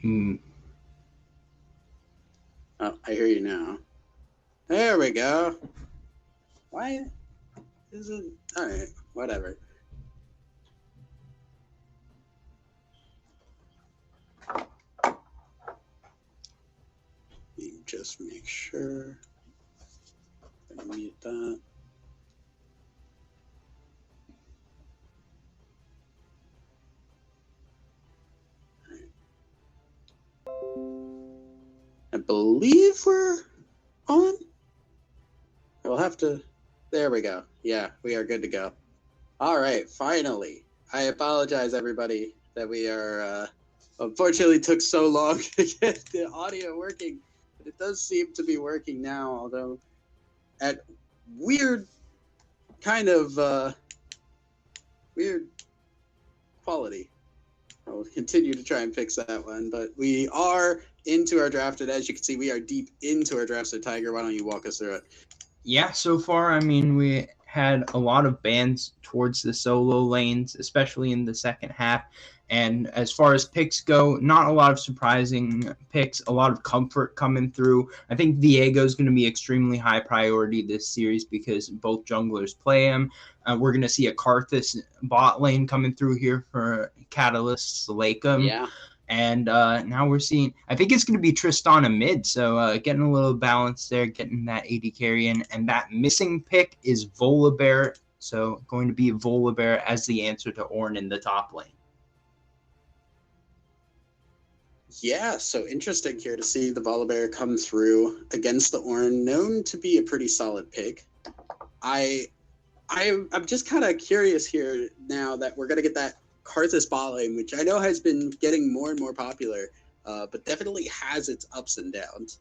Mm. Oh, I hear you now. There we go. Why is it? All right, whatever. You just make sure I mute that. I believe we're on. We'll have to. There we go. Yeah, we are good to go. All right, finally. I apologize, everybody, that we are. Unfortunately, took so long to get the audio working, but it does seem to be working now. Although, at weird kind of weird quality. I'll continue to try and fix that one, but we are into our draft, and as you can see, we are deep into our draft. So, Tiger, why don't you walk us through it? Yeah, so far, I mean, we had a lot of bans towards the solo lanes, especially in the second half. And as far as picks go, not a lot of surprising picks, a lot of comfort coming through. I think Viego is going to be extremely high priority this series because both junglers play him. We're going to see a Karthus bot lane coming through here for Catalyst Lakem. Yeah. And now we're seeing, I think it's going to be Tristana mid. So getting a little balance there, getting that AD carry in. And that missing pick is Volibear. So going to be Volibear as the answer to Ornn in the top lane. Yeah, so interesting here to see the Volibear come through against the Ornn, known to be a pretty solid pick. I'm just kind of curious here now that we're going to get that Karthus bot lane, which I know has been getting more and more popular, but definitely has its ups and downs.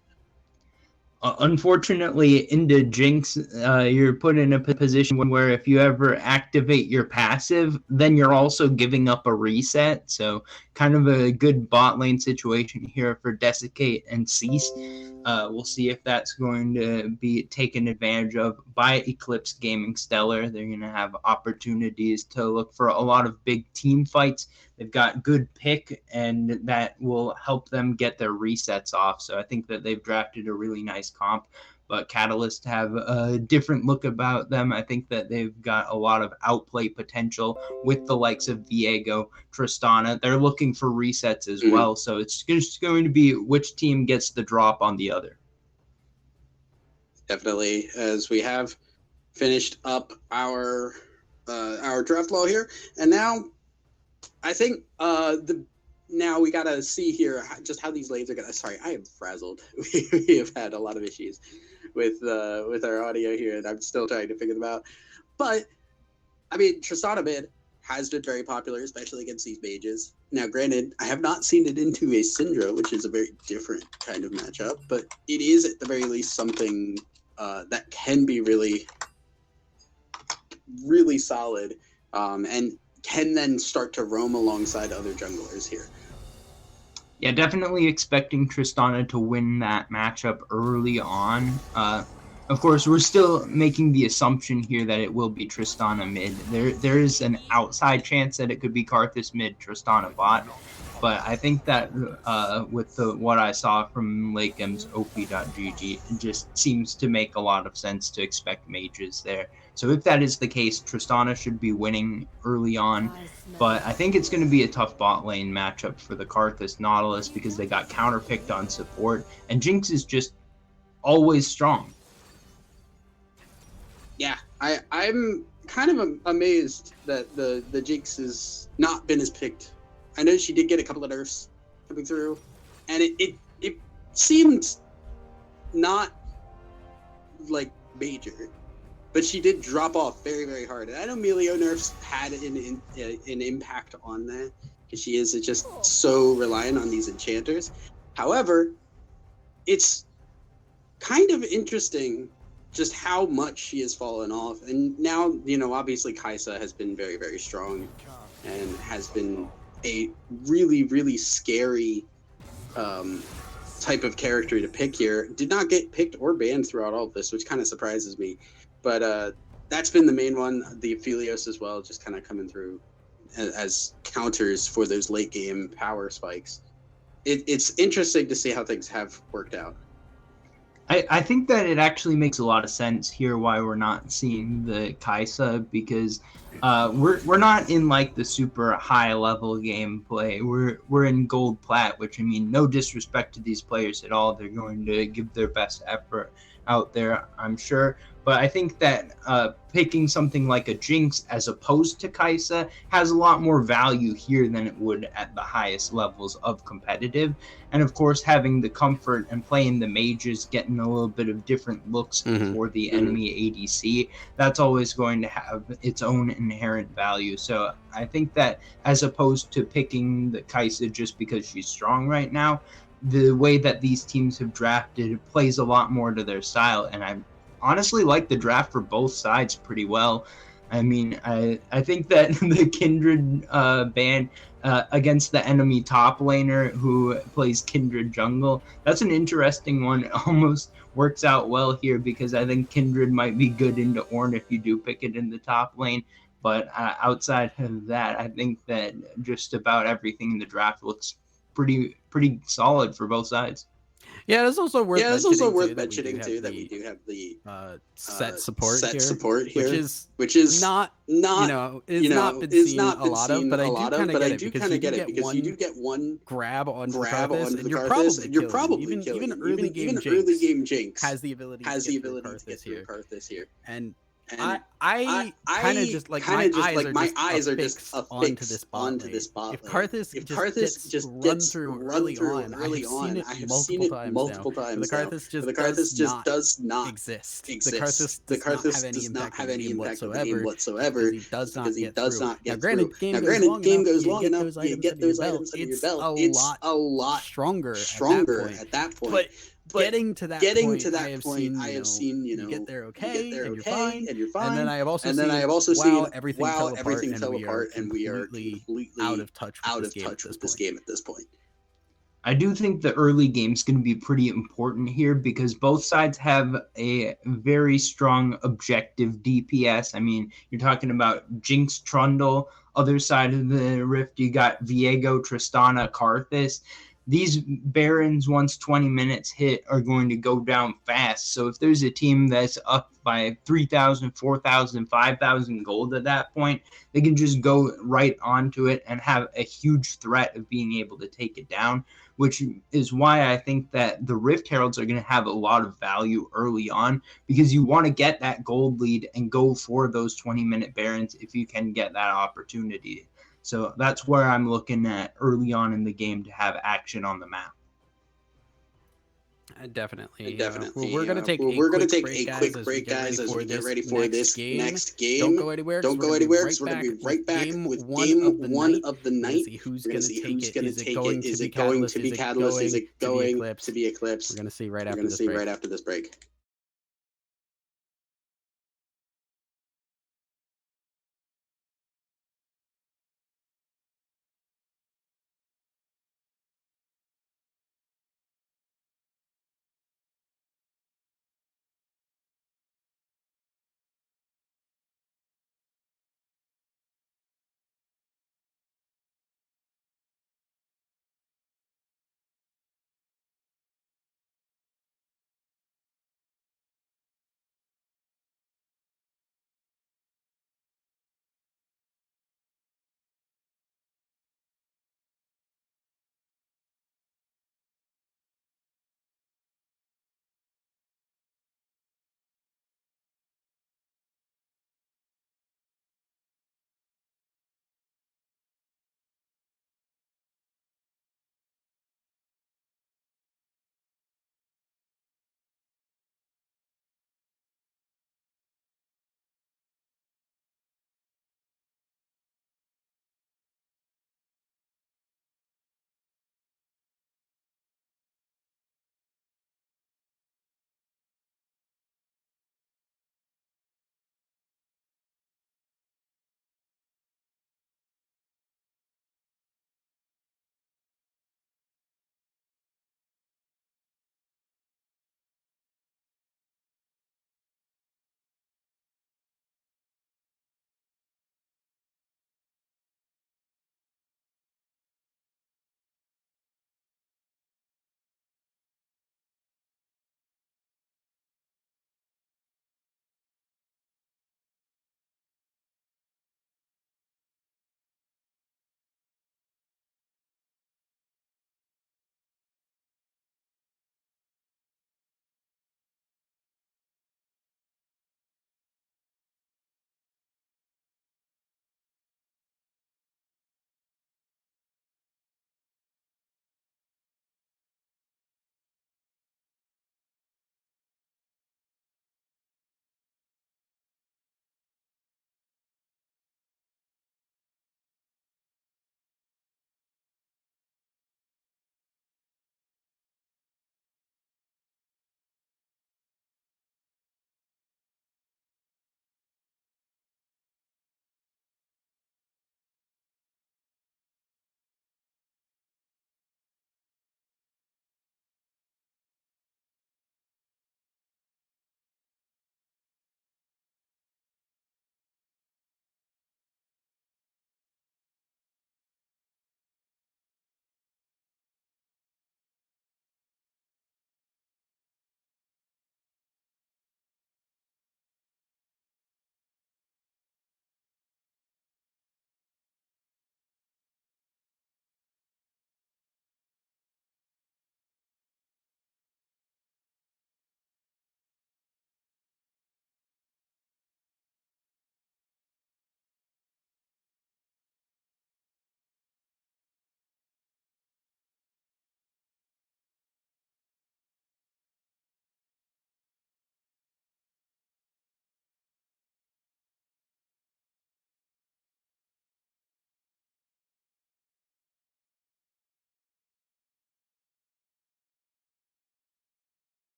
Unfortunately, into Jinx, you're put in a position where if you ever activate your passive, then you're also giving up a reset. So kind of a good bot lane situation here for Desiccate and Cease. We'll see if that's going to be taken advantage of by Eclipse Gaming Stellar. They're going to have opportunities to look for a lot of big team fights. They've got good pick, and that will help them get their resets off. So I think that they've drafted a really nice comp. But Catalyst have a different look about them. I think that they've got a lot of outplay potential with the likes of Viego, Tristana. They're looking for resets as well. So it's just going to be which team gets the drop on the other. Definitely, as we have finished up our draft wall here, and now I think now we gotta see here just how these lanes are gonna. Sorry, I am frazzled. We have had a lot of issues with our audio here, and I'm still trying to figure them out. But I mean, Tristana mid has been very popular, especially against these mages. Now, granted, I have not seen it into a Syndra, which is a very different kind of matchup, but it is at the very least something that can be really, really solid, and can then start to roam alongside other junglers here. Yeah, definitely expecting Tristana to win that matchup early on. Of course, we're still making the assumption here that it will be Tristana mid. There is an outside chance that it could be Karthus mid, Tristana bot. But I think that with what I saw from Lakem's OP.gg, it just seems to make a lot of sense to expect mages there. So if that is the case, Tristana should be winning early on. But I think it's going to be a tough bot lane matchup for the Karthus Nautilus because they got counterpicked on support. And Jinx is just always strong. Yeah, I'm kind of amazed that the Jinx has not been as picked. I know she did get a couple of nerfs coming through, and it seemed not like major, but she did drop off very, very hard. And I know Melio nerfs had an impact on that because she is just so reliant on these enchanters. However, it's kind of interesting just how much she has fallen off. And now, obviously Kai'Sa has been very, very strong and has been a really, really scary type of character to pick here. Did not get picked or banned throughout all of this, which kind of surprises me. But that's been the main one. The Aphelios as well, just kind of coming through as counters for those late game power spikes. it's interesting to see how things have worked out. I think that it actually makes a lot of sense here why we're not seeing the Kaisa, because we're not in like the super high level gameplay. We're in gold plat, which, I mean, no disrespect to these players at all. They're going to give their best effort out there, I'm sure. But I think that picking something like a Jinx as opposed to Kaisa has a lot more value here than it would at the highest levels of competitive. And of course, having the comfort and playing the mages, getting a little bit of different looks for the enemy ADC, that's always going to have its own inherent value. So I think that as opposed to picking the Kaisa just because she's strong right now, the way that these teams have drafted plays a lot more to their style. And I honestly like the draft for both sides pretty well. I mean, I think that the Kindred ban against the enemy top laner who plays Kindred jungle, that's an interesting one. It almost works out well here because I think Kindred might be good into Ornn if you do pick it in the top lane. But outside of that, I think that just about everything in the draft looks pretty solid for both sides. Yeah, it's also worth mentioning too that we do have the set support here, which is not not been seen a lot of, but I do kind of get it because you do get one grab onto the Karthus, and you're probably killing him. Even early game Jinx has the ability to get through Karthus here. And I kind of just like my eyes are just affixed onto this bot lane. If Karthus just gets run through early on, I have seen it multiple times. The Karthus just does not exist. The Karthus does not have any impact on the game whatsoever because he does not get through. Now, granted, game goes long enough, you get those items under your belt. It's a lot stronger at that point. But getting to that point, I have seen, you get there okay, and you're fine. And then I have also seen everything fell apart, and we are completely out of touch with this game at this point. I do think the early game is going to be pretty important here because both sides have a very strong objective DPS. I mean, you're talking about Jinx, Trundle, other side of the rift, you got Viego, Tristana, Karthus. These Barons, once 20 minutes hit, are going to go down fast. So if there's a team that's up by 3,000, 4,000, 5,000 gold at that point, they can just go right onto it and have a huge threat of being able to take it down, which is why I think that the Rift Heralds are going to have a lot of value early on because you want to get that gold lead and go for those 20-minute Barons if you can get that opportunity. So that's where I'm looking at early on in the game to have action on the map. Definitely. We're going to take a quick break, guys, as we get ready for this next game. Don't go anywhere because we're going to be right back with game one of the night. We're going to see who's going to take it. Is it going to be Catalyst? Is it going to be Eclipse? We're going to see right after this break.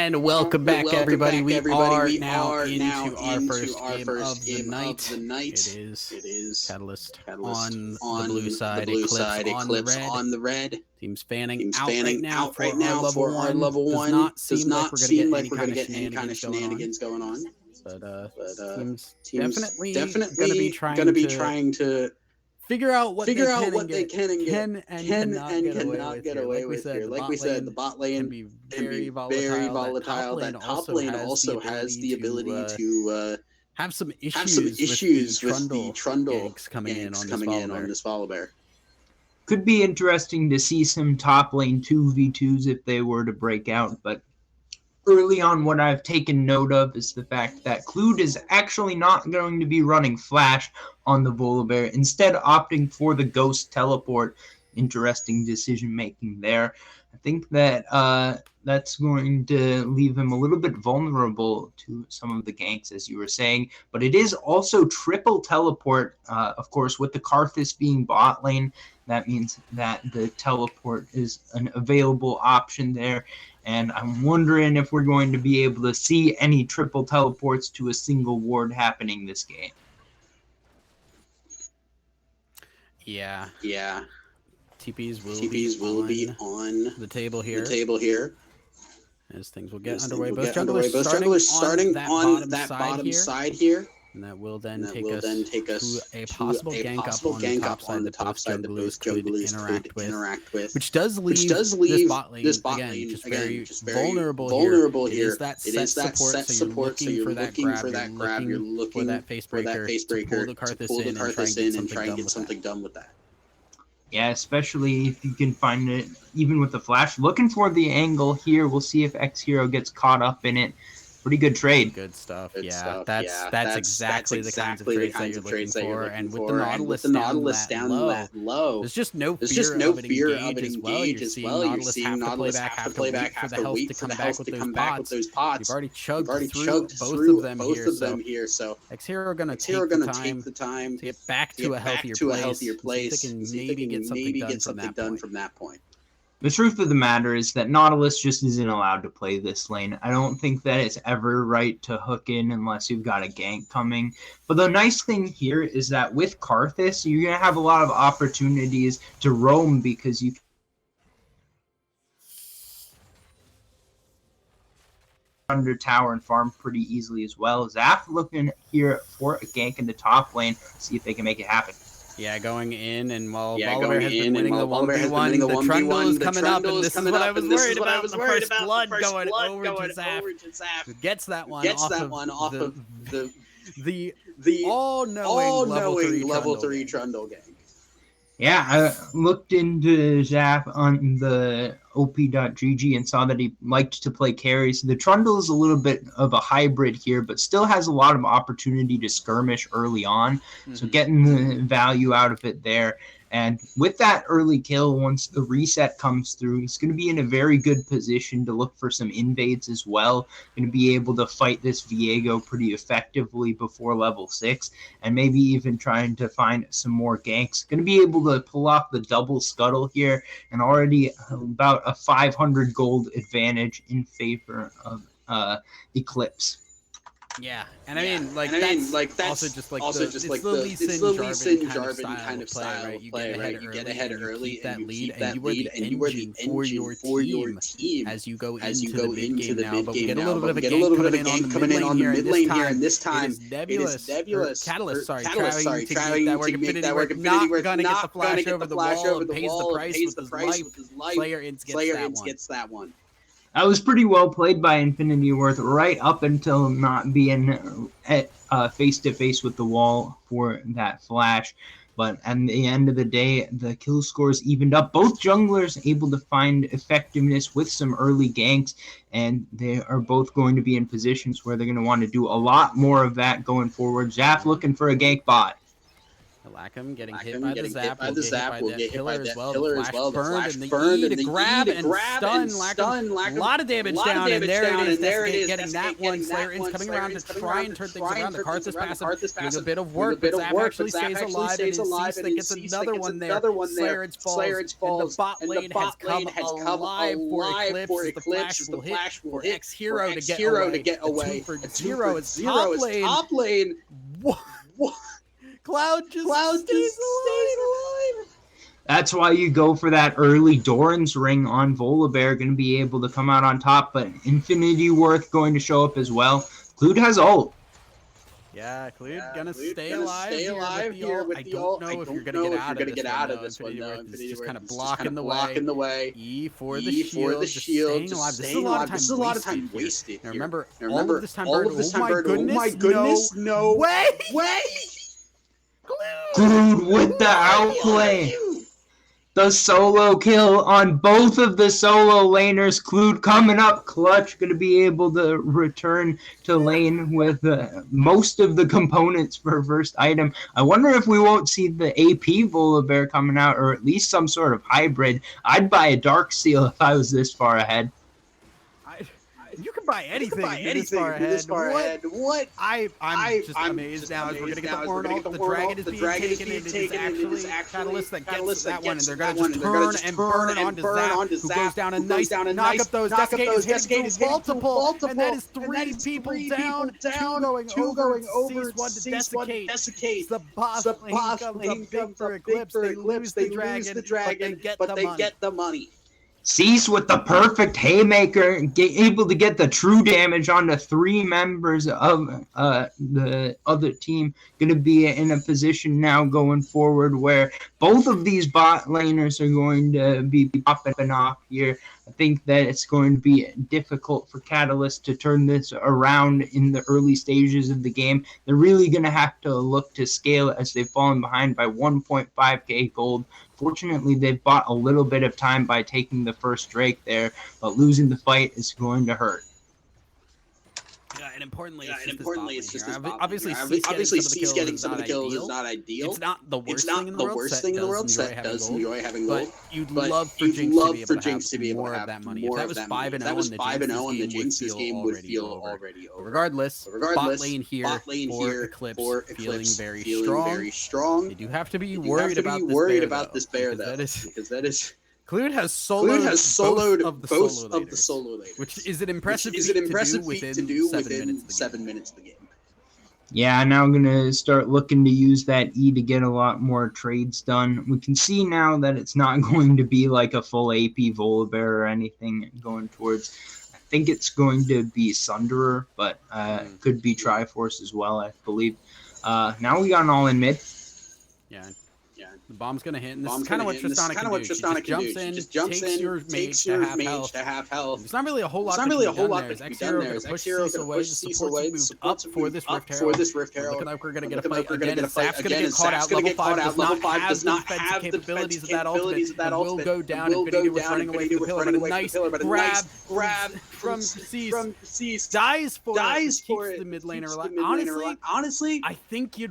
And welcome back, everybody. We are now into our first game of the night. It is Catalyst on the blue side, Eclipse on the red. Team's fanning out right now for our level one. Does not seem like we're going to get any kind of shenanigans going on. But team's definitely going to be trying to figure out what they can and cannot get away with here. Like we said, the bot lane can be very volatile. That top lane also has the ability to have some issues with the Trundle ganks coming in on this Volibear. Could be interesting to see some top lane 2v2s if they were to break out, but early on, what I've taken note of is the fact that Clued is actually not going to be running Flash on the Volibear, instead opting for the Ghost Teleport. Interesting decision-making there. I think that that's going to leave him a little bit vulnerable to some of the ganks, as you were saying, but it is also triple teleport, of course, with the Karthus being bot lane. That means that the teleport is an available option there. And I'm wondering if we're going to be able to see any triple teleports to a single ward happening this game. Yeah. TPs will be on the table here. As things will get underway. Both junglers starting on that bottom side here. And that will then take us to a possible gank up on the top side that both junglers could interact with. Which does leave this bot lane again just very vulnerable here. It is that set support, so you're looking for that grab, you're looking for that face breaker to pull the Karthus in and try and get something done with that. Yeah, especially if you can find it, even with the Flash. Looking for the angle here. We'll see if X Hero gets caught up in it. Pretty good trade. Good stuff. That's exactly the kinds of trades that you're looking for. And with the Nautilus down that low, there's just no fear of an engage as well. You're seeing Nautilus have to play back, have to wait for the health to come back with those pots. You've already chugged through both of them here. So X Hero gonna take the time to get back to a healthier place. See if they can maybe get something done from that point. The truth of the matter is that Nautilus just isn't allowed to play this lane. I don't think that it's ever right to hook in unless you've got a gank coming. But the nice thing here is that with Karthus, you're going to have a lot of opportunities to roam because you under tower and farm pretty easily as well. Zaf looking here for a gank in the top lane, see if they can make it happen. Yeah, going in, and while Volibear has been winning the 1v1, the Trundle is coming up, and this is what I was worried about. The first blood going over to Zaf. Who gets that one off of the all-knowing level 3 Trundle gang. Yeah, I looked into Zap on the op.gg and saw that he liked to play carries. The Trundle is a little bit of a hybrid here, but still has a lot of opportunity to skirmish early on. So getting the value out of it there. And with that early kill, once the reset comes through, he's going to be in a very good position to look for some invades as well. Going to be able to fight this Viego pretty effectively before level 6, and maybe even trying to find some more ganks. Going to be able to pull off the double scuttle here, and already about a 500 gold advantage in favor of Eclipse. Yeah, and I mean, that's also just like the Lee Sin Jarvan kind of style of play, right? You get ahead early and you keep that lead, and you are the engine for your team as you go into the mid game now. But we get a little bit of a gank coming in on the mid lane here, and this time it is Nebula, Catalyst, trying to make that work. Infinity Worth not gonna get the flash over the wall, and pays the price with his life. Player Ints gets that one. That was pretty well played by Infinity Worth right up until not being face-to-face with the wall for that flash. But at the end of the day, the kill scores evened up. Both junglers able to find effectiveness with some early ganks, and they are both going to be in positions where they're going to want to do a lot more of that going forward. Zaf looking for a gank bot. Lackham getting hit by the zap. Will get hit by that pillar as well. The flash burned and the grab and stun. Lackham. A lot of damage down, and there it is. Getting that one. Slayer In's coming around to try and turn things around. The Karthus passive doing a bit of work, but Zap actually stays alive, and Cease that gets another one there. Slayer In's falls, and the bot lane has come alive for Eclipse. The flash will hit for X-Hero to get away. For Zero is top lane. What? Cloud just stays alive. That's why you go for that early Doran's ring on Volibear, going to be able to come out on top, but Infinity Worth going to show up as well. Clued has ult. Yeah, Clued gonna stay alive here with the ult. I don't know if you're gonna get out of this one, though. Infinity Worth just kind of blocking the way. E for the shield, just staying alive. This is a lot of time wasted. Now remember, all of this time burned. Oh my goodness, no way! Clued with the outplay. The solo kill on both of the solo laners. Clued coming up clutch, going to be able to return to lane with most of the components for first item. I wonder if we won't see the AP Volibear coming out, or at least some sort of hybrid. I'd buy a Dark Seal if I was this far ahead. You can buy anything this far ahead. What? I'm just amazed now as we're going to get the Horn. The dragon is being taken, and it is actually Catalyst that gets that one, and they're going to just turn and burn it onto Zap, who goes down a nice knock up those. Desiccate is hitting multiple, and that is 3 people down, 2 going over, one to Desiccate. The boss lane comes up big for Eclipse. They lose the dragon, but they get the money. Cease with the perfect haymaker, able to get the true damage onto 3 members of the other team. Going to be in a position now going forward where both of these bot laners are going to be popping off here. I think that it's going to be difficult for Catalyst to turn this around in the early stages of the game. They're really going to have to look to scale as they've fallen behind by 1.5k gold. Fortunately, they've bought a little bit of time by taking the first Drake there, but losing the fight is going to hurt. Yeah, and importantly, it's just this obviously Cease getting some of the kills is not ideal. It's not the worst thing in the world. Set does enjoy having gold, but you'd love for Jinx to be able to have that money. If that was 5-0 and the Jinx, this game would feel already over. Regardless, bot lane here for Eclipse feeling very strong. You do have to be worried about this bear though, because that is. Clued has soloed both of the solo laners, which is an impressive feat to do within 7 minutes of the game. Yeah, now I'm going to start looking to use that E to get a lot more trades done. We can see now that it's not going to be like a full AP Volibear or anything going towards. I think it's going to be Sunderer, but could be Triforce as well, I believe. Now we got an all in mid. Yeah. The bomb's gonna hit, and this is kind of what Tristana can do. She just jumps in, takes your mage to half health. There's not really a whole lot that can be done there. X-Hero gonna push Cease away. The support's moved up for this Rift Herald. Looking like we're gonna get a fight again, and Zap's gonna get caught out. Level 5 does not have the capabilities of that ultimate, and will go down. Infinity was running away from the pillar, but a nice grab from Cease. Dies for it. The mid laner alive. Honestly, I think you'd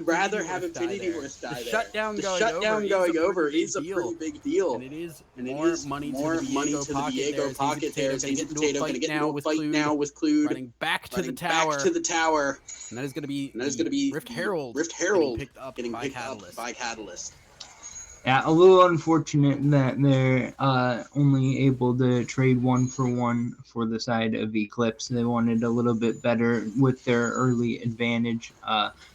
rather have Infinity Worth die there. The shutdown going over is a pretty big deal. And it is more money to the Diego pocket there. Potato going to get into a fight now with Clued. Running back to the tower. And that is going to be Rift Herald getting picked up by Catalyst. Yeah, a little unfortunate that they're only able to trade 1-for-1 for the side of Eclipse. They wanted a little bit better with their early advantage.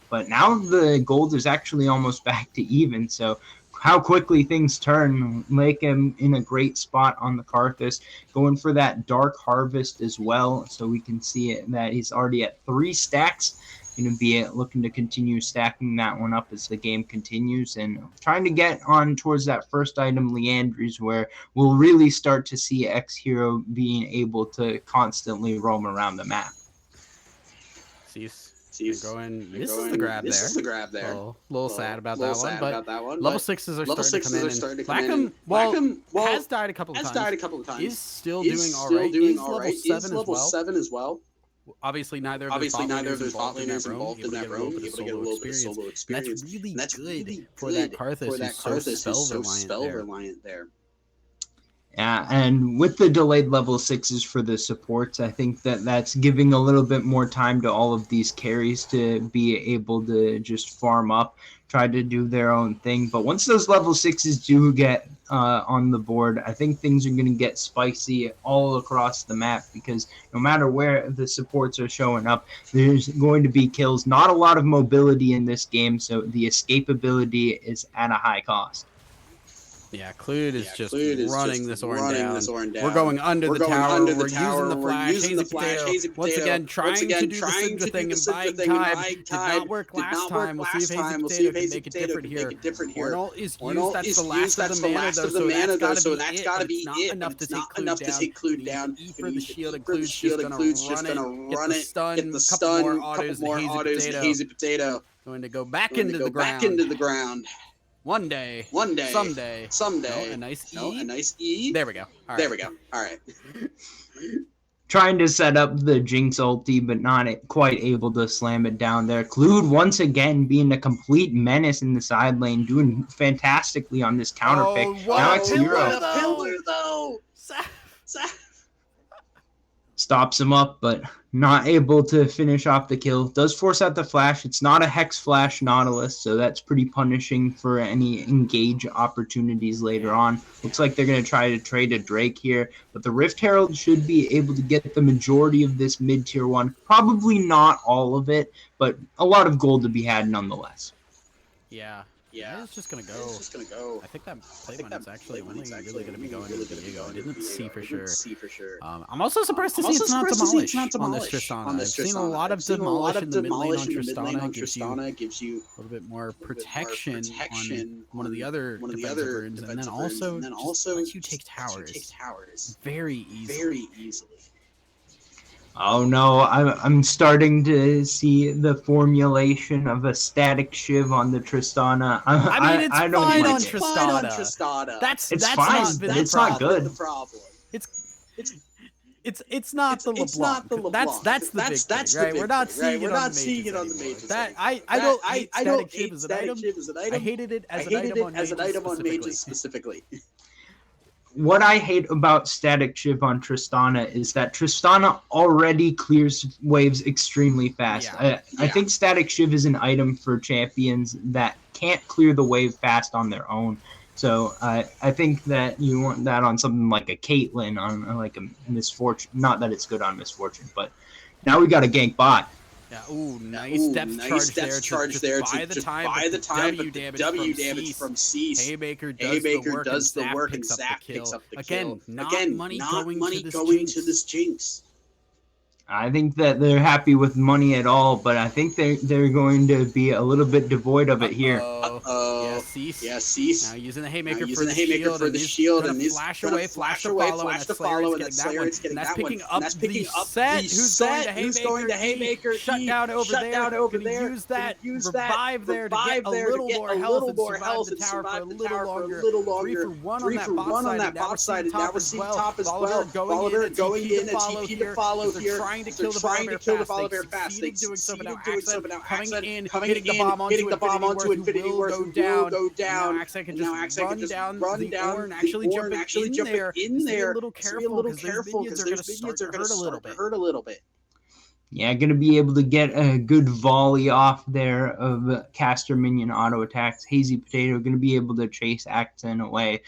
But now the gold is actually almost back to even. So how quickly things turn. Lakem in a great spot on the Karthus, going for that Dark Harvest as well. So we can see it that he's already at 3 stacks. Going to be looking to continue stacking that one up as the game continues and trying to get on towards that first item, Leandries, where we'll really start to see X-Hero being able to constantly roam around the map. Cease. This is the grab there. A little sad about that one, but level 6s are starting to come in. Lackham, has died a couple of times. Is still doing all right. Is level 7 as well. Obviously, neither of those bot laners involved in that roam, able to get a little bit of solo experience. That's really good for that Karthus who's so spell reliant there. Yeah, and with the delayed level 6s for the supports, I think that's giving a little bit more time to all of these carries to be able to just farm up, try to do their own thing. But once those level 6s do get on the board, I think things are going to get spicy all across the map, because no matter where the supports are showing up, there's going to be kills. Not a lot of mobility in this game, so the escapability is at a high cost. Yeah, Clued is just running this Ornn down. We're going under the tower. We're using the flash. Hazy Potato, once again, trying to do the Sigma thing and buying time. Did not work last time. We'll see if Hazy Potato can make it different here. Ornn is used. That's the last of the mana, though, so that's got to be it. It's not enough to take Clued down. E for the shield, and Clued's just going to run it. Get the stun, couple more autos, and Hazy Potato going to go back into the ground. One day, someday. No, a nice E. There we go. All right. Trying to set up the Jinx ulti, but not quite able to slam it down there. Clued once again being a complete menace in the side lane, doing fantastically on this counter pick. Now it's Hero. Pillar though. Stops him up, but not able to finish off the kill. Does force out the flash. It's not a Hex Flash Nautilus, so that's pretty punishing for any engage opportunities later on. Looks like they're going to try to trade a Drake here, but the Rift Herald should be able to get the majority of this mid-tier 1. Probably not all of it, but a lot of gold to be had nonetheless. Yeah, it's just gonna go. I think that Playman is actually only really gonna be going to Diego. I didn't see for sure. I'm also surprised to see it's not Demolish on this Tristana. I've seen a lot of Demolish in the mid lane on Tristana. Gives you a little bit more protection on one of the other defensive runes, and then also lets you take towers very easily. Oh no, I'm starting to see the formulation of a static shiv on the Tristana. I mean, it's fine on Tristana. That's fine. It's not good. It's not the LeBlanc. That's the big thing, right? We're not seeing it on the mages. That I don't hate static shiv as an item. I hated it as an item on mages specifically. What I hate about static shiv on Tristana is that Tristana already clears waves extremely fast. I think static shiv is an item for champions that can't clear the wave fast on their own. So I think that you want that on something like a Caitlyn, on like a Misfortune. Not that it's good on Misfortune, but now we got a gank bot. Yeah, nice depth charge there to just buy the time, but the W damage from Cease. Haymaker does the work and Zap picks up the kill. Again, not money going to this Jinx. I think that they're happy with money at all, but I think they're going to be a little bit devoid of it here. Yeah, Cease. Now using the Haymaker for the shield, and he's flash away, flash to follow, and that Slayer is getting that one. That's picking up the set. Who's going to Haymaker? Shut down over there. Use that revive there to get a little more health and survive the tower for a little longer. 3-for-1 on that bot side, and now we're seeing top as well. Volibear going in, a TP to follow here. They're trying to kill the Volibear fast. They succeeded doing so, but now Accent coming in, hitting the bomb onto Infinity Wars will go down. Now Accent can just run down the Ornn, actually jumping in there. Be a little careful because those minions are going to start to hurt a little bit. Yeah, going to be able to get a good volley off there of caster minion auto attacks. Hazy Potato going to be able to chase Accent away.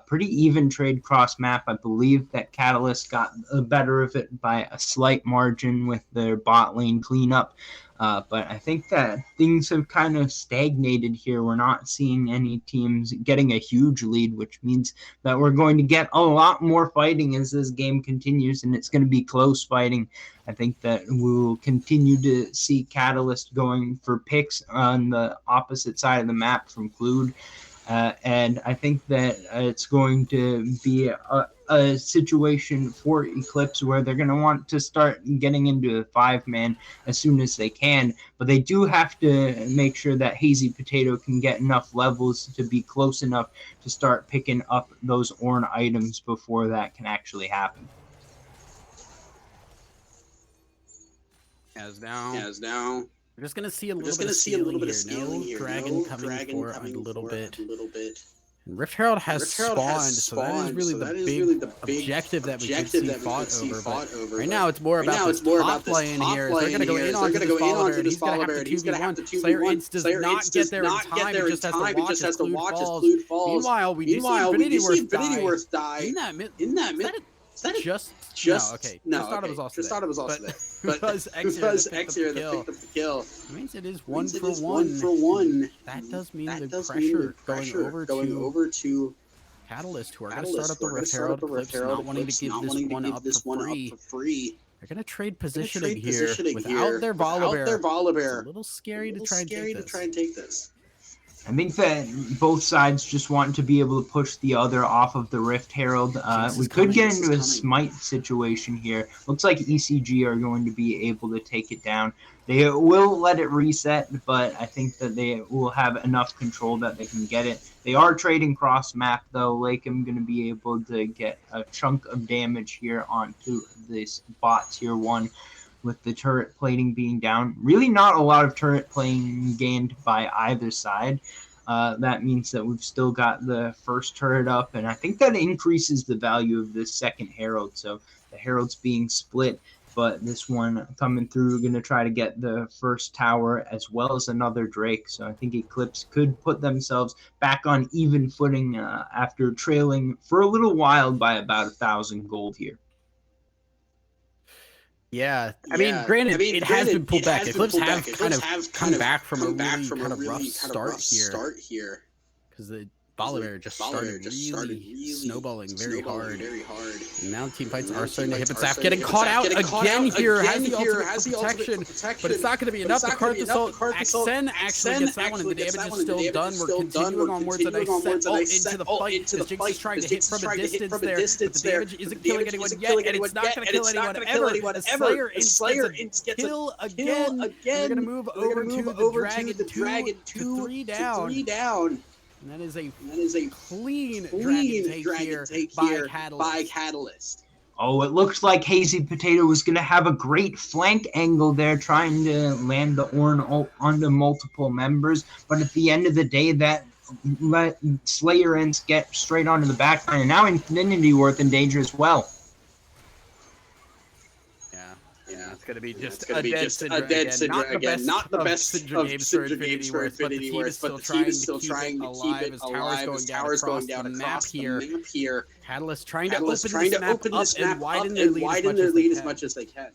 Pretty even trade cross map. I believe that Catalyst got the better of it by a slight margin with their bot lane cleanup. But I think that things have kind of stagnated here. We're not seeing any teams getting a huge lead, which means that we're going to get a lot more fighting as this game continues, and it's going to be close fighting. I think that we'll continue to see Catalyst going for picks on the opposite side of the map from Clued. And I think that it's going to be a situation for Eclipse where they're going to want to start getting into a 5-man as soon as they can. But they do have to make sure that Hazy Potato can get enough levels to be close enough to start picking up those Ornn items before that can actually happen. As now, we're just gonna see a we're little just bit gonna of see a stealing little bit here. of No stealing dragon here. coming No for dragon a little bit. a little bit. And Rift Herald has Rift Herald spawned, so that is really the big objective that we could see fought over. But right now, it's more about this top lane here. They're going to go in onto this Volibear, and he's going to have to 2v1. Slayer Ints does not get there in time. It just has to watch as Clued falls. Meanwhile, we do see Infinity Worth die. In that mid, is that just no? Okay, just thought it was also there. But because X here picked up the kill, that means it is one for one. That does mean the pressure going over to Catalyst, who are going to start up the Rift Herald. Eclipse not wanting to give this one up for free. They're going to trade positioning here without their Volibear. It's a little scary to try and take this. I think that both sides just want to be able to push the other off of the Rift Herald. We could get into a smite situation here. Looks like ECG are going to be able to take it down. They will let it reset, but I think that they will have enough control that they can get it. They are trading cross-map, though. Lakem going to be able to get a chunk of damage here onto this bot tier 1. With the turret plating being down. Really not a lot of turret plating gained by either side. That means that we've still got the first turret up, and I think that increases the value of this second Herald. So the Herald's being split, but this one coming through, going to try to get the first tower as well as another Drake. So I think Eclipse could put themselves back on even footing after trailing for a little while by about 1,000 gold here. Yeah, I mean, granted, it has been pulled back. Eclipse have kind of come back from a really kind of rough start here. Because the Volibear just started really snowballing very hard. And now team fights are starting to hit Zap getting caught out again here. Has the ultimate protection, but it's not going to be enough. The Karth Assault, Axen actually gets that one, and the damage is still done. We're continuing onwards, and I sent ult into the fight. The Jinx is trying to hit from a distance there, but the damage isn't killing anyone yet, and it's not going to kill anyone ever. Slayer gets a kill again. We're going to move over to the Dragon, 2-3 down. And that is a clean dragon take here by Catalyst. Oh, it looks like Hazy Potato was going to have a great flank angle there, trying to land the Ornn ult onto multiple members. But at the end of the day, that let Slayer Ints get straight onto the back line. And now Infinity Worth in danger as well. Yeah, it's going to be just a dead Syndra again. Not the best of Syndra games for Infinity Worth, but the team is still trying to keep it alive as towers going down across the map here. Catalyst trying to open this map up and widen their lead as much as they can.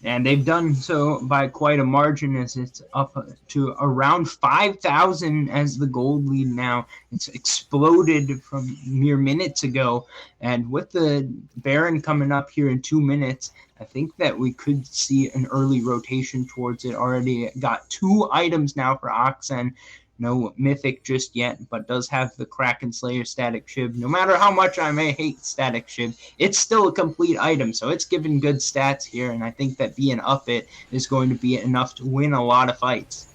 And they've done so by quite a margin, as it's up to around 5,000 as the gold lead now. It's exploded from mere minutes ago. And with the Baron coming up here in 2 minutes, I think that we could see an early rotation towards it. Already got 2 items now for Oxen. No Mythic just yet, but does have the Kraken Slayer Static Shib. No matter how much I may hate Static Shib, it's still a complete item, so it's given good stats here, and I think that being up it is going to be enough to win a lot of fights.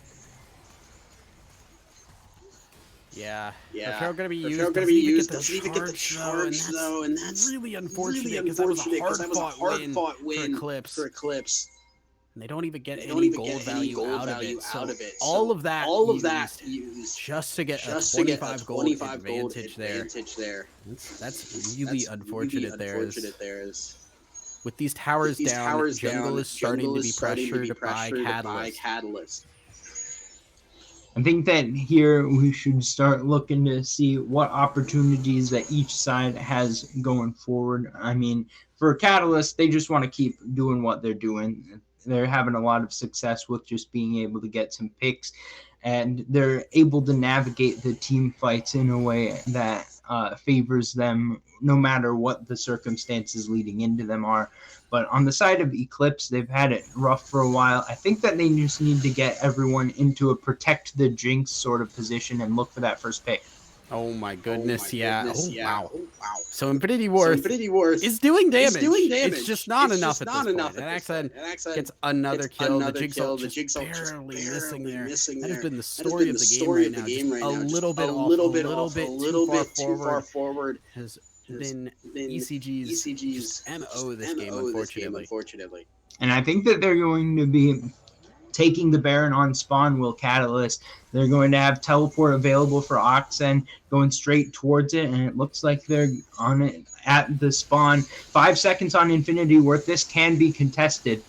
Yeah. If they're going to be used, doesn't even get the charge, though, and that's really unfortunate, because that was a hard-fought win for Eclipse. And they don't even get any gold value out of it. So all of that used just to get a 25 gold advantage there. That's really unfortunate there. With these towers down, jungle is starting to be pressured by Catalyst. I think that here we should start looking to see what opportunities that each side has going forward. I mean, for Catalyst, they just want to keep doing what they're doing. They're having a lot of success with just being able to get some picks, and they're able to navigate the team fights in a way that favors them no matter what the circumstances leading into them are. But on the side of Eclipse, they've had it rough for a while. I think that they just need to get everyone into a protect the Jinx sort of position and look for that first pick. Oh my goodness, yeah. Wow. So Infinity Worth is doing damage. It's just not enough at this point. And Axen gets another kill. The Jigsaw just barely missing there. That has been the story of the game right now. Just a little bit too far forward. Has been ECG's MO this game, unfortunately. And I think that they're going to be taking the Baron on spawn will Catalyst. They're going to have teleport available for Oxen, going straight towards it, and it looks like they're on it at the spawn. 5 seconds on Infinity Worth. This can be contested.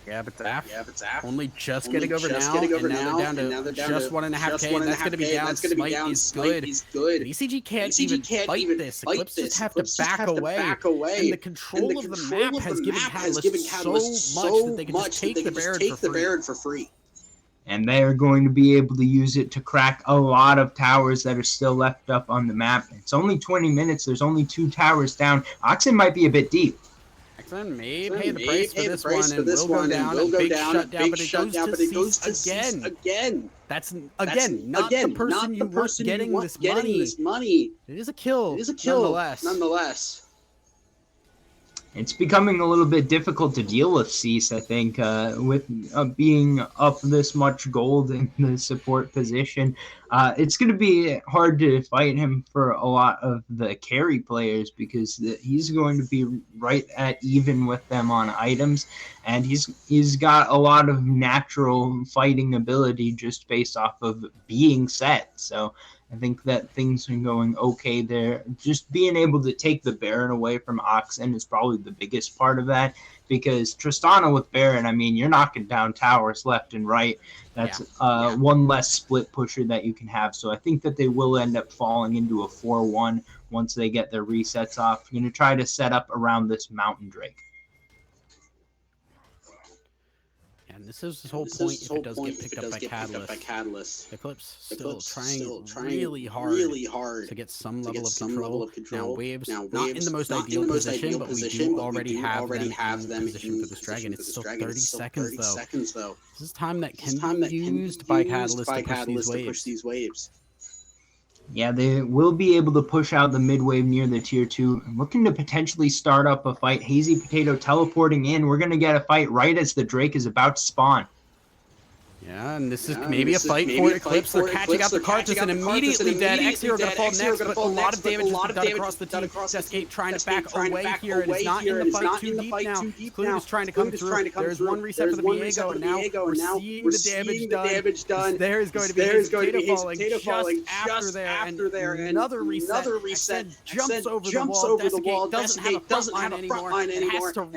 Yeah, but Zaf only just getting over now, and now they're down to just 1.5K. That's going to be down. Smite is good. ECG can't even fight this. Eclipse just have to back away. And the control of the map has given Catalyst so much that they can just take the Baron for free. And they are going to be able to use it to crack a lot of towers that are still left up on the map. It's only 20 minutes. There's only 2 towers down. Oxen might be a bit deep. Oxen may pay the price for this one and will go down. A big shutdown, but it goes to Cease again. That's not the person you want getting this money. It is a kill. Nonetheless. It's becoming a little bit difficult to deal with Cease, I think, with being up this much gold in the support position. It's going to be hard to fight him for a lot of the carry players because he's going to be right at even with them on items, and he's got a lot of natural fighting ability just based off of being set. So I think that things are going okay there. Just being able to take the Baron away from Oxen is probably the biggest part of that, because Tristana with Baron, I mean, you're knocking down towers left and right. That's one less split pusher that you can have. So I think that they will end up falling into a 4-1 once they get their resets off. You're going to try to set up around this Mountain Drake. And this is his whole point if it does get picked up by Catalyst. Eclipse still trying really hard to get some level of control. Now, Waves not in the most ideal position, but we do already have them in position for this dragon. It's still 30 seconds, though. This is time that can be used by Catalyst to push these waves. Yeah, they will be able to push out the mid-wave near the tier 2. I'm looking to potentially start up a fight. Hazy Potato teleporting in. We're going to get a fight right as the Drake is about to spawn. Yeah, and this is maybe a fight for Eclipse. They're catching out the Karthus and immediately dead. X-Hero going to fall next, but a lot of damage has been done across the team. Jesgate trying to back away here. It is not in the fight too deep now. Clue is trying to come through. There's one reset for the Viego, and now we're seeing the damage done. There is going to be Hazy Potato falling just after there. And another reset. Jumps over the wall. Doesn't have a front line anymore. And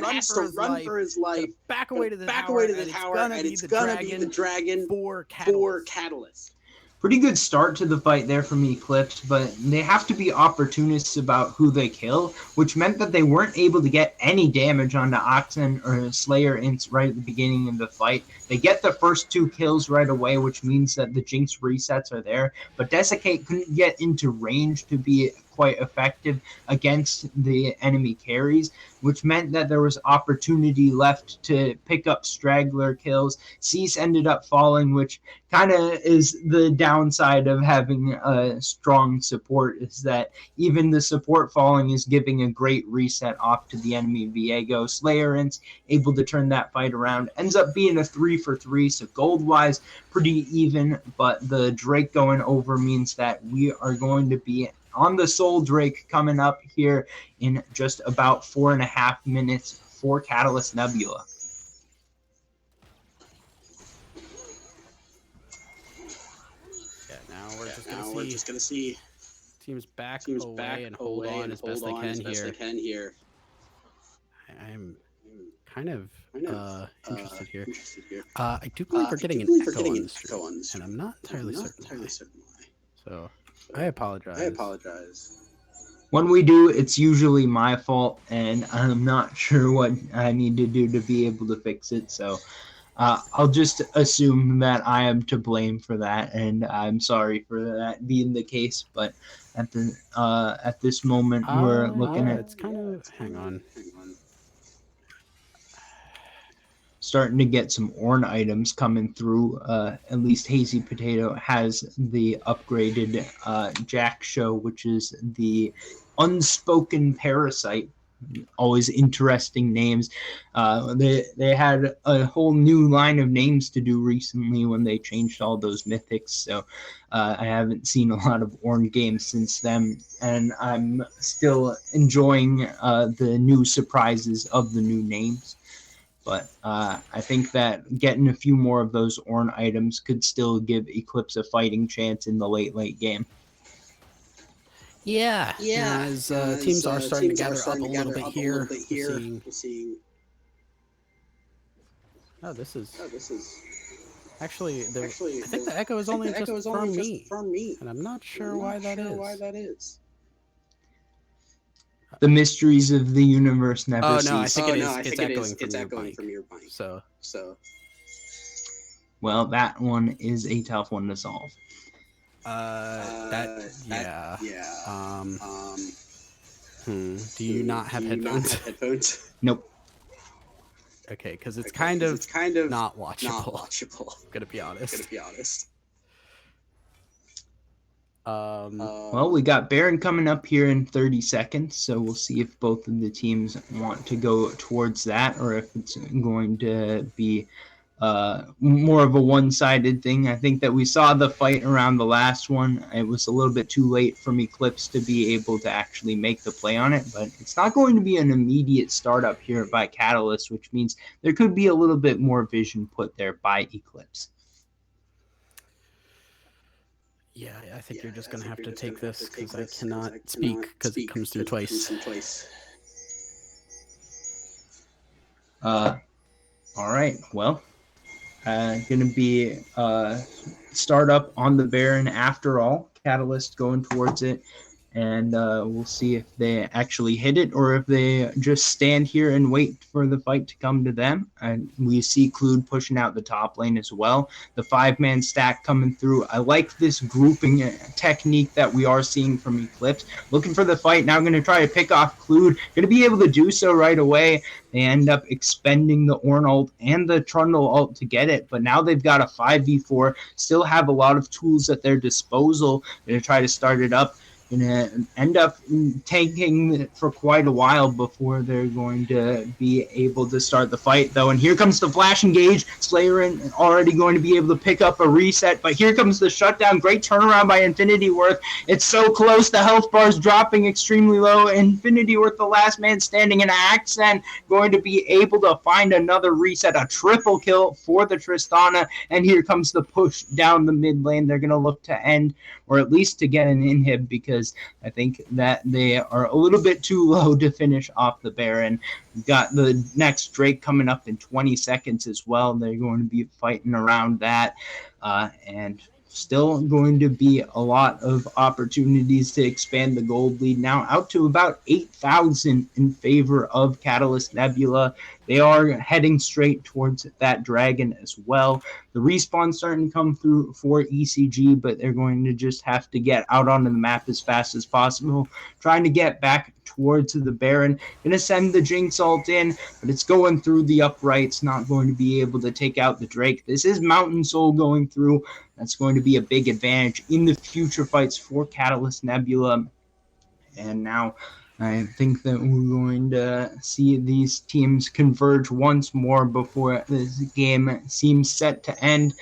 has to run for his life. Back away to the tower, and it's going to be the dragon. For Catalyst. Pretty good start to the fight there from Eclipse, but they have to be opportunists about who they kill, which meant that they weren't able to get any damage onto Oxen or Slayer Ints right at the beginning of the fight. They get the first 2 kills right away, which means that the Jinx resets are there, but Desiccate couldn't get into range to be quite effective against the enemy carries, which meant that there was opportunity left to pick up straggler kills. Cease ended up falling, which kind of is the downside of having a strong support, is that even the support falling is giving a great reset off to the enemy Viego. Slayer Ints able to turn that fight around. Ends up being a 3-for-3, so gold-wise pretty even, but the Drake going over means that we are going to be on the Soul Drake coming up here in just about 4.5 minutes for Catalyst Nebula. Yeah, now we're just gonna see teams back away and hold on as best they can here. I'm kind of interested here. I do believe we're getting an echo on this, and I'm not entirely certain why. So I apologize. When we do, it's usually my fault, and I'm not sure what I need to do to be able to fix it. So I'll just assume that I am to blame for that, and I'm sorry for that being the case. But at this moment, we're looking at it's kind of hang on. Starting to get some Ornn items coming through. At least Hazy Potato has the upgraded Jack Show, which is the unspoken parasite. always interesting names. They had a whole new line of names to do recently when they changed all those mythics. So I haven't seen a lot of Ornn games since then, and I'm still enjoying the new surprises of the new names. But I think that getting a few more of those Ornn items could still give Eclipse a fighting chance in the late game. Yeah. As teams are starting to gather up a little bit here, we're seeing. Oh, this is. Actually, I think the echo is only just from me, and I'm not sure why that is. The mysteries of the universe never cease. Oh no, I think it's echoing from your mic. So. Well, that one is a tough one to solve. Do you not have headphones? Nope. Okay, because it's kind of not watchable. I'm gonna be honest. Well, we got Baron coming up here in 30 seconds, so we'll see if both of the teams want to go towards that or if it's going to be more of a one-sided thing. I think that we saw the fight around the last one. It was a little bit too late from Eclipse to be able to actually make the play on it, but it's not going to be an immediate startup here by Catalyst, which means there could be a little bit more vision put there by Eclipse. Yeah, I think you're just going to have to take this because I cannot speak because it comes through twice. All right, well, going to be start up on the Baron after all. Catalyst going towards it, and we'll see if they actually hit it or if they just stand here and wait for the fight to come to them. And we see Clued pushing out the top lane as well. The 5-man stack coming through. I like this grouping technique that we are seeing from Eclipse. Looking for the fight. Now going to try to pick off Clued. Going to be able to do so right away. They end up expending the Ornn ult and the Trundle ult to get it, but now they've got a 5v4, still have a lot of tools at their disposal. Going to try to start it up. Going to end up tanking it for quite a while before they're going to be able to start the fight, though. And here comes the flash engage. Slayer already going to be able to pick up a reset, but here comes the shutdown. Great turnaround by Infinity Worth. It's so close. The health bar is dropping extremely low. Infinity Worth, the last man standing in Accent, going to be able to find another reset, a triple kill for the Tristana. And here comes the push down the mid lane. They're going to look to end, or at least to get an inhib, because I think that they are a little bit too low to finish off the Baron. We've got the next Drake coming up in 20 seconds as well. They're going to be fighting around that, and still going to be a lot of opportunities to expand the gold lead now out to about 8,000 in favor of Catalyst Nebula. They are heading straight towards that dragon as well. The respawn's starting to come through for ECG, but they're going to just have to get out onto the map as fast as possible, trying to get back towards the Baron. Gonna send the Jinx ult in, but it's going through the uprights, not going to be able to take out the Drake. This is Mountain Soul going through. That's going to be a big advantage in the future fights for Catalyst Nebula. And now I think that we're going to see these teams converge once more before this game seems set to end.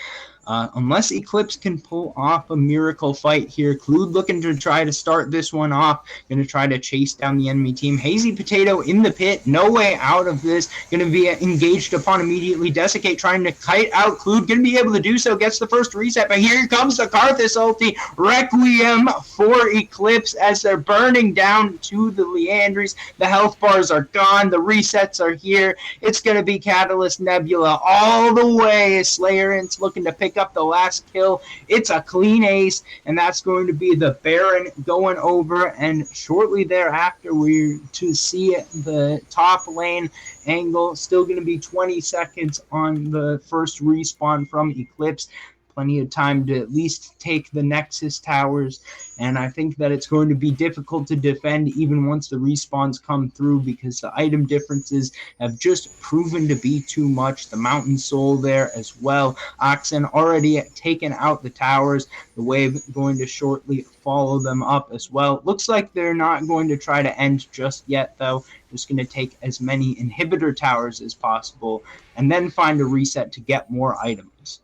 Unless Eclipse can pull off a miracle fight here. Clued looking to try to start this one off. Going to try to chase down the enemy team. Hazy Potato in the pit. No way out of this. Going to be engaged upon immediately. Desiccate trying to kite out Clued. Going to be able to do so. Gets the first reset. But here comes the Karthus ulti. Requiem for Eclipse as they're burning down to the Leandries. The health bars are gone. The resets are here. It's going to be Catalyst Nebula all the way. Slayer's looking to pick up the last kill. It's a clean ace, and that's going to be the Baron going over, and shortly thereafter we're to see the top lane angle. Still going to be 20 seconds on the first respawn from Eclipse. plenty of time to at least take the Nexus towers, and I think that it's going to be difficult to defend even once the respawns come through, because the item differences have just proven to be too much. The Mountain Soul there as well. Oxen already taken out the towers. The wave going to shortly follow them up as well. Looks like they're not going to try to end just yet, though. Just going to take as many inhibitor towers as possible and then find a reset to get more items.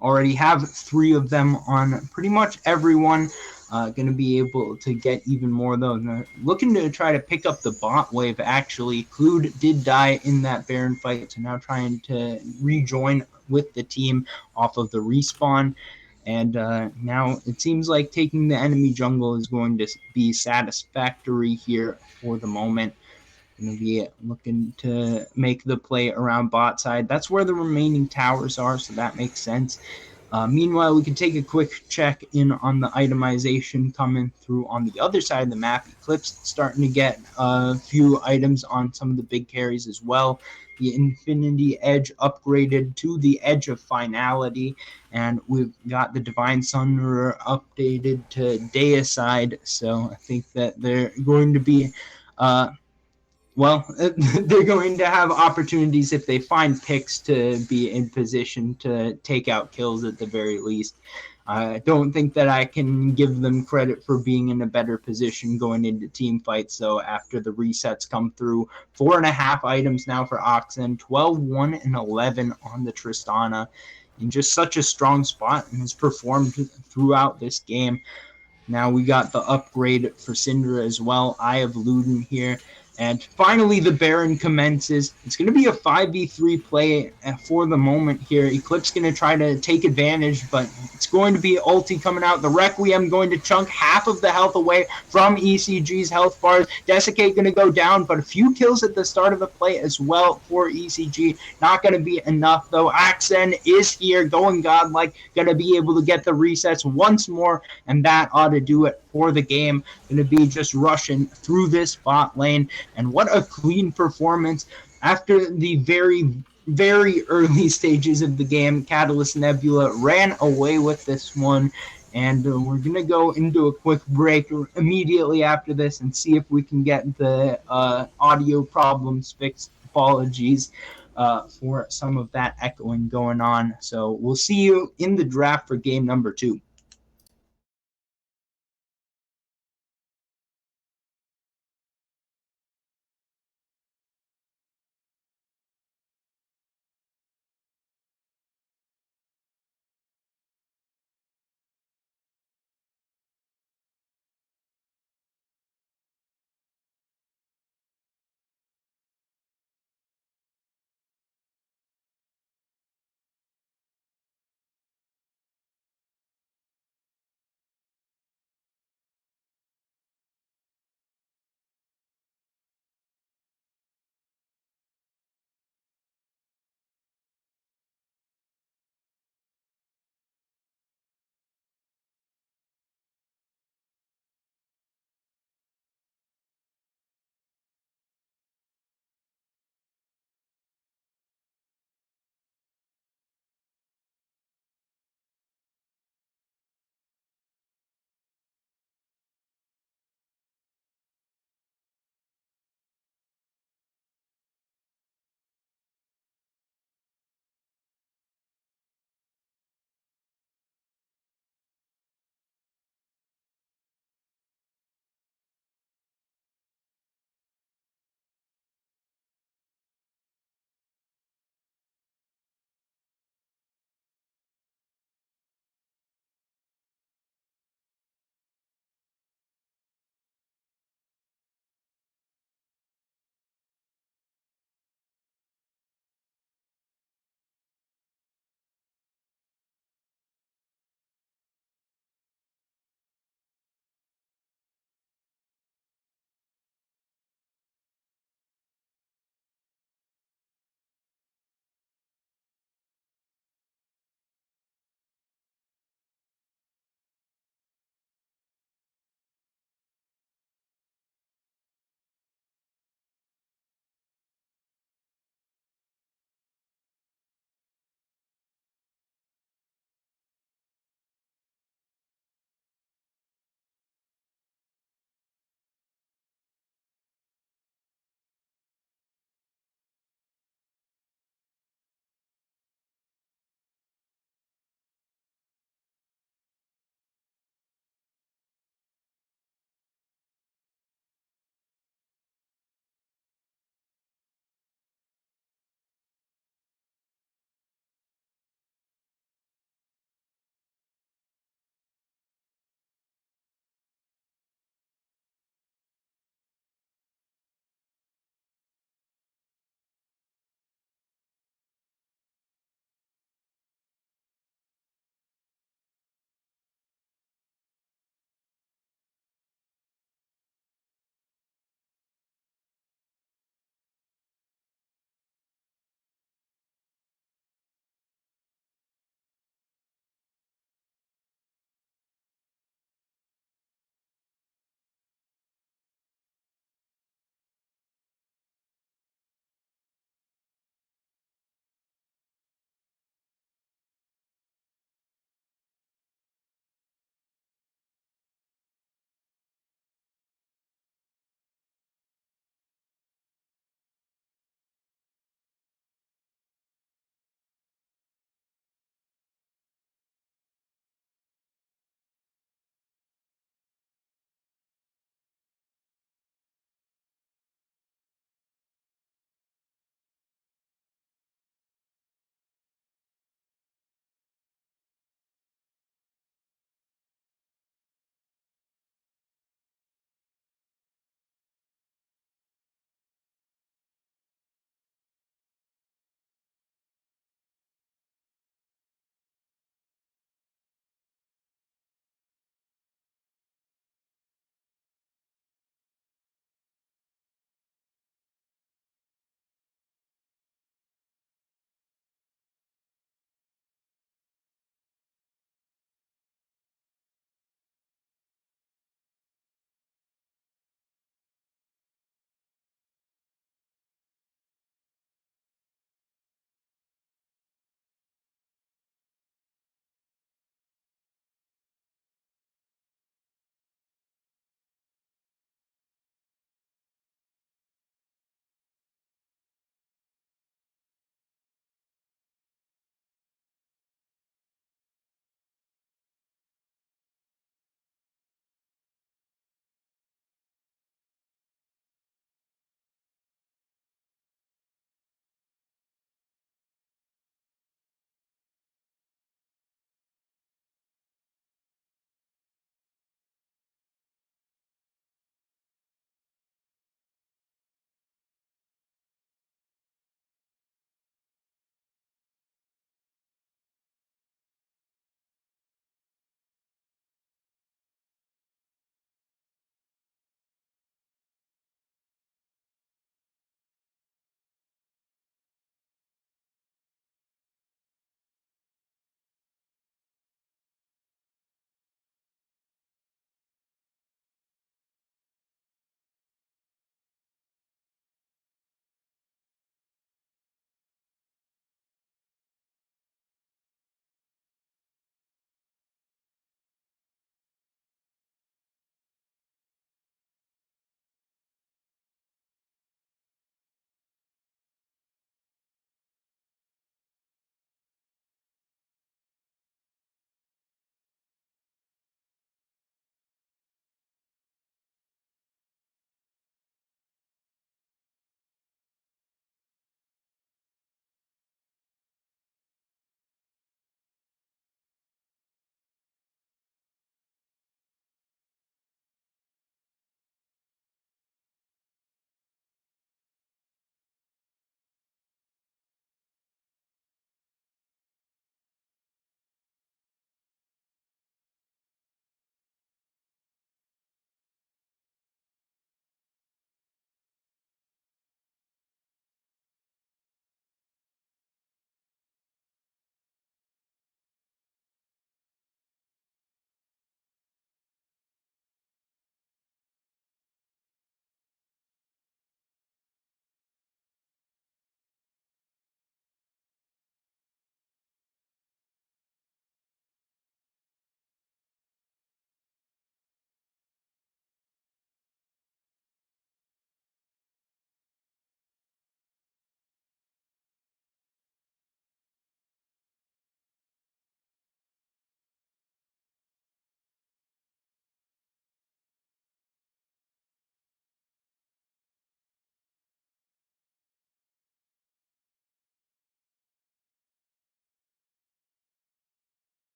Already have 3 of them on pretty much everyone. Going to be able to get even more, though. Looking to try to pick up the bot wave, actually. Clued did die in that Baron fight, so now trying to rejoin with the team off of the respawn. And now it seems like taking the enemy jungle is going to be satisfactory here for the moment. Going to be looking to make the play around bot side. That's where the remaining towers are, so that makes sense. Meanwhile, we can take a quick check in on the itemization coming through on the other side of the map. Eclipse starting to get a few items on some of the big carries as well. The Infinity Edge upgraded to the Edge of Finality, and we've got the Divine Sunderer updated to Deicide, so I think that they're going to be... they're going to have opportunities if they find picks to be in position to take out kills at the very least. I don't think that I can give them credit for being in a better position going into team fights. So after the resets come through, 4.5 items now for Oxen, 12, 1, and 11 on the Tristana, in just such a strong spot and has performed throughout this game. Now we got the upgrade for Syndra as well. Eye of Luden here. And finally, the Baron commences. It's going to be a 5v3 play for the moment here. Eclipse going to try to take advantage, but it's going to be ulti coming out. The Requiem going to chunk half of the health away from ECG's health bars. Desiccate going to go down, but a few kills at the start of the play as well for ECG. Not going to be enough, though. Axen is here, going godlike, going to be able to get the resets once more, and that ought to do it for the game. Going to be just rushing through this bot lane. And what a clean performance after the very, very early stages of the game. Catalyst Nebula ran away with this one. And we're going to go into a quick break immediately after this and see if we can get the audio problems fixed. Apologies for some of that echoing going on. So we'll see you in the draft for game number 2.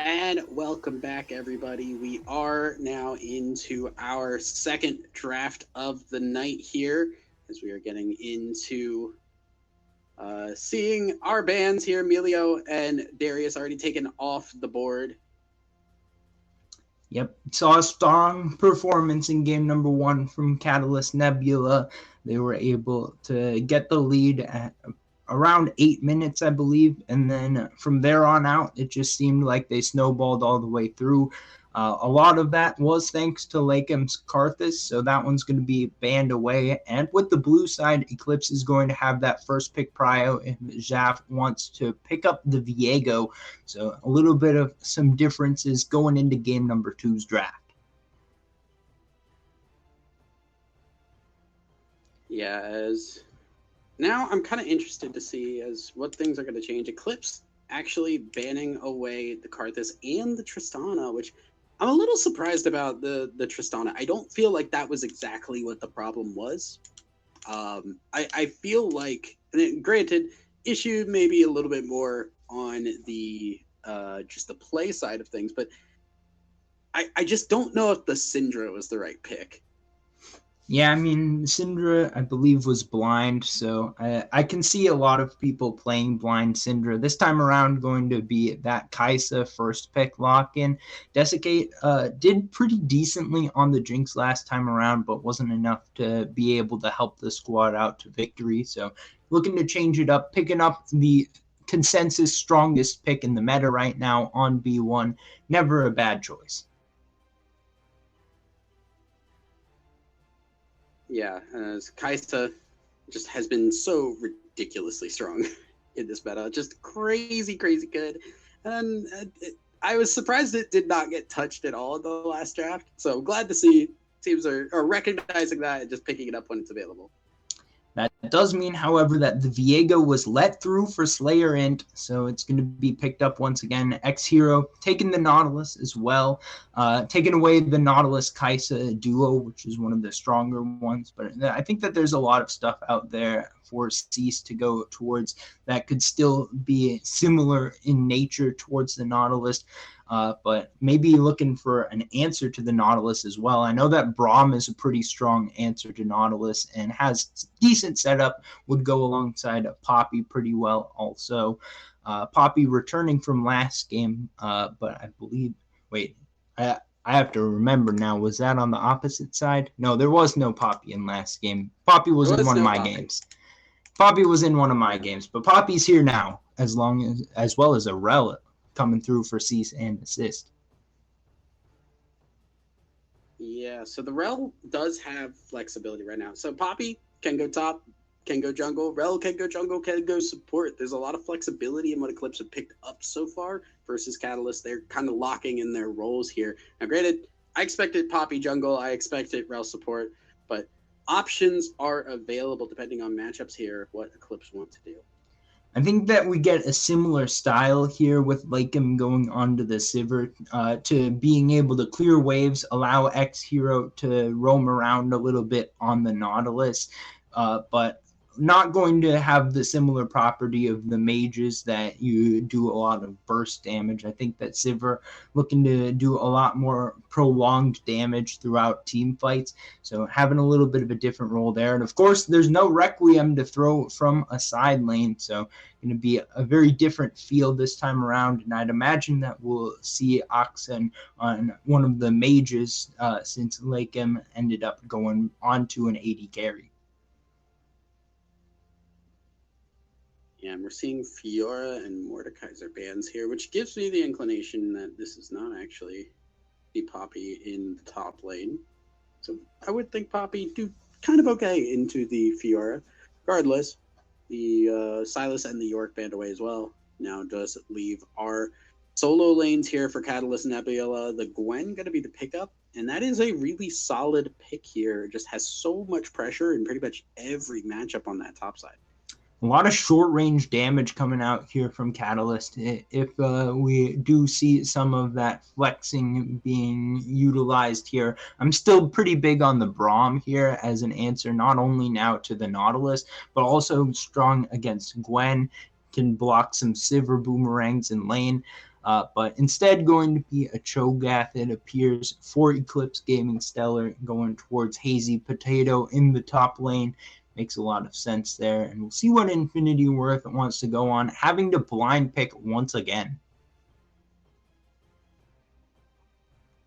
And welcome back, everybody. We are now into our second draft of the night here, as we are getting into seeing our bans here. Emilio and Darius already taken off the board. Yep, saw a strong performance in game number 1 from Catalyst Nebula. They were able to get the lead at around 8 minutes, I believe, and then from there on out, it just seemed like they snowballed all the way through. A lot of that was thanks to Lakeham's Karthus, so that one's going to be banned away. And with the blue side, Eclipse is going to have that first pick prio if Jaf wants to pick up the Viego. So a little bit of some differences going into game number 2's draft. Yeah, as now I'm kind of interested to see as what things are going to change. Eclipse actually banning away the Karthus and the Tristana, which I'm a little surprised about the Tristana. I don't feel like that was exactly what the problem was. I feel like, granted, issue maybe a little bit more on the just the play side of things, but I just don't know if the Syndra was the right pick. Yeah, I mean, Syndra, I believe, was blind, so I can see a lot of people playing blind Syndra. This time around, going to be that Kaisa first pick lock-in. Desiccate did pretty decently on the Jinx last time around, but wasn't enough to be able to help the squad out to victory. So looking to change it up, picking up the consensus strongest pick in the meta right now on B1. Never a bad choice. Yeah, as Kaisa just has been so ridiculously strong in this meta. Just crazy, crazy good. And I was surprised it did not get touched at all in the last draft. So glad to see teams are recognizing that and just picking it up when it's available. That does mean, however, that the Viego was let through for Slayer Int, so it's going to be picked up once again. X-Hero taking the Nautilus as well, taking away the Nautilus-Kaisa duo, which is one of the stronger ones. But I think that there's a lot of stuff out there for Cease to go towards that could still be similar in nature towards the Nautilus. But maybe looking for an answer to the Nautilus as well. I know that Braum is a pretty strong answer to Nautilus and has decent setup, would go alongside Poppy pretty well also. Poppy returning from last game, but I believe, I have to remember now, was that on the opposite side? No, there was no Poppy in last game. Poppy was in one of my games. Poppy was in one of my games, but Poppy's here now, as well as a relic coming through for cease and assist. Yeah, so the Rel does have flexibility right now. So Poppy can go top, can go jungle. Rel can go jungle, can go support. There's a lot of flexibility in what Eclipse have picked up so far versus Catalyst. They're kind of locking in their roles here. Now, granted, I expected Poppy jungle. I expected Rel support. But options are available depending on matchups here, what Eclipse want to do. I think that we get a similar style here with Lakem going onto the Sivir to being able to clear waves, allow X-Hero to roam around a little bit on the Nautilus, but not going to have the similar property of the mages that you do a lot of burst damage. I think that Sivir looking to do a lot more prolonged damage throughout team fights, so having a little bit of a different role there. And of course, there's no Requiem to throw from a side lane, so going to be a very different field this time around, and I'd imagine that we'll see Oxen on one of the mages since Lakem ended up going on to an AD carry. Yeah, and we're seeing Fiora and Mordekaiser bans here, which gives me the inclination that this is not actually the Poppy in the top lane. So I would think Poppy do kind of okay into the Fiora. Regardless, the Silas and the York banned away as well. Now does leave our solo lanes here for Catalyst Nebula. The Gwen going to be the pickup, and that is a really solid pick here. Just has so much pressure in pretty much every matchup on that top side. A lot of short-range damage coming out here from Catalyst. If we do see some of that flexing being utilized here, I'm still pretty big on the Braum here as an answer, not only now to the Nautilus, but also strong against Gwen, can block some Sivir boomerangs in lane. But instead going to be a Cho'Gath, it appears, for Eclipse Gaming Stellar, going towards Hazy Potato in the top lane. Makes a lot of sense there. And we'll see what Infinity Worth wants to go on, having to blind pick once again.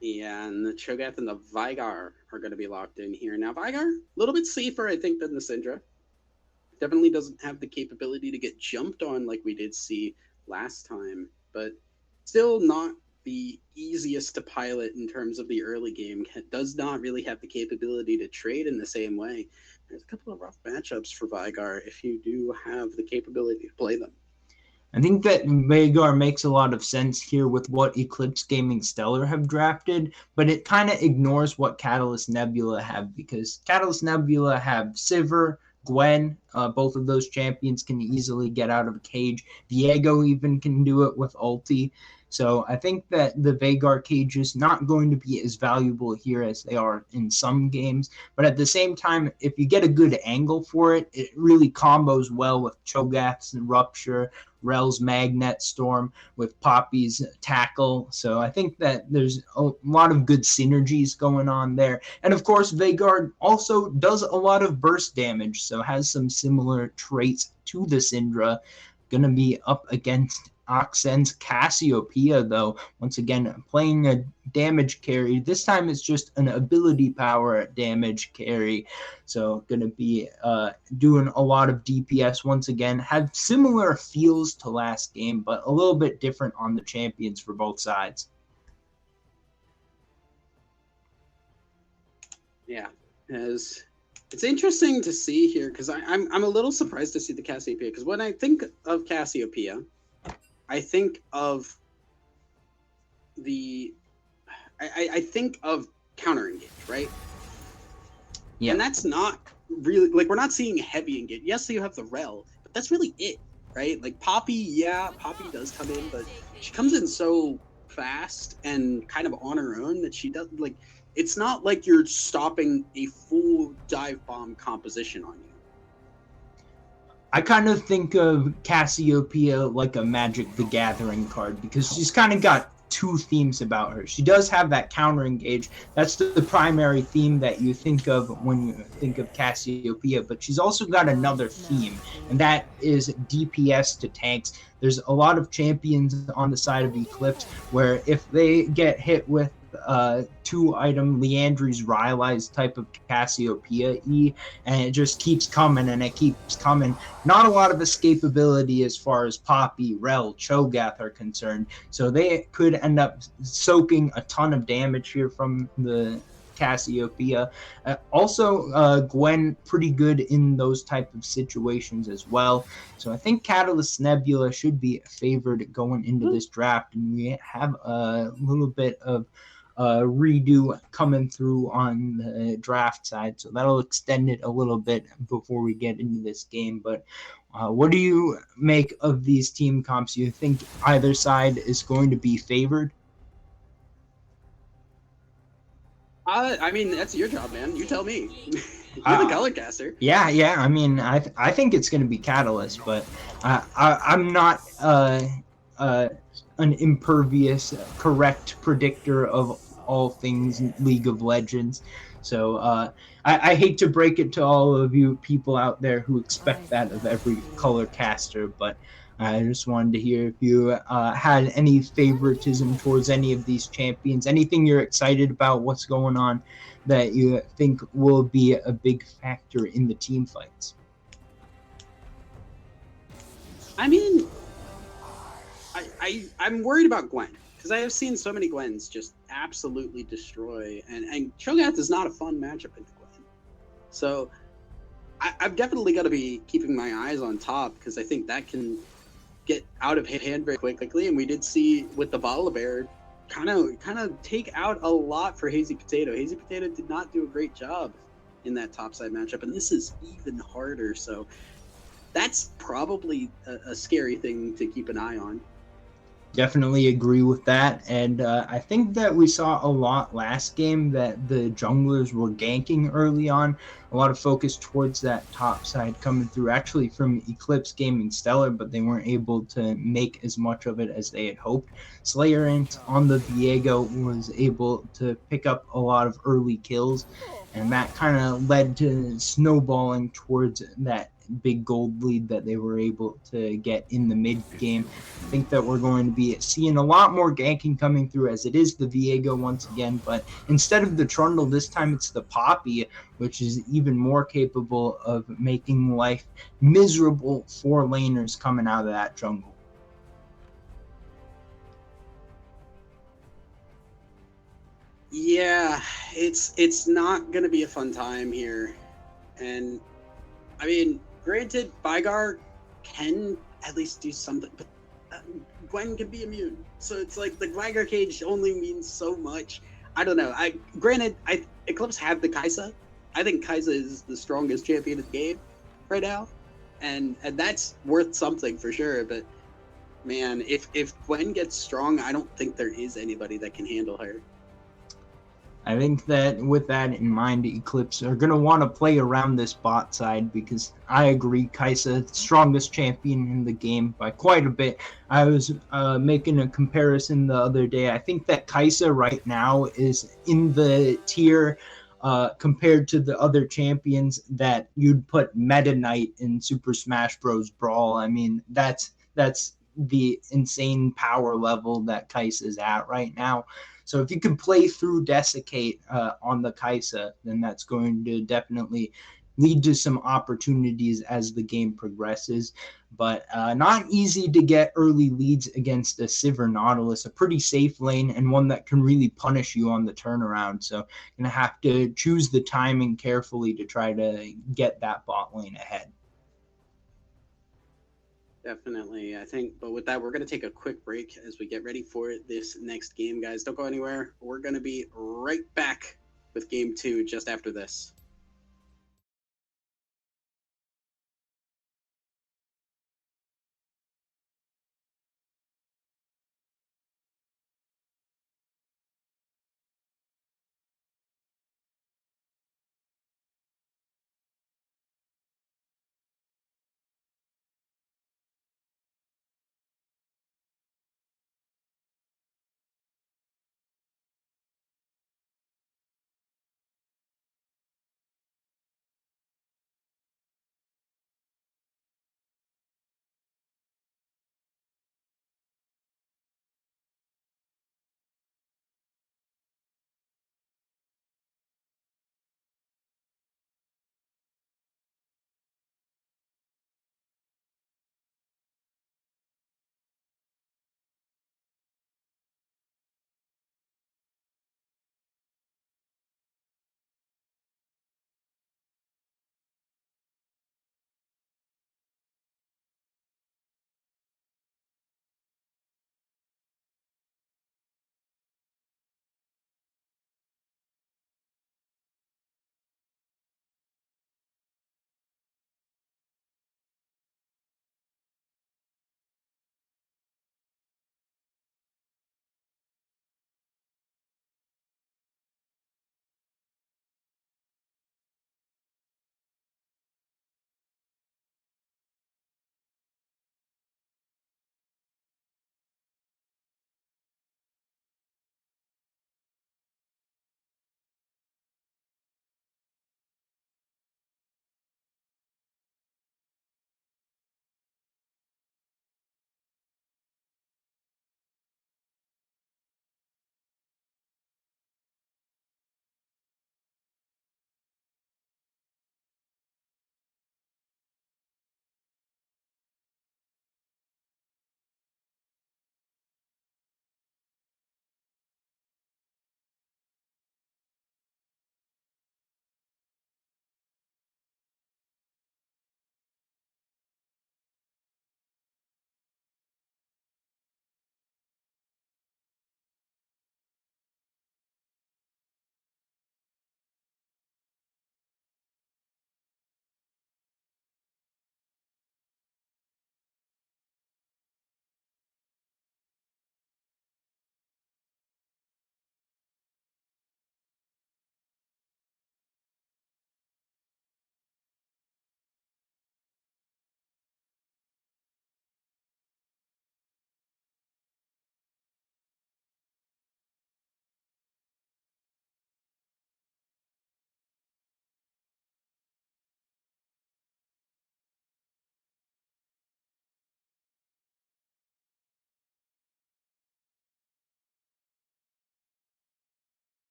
Yeah, and the Cho'Gath and the Veigar are going to be locked in here. Now, Veigar, a little bit safer, I think, than the Syndra. Definitely doesn't have the capability to get jumped on like we did see last time, but still not the easiest to pilot in terms of the early game. Does not really have the capability to trade in the same way. There's a couple of rough matchups for Veigar if you do have the capability to play them. I think that Veigar makes a lot of sense here with what Eclipse Gaming Stellar have drafted, but it kind of ignores what Catalyst Nebula have, because Catalyst Nebula have Sivir, Gwen, both of those champions can easily get out of a cage. Viego even can do it with ulti. So I think that the Veigar cage is not going to be as valuable here as they are in some games. But at the same time, if you get a good angle for it, it really combos well with Cho'Gath's Rupture, Rel's Magnet Storm, with Poppy's Tackle. So I think that there's a lot of good synergies going on there. And of course, Veigar also does a lot of burst damage, so has some similar traits to the Syndra. Going to be up against Oxen's Cassiopeia, though, once again playing a damage carry. This time it's just an ability power damage carry, so going to be doing a lot of DPS once again. Have similar feels to last game, but a little bit different on the champions for both sides. Yeah, it's interesting to see here, because I'm a little surprised to see the Cassiopeia, because when I think of Cassiopeia, I think of I think of counter engage, right? Yeah. And that's not really, like, we're not seeing heavy engage. Yes, you have the Rel, but that's really it, right? Like Poppy does come in, but she comes in so fast and kind of on her own that she doesn't, like, it's not like you're stopping a full dive bomb composition on you. I kind of think of Cassiopeia like a Magic the Gathering card, because she's kind of got two themes about her. She does have that counter engage. That's the primary theme that you think of when you think of Cassiopeia, but she's also got another theme, and that is DPS to tanks. There's a lot of champions on the side of Eclipse where if they get hit with two-item Leandri's Rylai's type of Cassiopeia E, and it just keeps coming and it keeps coming. Not a lot of escapability as far as Poppy, Rel, Cho'Gath are concerned, so they could end up soaking a ton of damage here from the Cassiopeia. Also, Gwen pretty good in those type of situations as well. So I think Catalyst Nebula should be favored going into this draft, and we have a little bit of redo coming through on the draft side, so that'll extend it a little bit before we get into this game. But what do you make of these team comps? You think either side is going to be favored? I mean, that's your job, man. You tell me. You're the color caster. Yeah. I mean, I think it's going to be Catalyst, but I'm not an impervious, correct predictor of all things League of Legends. So I hate to break it to all of you people out there who expect that of every color caster, but I just wanted to hear if you had any favoritism towards any of these champions, anything you're excited about, what's going on that you think will be a big factor in the team fights. I mean, I'm worried about Gwen, because I have seen so many Gwens just absolutely destroy, and Cho'Gath is not a fun matchup into Gwen. So I've definitely got to be keeping my eyes on top, because I think that can get out of hand very quickly, and we did see with the Volibear kind of take out a lot for Hazy Potato. Hazy Potato did not do a great job in that topside matchup, and this is even harder, so that's probably a scary thing to keep an eye on. Definitely agree with that. And I think that we saw a lot last game that the junglers were ganking early on. A lot of focus towards that top side coming through, actually from Eclipse Gaming Stellar, but they weren't able to make as much of it as they had hoped. Slayer Int on the Viego was able to pick up a lot of early kills, and that kind of led to snowballing towards that big gold lead that they were able to get in the mid game. I think that we're going to be seeing a lot more ganking coming through, as it is the Viego once again, but instead of the Trundle, this time it's the Poppy, which is even more capable of making life miserable for laners coming out of that jungle. Yeah, it's not gonna be a fun time here, and I mean, granted, Vygar can at least do something, but Gwen can be immune, so it's like the Vygar cage only means so much. I don't know. Eclipse have the Kai'Sa. I think Kai'Sa is the strongest champion in the game right now, and that's worth something for sure. But man, if Gwen gets strong, I don't think there is anybody that can handle her. I think that with that in mind, Eclipse are going to want to play around this bot side, because I agree, Kai'Sa, strongest champion in the game by quite a bit. I was making a comparison the other day. I think that Kai'Sa right now is in the tier compared to the other champions that you'd put Meta Knight in Super Smash Bros. Brawl. I mean, that's the insane power level that Kai'Sa is at right now. So if you can play through Desiccate on the Kai'Sa, then that's going to definitely lead to some opportunities as the game progresses. But not easy to get early leads against a Sivir Nautilus, a pretty safe lane and one that can really punish you on the turnaround. So going to have to choose the timing carefully to try to get that bot lane ahead. Definitely, I think. But with that, we're going to take a quick break as we get ready for this next game, guys. Don't go anywhere. We're going to be right back with game 2 just after this.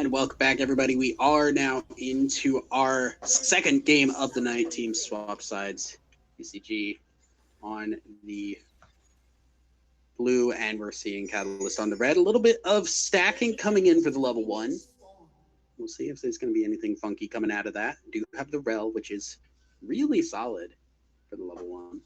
And welcome back, everybody. We are now into our second game of the night. Team swap sides. BCG on the blue, and we're seeing Catalyst on the red. A little bit of stacking coming in for the level 1. We'll see if there's going to be anything funky coming out of that. Do have the Rel, which is really solid for the level 1.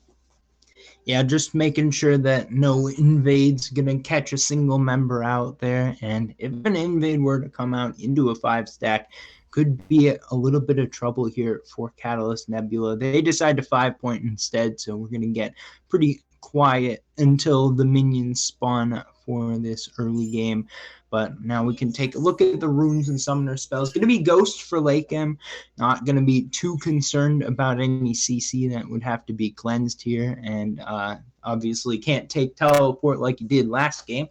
Yeah, just making sure that no invade's going to catch a single member out there. And if an invade were to come out into a 5-stack, could be a little bit of trouble here for Catalyst Nebula. They decide to 5-point instead, so we're going to get pretty quiet until the minions spawn for this early game. But now we can take a look at the runes and summoner spells. Going to be Ghost for Lake M. Not going to be too concerned about any CC that would have to be cleansed here. And obviously can't take Teleport like you did last game.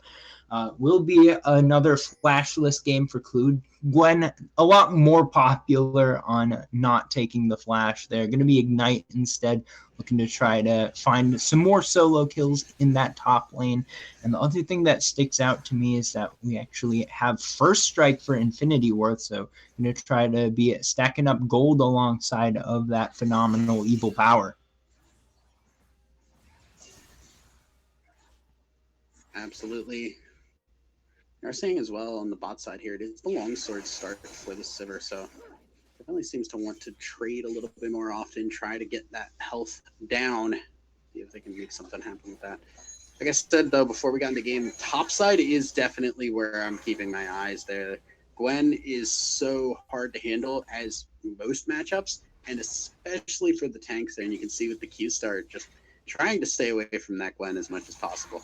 Will be another flashless game for Clued. Gwen, a lot more popular on not taking the flash. They're going to be Ignite instead, looking to try to find some more solo kills in that top lane. And the other thing that sticks out to me is that we actually have First Strike for Infinity Worth, so I'm going to try to be stacking up gold alongside of that phenomenal evil power. Absolutely. They're saying as well on the bot side here, it is the longsword start for the Sivir, so definitely seems to want to trade a little bit more often, try to get that health down, see if they can make something happen with that. Like I said, though, before we got into the game, top side is definitely where I'm keeping my eyes there. Gwen is so hard to handle as most matchups, and especially for the tanks there, and you can see with the Q start, just trying to stay away from that Gwen as much as possible.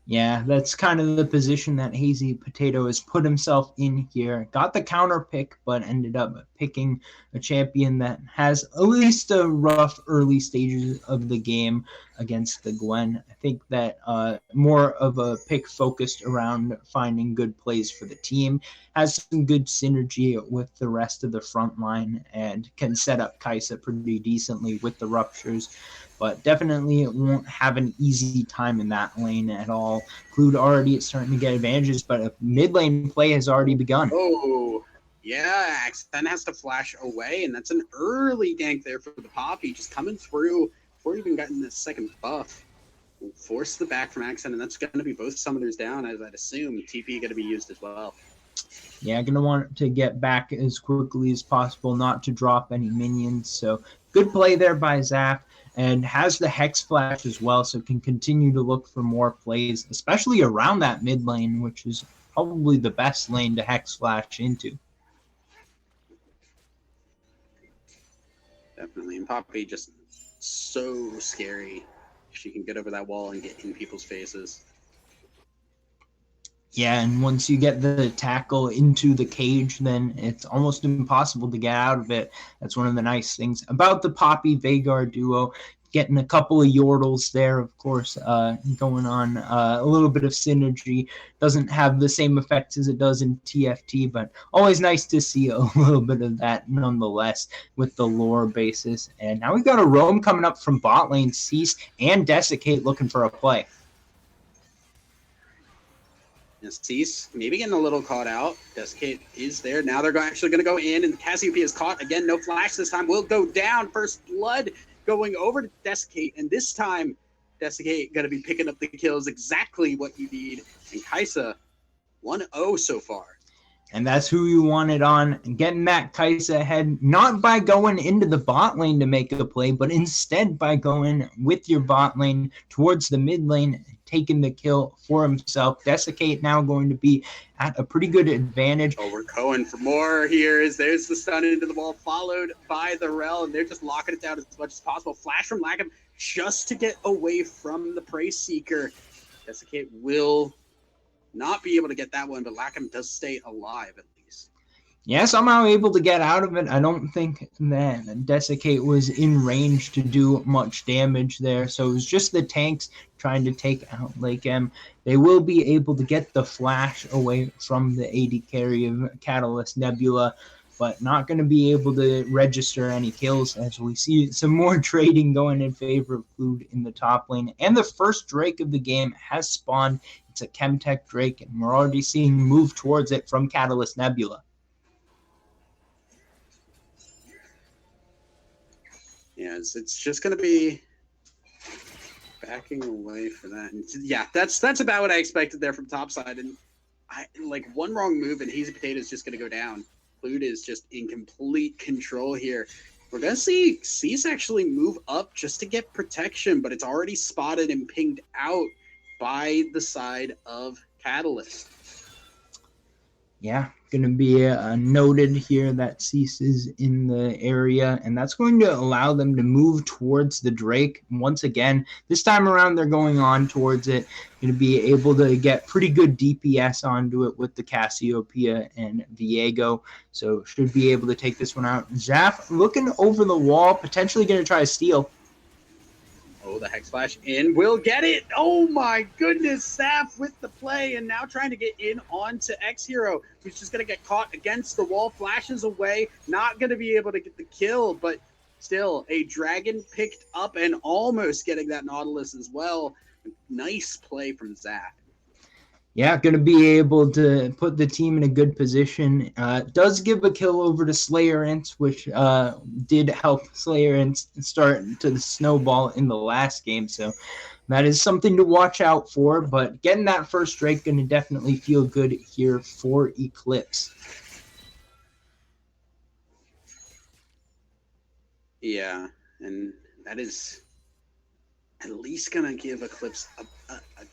Yeah, that's kind of the position that Hazy Potato has put himself in here. Got the counter pick, but ended up picking a champion that has at least a rough early stages of the game against the Gwen. I think that more of a pick focused around finding good plays for the team, has some good synergy with the rest of the front line, and can set up Kai'Sa pretty decently with the ruptures. But definitely won't have an easy time in that lane at all. Clued already is starting to get advantages, but a mid lane play has already begun. Oh, yeah, Accent has to flash away, and that's an early gank there for the Poppy, just coming through before even getting the second buff. We'll force the back from Accent, and that's going to be both summoners down, as I'd assume. TP going to be used as well. Yeah, going to want to get back as quickly as possible, not to drop any minions. So good play there by Zap. And has the Hex Flash as well, so can continue to look for more plays, especially around that mid lane, which is probably the best lane to Hex Flash into. Definitely. And Poppy just so scary. She can get over that wall and get in people's faces. Yeah, and once you get the tackle into the cage, then it's almost impossible to get out of it. That's one of the nice things about the Poppy Veigar duo. Getting a couple of Yordles there, of course, going on a little bit of synergy. Doesn't have the same effects as it does in TFT, but always nice to see a little bit of that nonetheless with the lore basis. And now we've got a roam coming up from bot lane, Cease and Desiccate looking for a play. Cease maybe getting a little caught out. Desiccate is there. Now they're actually going to go in, and Cassiopeia is caught. Again, no flash this time. Will go down. First blood going over to Desiccate, and this time Desiccate going to be picking up the kills, exactly what you need. And Kai'Sa 1-0 so far. And that's who you wanted on, getting that Kai'Sa ahead, not by going into the bot lane to make a play, but instead by going with your bot lane towards the mid lane, taking the kill for himself. Desiccate now going to be at a pretty good advantage. Oh, we're going for more here. There's the stun into the wall, followed by the Rel, and they're just locking it down as much as possible. Flash from Lackham just to get away from the Prey Seeker. Desiccate will not be able to get that one, but Lackham does stay alive at least. Yeah, somehow able to get out of it. I don't think that Desiccate was in range to do much damage there. So it was just the tanks trying to take out Lake M. They will be able to get the flash away from the AD carry of Catalyst Nebula, but not going to be able to register any kills as we see some more trading going in favor of Clued in the top lane. And the first Drake of the game has spawned. It's It's a Chemtech Drake, and we're already seeing move towards it from Catalyst Nebula. Yeah, it's just going to be backing away for that. And yeah, that's about what I expected there from topside. And one wrong move and Hazy Potato is just going to go down. Clued is just in complete control here. We're going to see Cease actually move up just to get protection, but it's already spotted and pinged out by the side of Catalyst. Yeah, going to be noted here that Cease is in the area, and that's going to allow them to move towards the Drake. Once again, this time around, they're going on towards it. Going to be able to get pretty good DPS onto it with the Cassiopeia and Viego, so should be able to take this one out. Zaf looking over the wall, potentially going to try to steal. Oh, the Hex Flash in will get it. Oh my goodness, Saf with the play and now trying to get in onto X-Hero, who's just going to get caught against the wall, flashes away, not going to be able to get the kill, but still a Dragon picked up and almost getting that Nautilus as well. Nice play from Zaf. Yeah, going to be able to put the team in a good position. Does give a kill over to Slayer Ints, which did help Slayer Ints start to snowball in the last game. So that is something to watch out for. But getting that first Drake going to definitely feel good here for Eclipse. Yeah, and that is at least going to give Eclipse a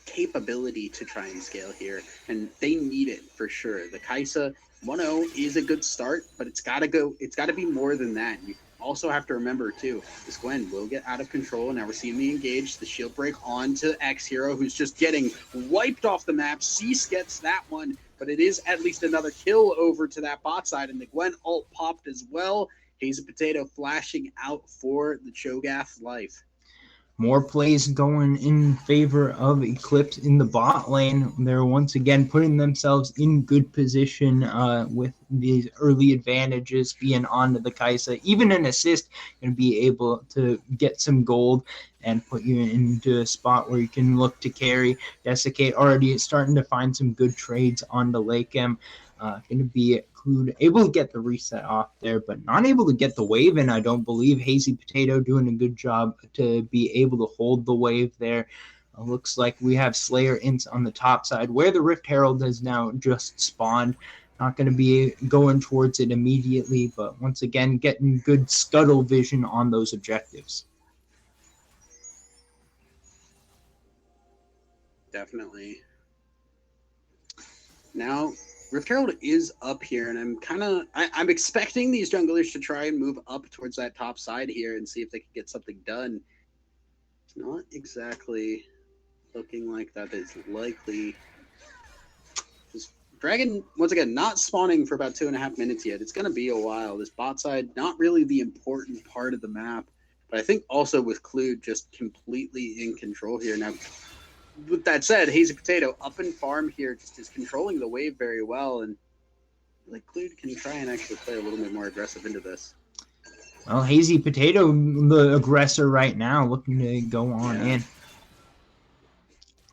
capability to try and scale here, and they need it for sure. The Kaisa 1-0 is a good start, but it's got to be more than that. You also have to remember too, this Gwen will get out of control. Now we're seeing me engage the shield break onto X-Hero, who's just getting wiped off the map. Cease gets that one, but it is at least another kill over to that bot side, and the Gwen ult popped as well. Hazy Potato flashing out for the Cho'Gath life. More plays going in favor of Eclipse in the bot lane. They're once again putting themselves in good position with these early advantages being onto the Kaisa. Even an assist going to be able to get some gold and put you into a spot where you can look to carry. Desiccate already starting to find some good trades on the Lakem. Going to be able to get the reset off there, but not able to get the wave in, I don't believe. Hazy Potato doing a good job to be able to hold the wave there. Looks like we have Slayer Ints on the top side, where the Rift Herald has now just spawned. Not going to be going towards it immediately, but once again, getting good scuttle vision on those objectives. Definitely. Now, Rift Herald is up here, and I'm expecting these junglers to try and move up towards that top side here and see if they can get something done. It's not exactly looking like that is likely. This Dragon, once again, not spawning for about 2.5 minutes yet. It's going to be a while. This bot side, not really the important part of the map, but I think also with Clued just completely in control here. Now, with that said, Hazy Potato up in farm here just is controlling the wave very well, and like Clued can try and actually play a little bit more aggressive into this. Well, Hazy Potato, the aggressor right now, looking to go on in.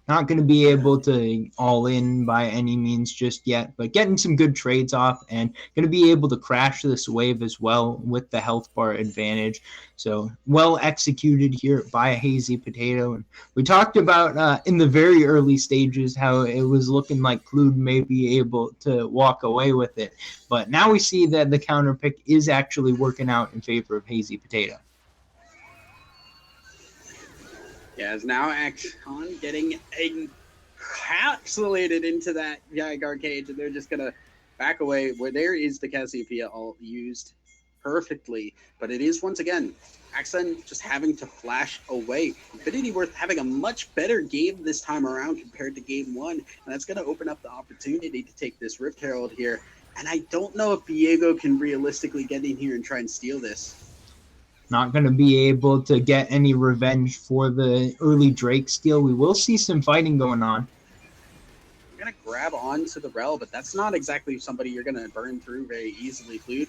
Not going to be able to all in by any means just yet, but getting some good trades off and going to be able to crash this wave as well with the health bar advantage. So well executed here by Hazy Potato. And we talked about in the very early stages how it was looking like Clued may be able to walk away with it. But now we see that the counter pick is actually working out in favor of Hazy Potato. Yeah, it's now Axon getting encapsulated into that Gygar cage, and they're just going to back away where there is the Cassiopeia all used perfectly. But it is, once again, Axon just having to flash away. Infinity Worth having a much better game this time around compared to game one, and that's going to open up the opportunity to take this Rift Herald here. And I don't know if Viego can realistically get in here and try and steal this. Not going to be able to get any revenge for the early Drake steal. We will see some fighting going on. You're going to grab onto the Rel, but that's not exactly somebody you're going to burn through very easily, Clued.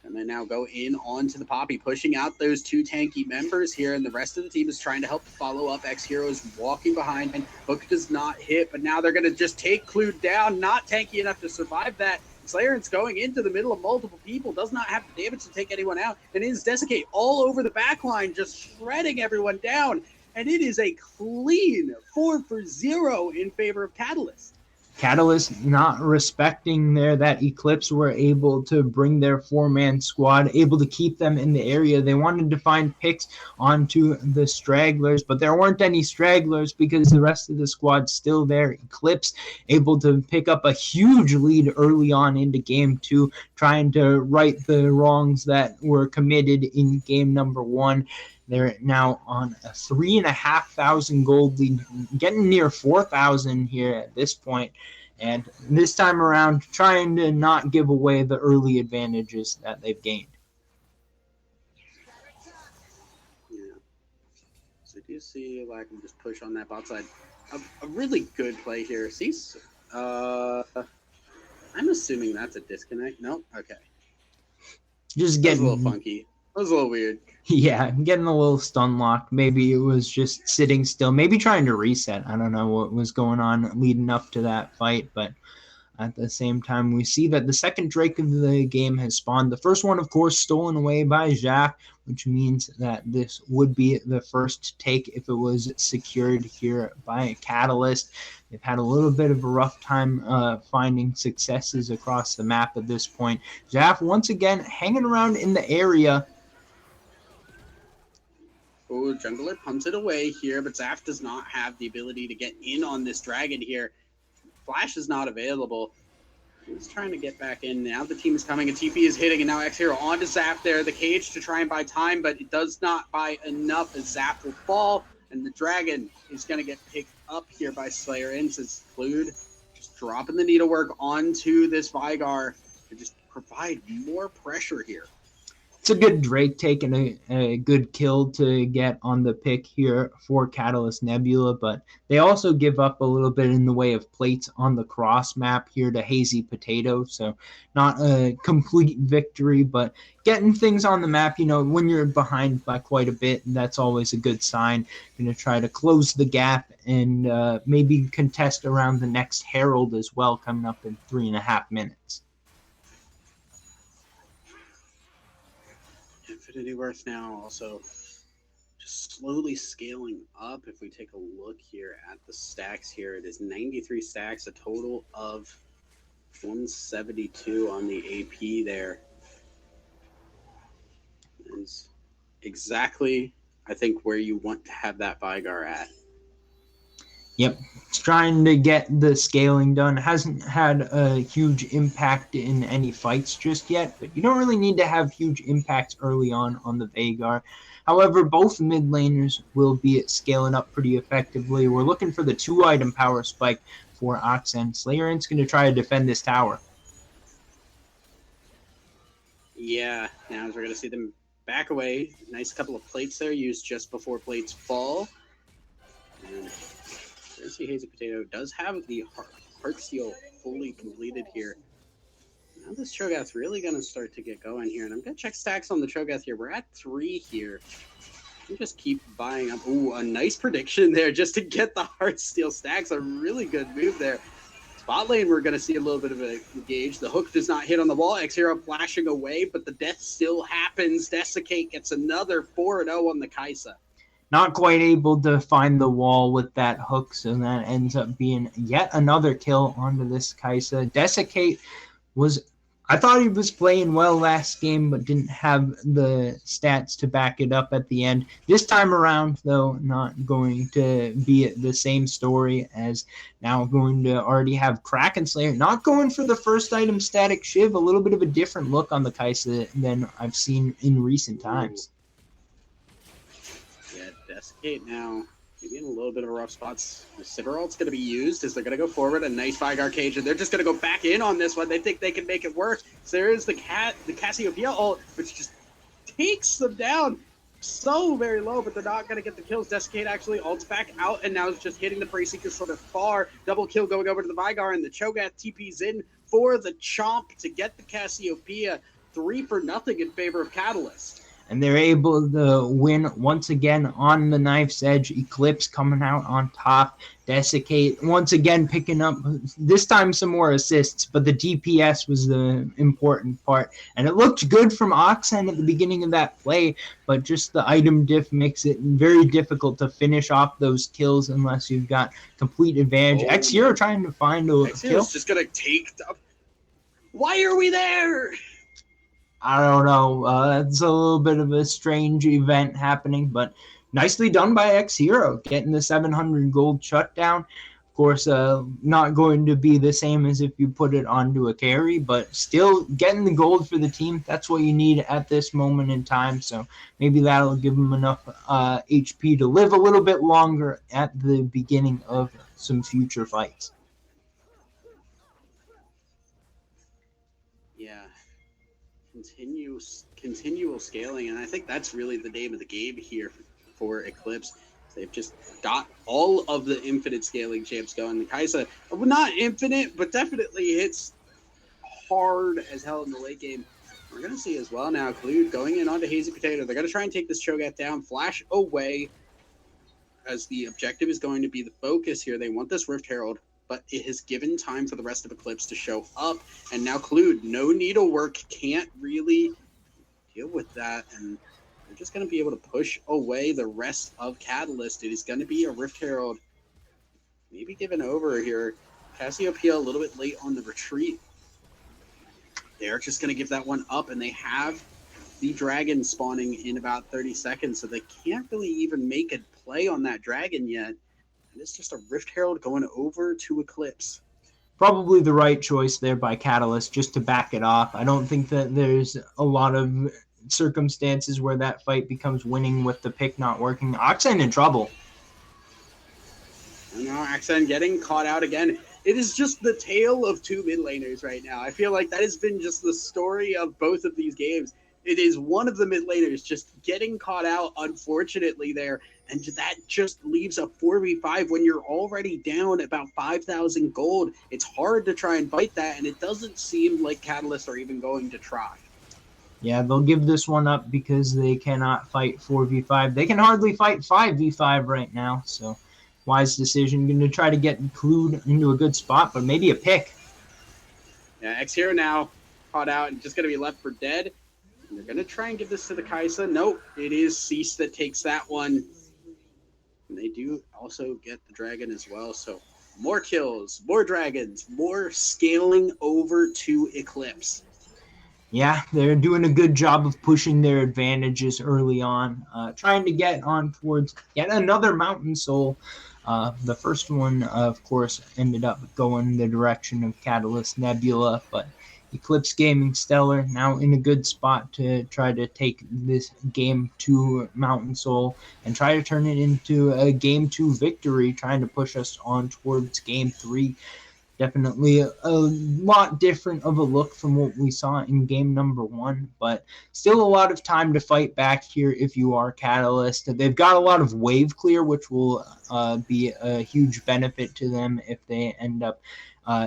And then now go in onto the Poppy, pushing out those 2 tanky members here, and the rest of the team is trying to help follow up. X-Hero is walking behind, and Hook does not hit, but now they're going to just take Clued down, not tanky enough to survive that. Slayer's going into the middle of multiple people, does not have the damage to take anyone out, and is Desiccate all over the backline, just shredding everyone down. And it is a clean 4-for-0 in favor of Catalyst. Catalyst not respecting that Eclipse were able to bring their 4-man squad, able to keep them in the area. They wanted to find picks onto the stragglers, but there weren't any stragglers because the rest of the squad's still there. Eclipse able to pick up a huge lead early on into game 2, trying to right the wrongs that were committed in game number 1. They're now on a 3,500 gold lead, getting near 4,000 here at this point. And this time around, trying to not give away the early advantages that they've gained. Yeah. So do you see if I can just push on that bot side? A really good play here. See, I'm assuming that's a disconnect. Nope. Okay. Just getting a little funky. That was a little weird. Yeah, getting a little stun lock. Maybe it was just sitting still. Maybe trying to reset. I don't know what was going on leading up to that fight, but at the same time, we see that the second Drake of the game has spawned. The first one, of course, stolen away by Jack, which means that this would be the first take if it was secured here by a Catalyst. They've had a little bit of a rough time finding successes across the map at this point. Jack, once again, hanging around in the area. Oh, Jungler pumps it away here, but Zaf does not have the ability to get in on this dragon here. Flash is not available. He's trying to get back in. Now the team is coming, and TP is hitting, and now X-Hero onto Zaf there. The cage to try and buy time, but it does not buy enough as Zaf will fall, and the dragon is going to get picked up here by Slayer Instance. Clued just dropping the needlework onto this Vigar to just provide more pressure here. It's a good Drake taking a good kill to get on the pick here for Catalyst Nebula, but they also give up a little bit in the way of plates on the cross map here to Hazy Potato, so not a complete victory, but getting things on the map, when you're behind by quite a bit, that's always a good sign. Going to try to close the gap and maybe contest around the next Herald as well, coming up in 3.5 minutes. Infinity Worth now also just slowly scaling up. If we take a look here at the stacks here, it is 93 stacks, a total of 172 on the AP there. Is exactly, I think, where you want to have that Vigar at. Yep, it's trying to get the scaling done. Hasn't had a huge impact in any fights just yet, but you don't really need to have huge impacts early on the Vagar. However, both mid laners will be scaling up pretty effectively. We're looking for the 2-item power spike for Oxen. Slayer's going to try to defend this tower. Yeah, now as we're going to see them back away. Nice couple of plates there used just before plates fall. And see Hazy Potato does have the Heartsteel fully completed here. Now this Cho'Gath's really going to start to get going here. And I'm going to check stacks on the Cho'Gath here. We're at 3 here. We just keep buying up. Ooh, a nice prediction there just to get the Heartsteel stacks. A really good move there. Spot lane, we're going to see a little bit of a engage. The hook does not hit on the wall. X-Hero flashing away, but the death still happens. Desiccate gets another 4-0 on the Kai'Sa. Not quite able to find the wall with that hook, so that ends up being yet another kill onto this Kai'Sa. Desiccate I thought he was playing well last game, but didn't have the stats to back it up at the end. This time around, though, not going to be the same story, as now going to already have Kraken Slayer. Not going for the first item static Shiv, a little bit of a different look on the Kai'Sa than I've seen in recent times. Yeah, Desiccate now maybe in a little bit of a rough spot. The Sivir-ult's going to be used as they're going to go forward. A nice Vigar cage, and they're just going to go back in on this one. They think they can make it work. So there is the Cassiopeia ult, which just takes them down so very low, but they're not going to get the kills. Desiccate actually ults back out, and now is just hitting the Prey-Seekers from afar. Double kill going over to the Vigar, and the Cho'Gath TP's in for the Chomp to get the Cassiopeia. 3-0 in favor of Catalyst. And they're able to win once again on the knife's edge. Eclipse coming out on top. Desiccate once again picking up, this time some more assists, but the DPS was the important part. And it looked good from Oxen at the beginning of that play, but just the item diff makes it very difficult to finish off those kills unless you've got complete advantage. X-Hero trying to find a kill. Just going to take the... Why are we there? I don't know. It's a little bit of a strange event happening, but nicely done by X-Hero, getting the 700 gold shutdown. Of course, not going to be the same as if you put it onto a carry, but still getting the gold for the team. That's what you need at this moment in time, so maybe that'll give them enough HP to live a little bit longer at the beginning of some future fights. Yeah. Continual scaling, and I think that's really the name of the game here for Eclipse. They've just got all of the infinite scaling champs going. Kaisa, not infinite, but definitely hits hard as hell in the late game. We're going to see as well now, Clued going in onto Hazy Potato. They're going to try and take this Cho'Gath down, flash away, as the objective is going to be the focus here. They want this Rift Herald, but it has given time for the rest of Eclipse to show up. And now Clued, no needlework, can't really deal with that. And they're just going to be able to push away the rest of Catalyst. It is going to be a Rift Herald maybe given over here. Cassiopeia a little bit late on the retreat. They're just going to give that one up, and they have the dragon spawning in about 30 seconds, so they can't really even make a play on that dragon yet. And it's just a Rift Herald going over to Eclipse. Probably the right choice there by Catalyst, just to back it off. I don't think that there's a lot of circumstances where that fight becomes winning with the pick not working. Oxen in trouble. And now Oxen getting caught out again. It is just the tale of two mid laners right now. I feel like that has been just the story of both of these games. It is one of the mid laners just getting caught out, unfortunately, there. And that just leaves a 4v5 when you're already down about 5,000 gold. It's hard to try and fight that, and it doesn't seem like Catalyst are even going to try. Yeah, they'll give this one up because they cannot fight 4v5. They can hardly fight 5v5 right now, so wise decision. Going to try to get Clued into a good spot, but maybe a pick. Yeah, X-Hero now caught out and just going to be left for dead. And they're going to try and give this to the Kaisa. Nope, it is Cease that takes that one. And they do also get the dragon as well. So more kills, more dragons, more scaling over to Eclipse. Yeah, they're doing a good job of pushing their advantages early on, trying to get on towards yet another Mountain Soul. The first one, of course, ended up going the direction of Catalyst Nebula, but Eclipse Gaming Stellar now in a good spot to try to take this game to Mountain Soul and try to turn it into a Game 2 victory, trying to push us on towards Game 3. Definitely a lot different of a look from what we saw in game number 1, but still a lot of time to fight back here if you are Catalyst. They've got a lot of wave clear, which will be a huge benefit to them if they end up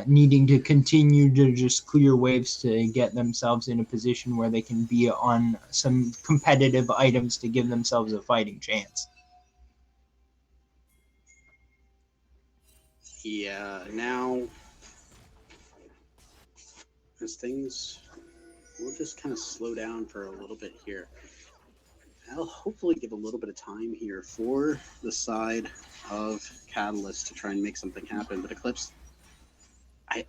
needing to continue to just clear waves to get themselves in a position where they can be on some competitive items to give themselves a fighting chance. Yeah, now as things will just kind of slow down for a little bit here. I'll hopefully give a little bit of time here for the side of Catalyst to try and make something happen. But Eclipse,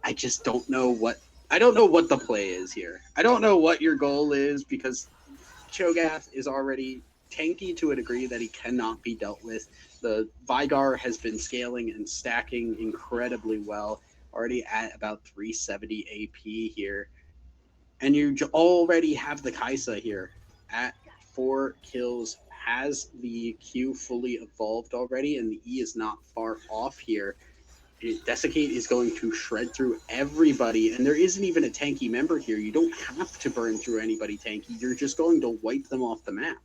I just don't know what the play is here. I don't know what your goal is, because Cho'Gath is already tanky to a degree that he cannot be dealt with. The Vigar has been scaling and stacking incredibly well, already at about 370 AP here. And you already have the Kaisa here at 4 kills, has the Q fully evolved already, and the E is not far off here. Desiccate is going to shred through everybody, and there isn't even a tanky member here. You don't have to burn through anybody tanky. You're just going to wipe them off the map.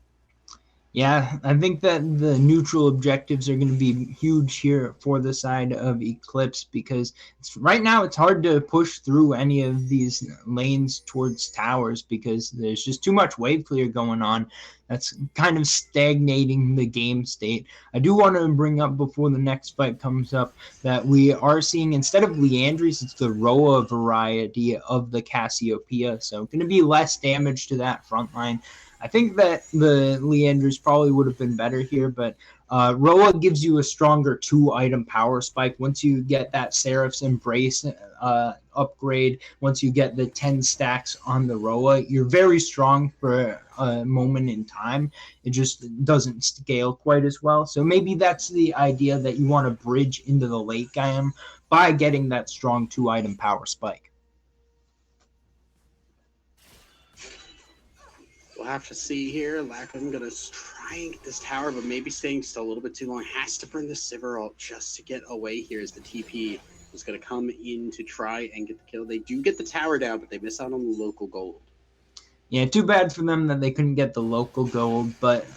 Yeah, I think that the neutral objectives are going to be huge here for the side of Eclipse because right now it's hard to push through any of these lanes towards towers because there's just too much wave clear going on. That's kind of stagnating the game state. I do want to bring up before the next fight comes up that we are seeing, instead of Leandries, it's the Roa variety of the Cassiopeia. So going to be less damage to that front line. I think that the Leanders probably would have been better here, but Roa gives you a stronger 2-item power spike. Once you get that Seraph's Embrace upgrade, once you get the 10 stacks on the Roa, you're very strong for a moment in time. It just doesn't scale quite as well. So maybe that's the idea, that you want to bridge into the late game by getting that strong 2-item power spike. We'll have to see here. Lackham going to try and get this tower, but maybe staying still a little bit too long. Has to burn the Sivir ult just to get away here as the TP is going to come in to try and get the kill. They do get the tower down, but they miss out on the local gold. Yeah, too bad for them that they couldn't get the local gold, but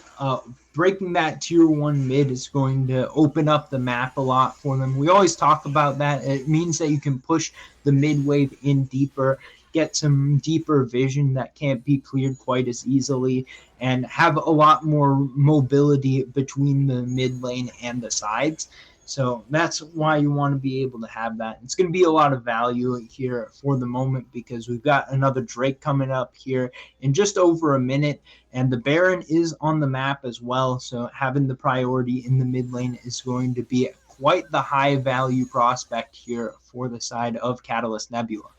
breaking that tier 1 mid is going to open up the map a lot for them. We always talk about that. It means that you can push the mid wave in deeper, get some deeper vision that can't be cleared quite as easily, and have a lot more mobility between the mid lane and the sides. So that's why you want to be able to have that. It's going to be a lot of value here for the moment because we've got another Drake coming up here in just over a minute, and the Baron is on the map as well. So having the priority in the mid lane is going to be quite the high value prospect here for the side of Catalyst Nebula.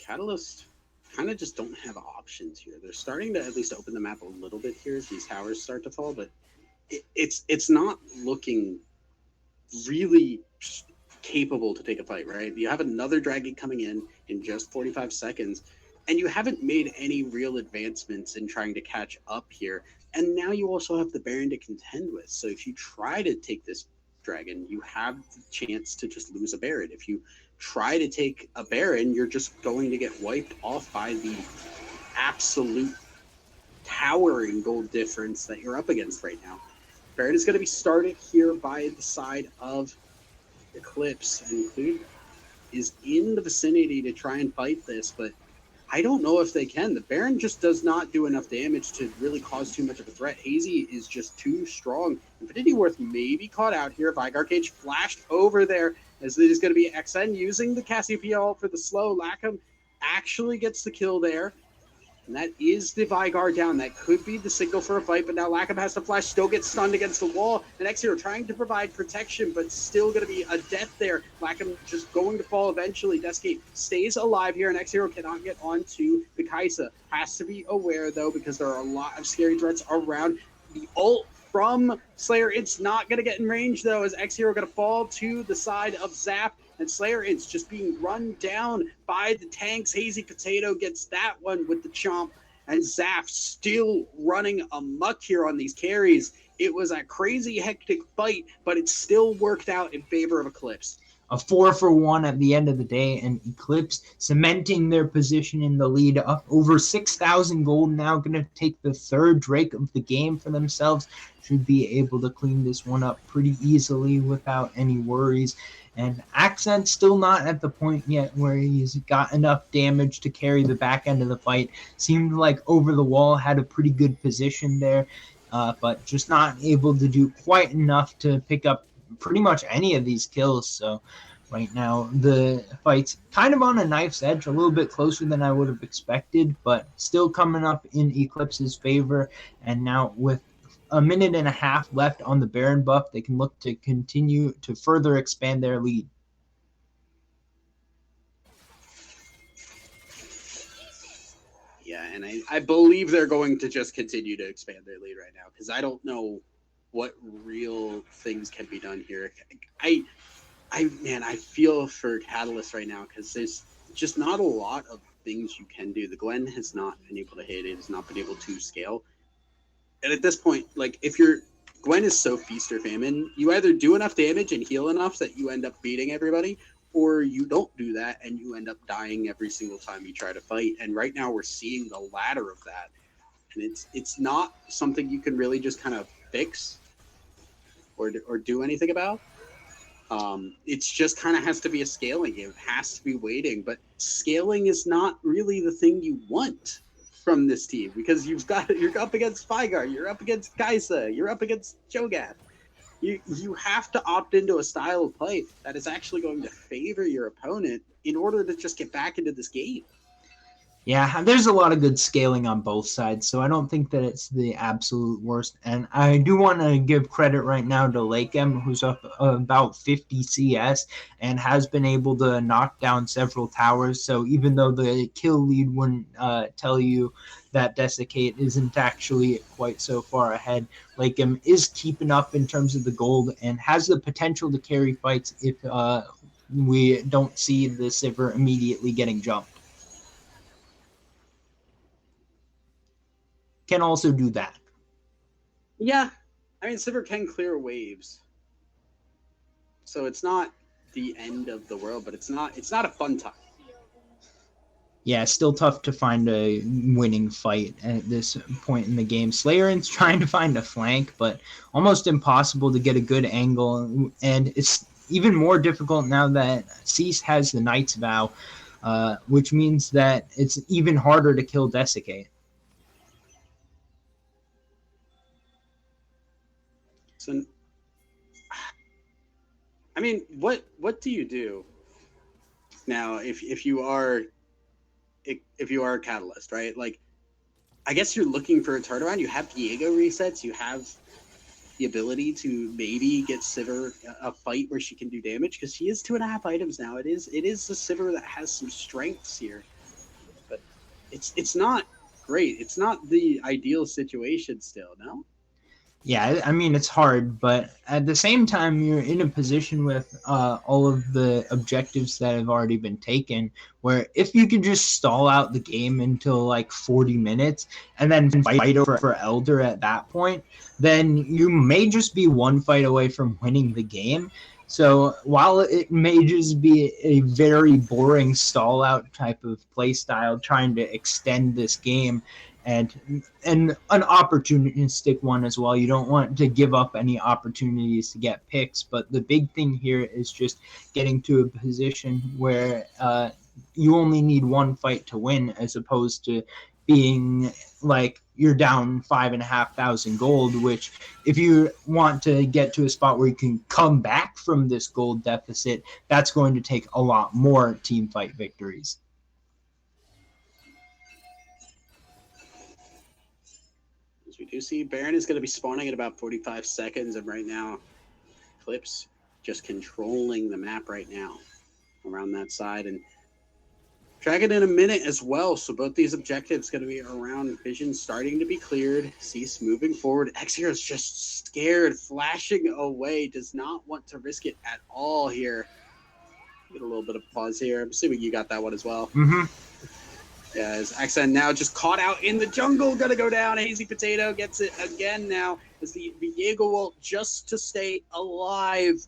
Catalyst kind of just don't have options here. They're starting to at least open the map a little bit here as these towers start to fall, but it's not looking really capable to take a fight, right? You have another dragon coming in just 45 seconds, and you haven't made any real advancements in trying to catch up here. And now you also have the Baron to contend with. So if you try to take this dragon, you have the chance to just lose a Baron. If you try to take a Baron, you're just going to get wiped off by the absolute towering gold difference that you're up against right now. Baron is going to be started here by the side of Eclipse, and Clued is in the vicinity to try and fight this, but I don't know if they can. The Baron just does not do enough damage to really cause too much of a threat. Hazy is just too strong. Infinity Worth may be caught out here. Vigar Cage flashed over there as it is going to be XN using the Cassiopeia ult for the slow. Lackham actually gets the kill there. And that is the Vigar down. That could be the signal for a fight, but now Lackham has to flash, still gets stunned against the wall. And X-Hero trying to provide protection, but still going to be a death there. Lackham just going to fall eventually. Deathgate stays alive here, and X-Hero cannot get onto the Kaisa. Has to be aware, though, because there are a lot of scary threats around. The ult from Slayer, it's not going to get in range, though, as X-Hero going to fall to the side of Zap. And Slayer is just being run down by the tanks. Hazy Potato gets that one with the chomp. And Zaf still running amok here on these carries. It was a crazy, hectic fight, but it still worked out in favor of Eclipse. A 4-for-1 at the end of the day, and Eclipse cementing their position in the lead, up over 6,000 gold now, going to take the third Drake of the game for themselves. Should be able to clean this one up pretty easily without any worries. And Accent still not at the point yet where he's got enough damage to carry the back end of the fight. Seemed like Over the Wall had a pretty good position there, but just not able to do quite enough to pick up pretty much any of these kills. So right now the fight's kind of on a knife's edge, a little bit closer than I would have expected, but still coming up in Eclipse's favor. And now with a minute and a half left on the Baron buff, they can look to continue to further expand their lead. Yeah, and I believe they're going to just continue to expand their lead right now, because I don't know what real things can be done here. I feel for Catalyst right now, because there's just not a lot of things you can do. The Gwen has not been able to hit, it has not been able to scale. And at this point, like, if your Gwen is so feast or famine, you either do enough damage and heal enough that you end up beating everybody, or you don't do that and you end up dying every single time you try to fight. And right now we're seeing the latter of that. And it's not something you can really just kind of fix or do anything about. It's just kind of has to be a scaling game. It has to be waiting. But scaling is not really the thing you want from this team, because you're up against Spyguard, you're up against Kaisa, you're up against Cho'Gath. You have to opt into a style of play that is actually going to favor your opponent in order to just get back into this game. Yeah, there's a lot of good scaling on both sides, so I don't think that it's the absolute worst. And I do want to give credit right now to Lakem, who's up about 50 CS and has been able to knock down several towers. So even though the kill lead wouldn't tell you that Desiccate isn't actually quite so far ahead, Lakem is keeping up in terms of the gold and has the potential to carry fights if we don't see the Sivir immediately getting jumped. Can also do that. Yeah, I mean, Sivir can clear waves, so it's not the end of the world, but it's not a fun time. Yeah, still tough to find a winning fight at this point in the game. Slayerin's trying to find a flank, but almost impossible to get a good angle, and it's even more difficult now that Cease has the Knight's Vow, which means that it's even harder to kill Desiccate. So, I mean, what do you do now if you are a Catalyst, right? Like, I guess you're looking for a turnaround. You have Diego resets. You have the ability to maybe get Sivir a fight where she can do damage, because she is 2.5 items now. It is the Sivir that has some strengths here, but it's not great. It's not the ideal situation still. No. Yeah, I mean, it's hard, but at the same time, you're in a position with all of the objectives that have already been taken, where if you could just stall out the game until like 40 minutes and then fight over for Elder at that point, then you may just be one fight away from winning the game. So while it may just be a very boring stall out type of play style trying to extend this game, and an opportunistic one as well. You don't want to give up any opportunities to get picks, but the big thing here is just getting to a position where you only need one fight to win, as opposed to being like you're down 5,500 gold, which if you want to get to a spot where you can come back from this gold deficit, that's going to take a lot more team fight victories. We do see Baron is going to be spawning at about 45 seconds, and right now Eclipse just controlling the map right now around that side, and Dragon in a minute as well. So both these objectives going to be around Vision starting to be cleared. Cease moving forward. X-Hero is just scared, flashing away, does not want to risk it at all here. Get a little bit of pause here. I'm assuming you got that one as well. Mm-hmm. Yeah, as Axan now just caught out in the jungle, gonna go down. Hazy Potato gets it again now as the Viego ult just to stay alive.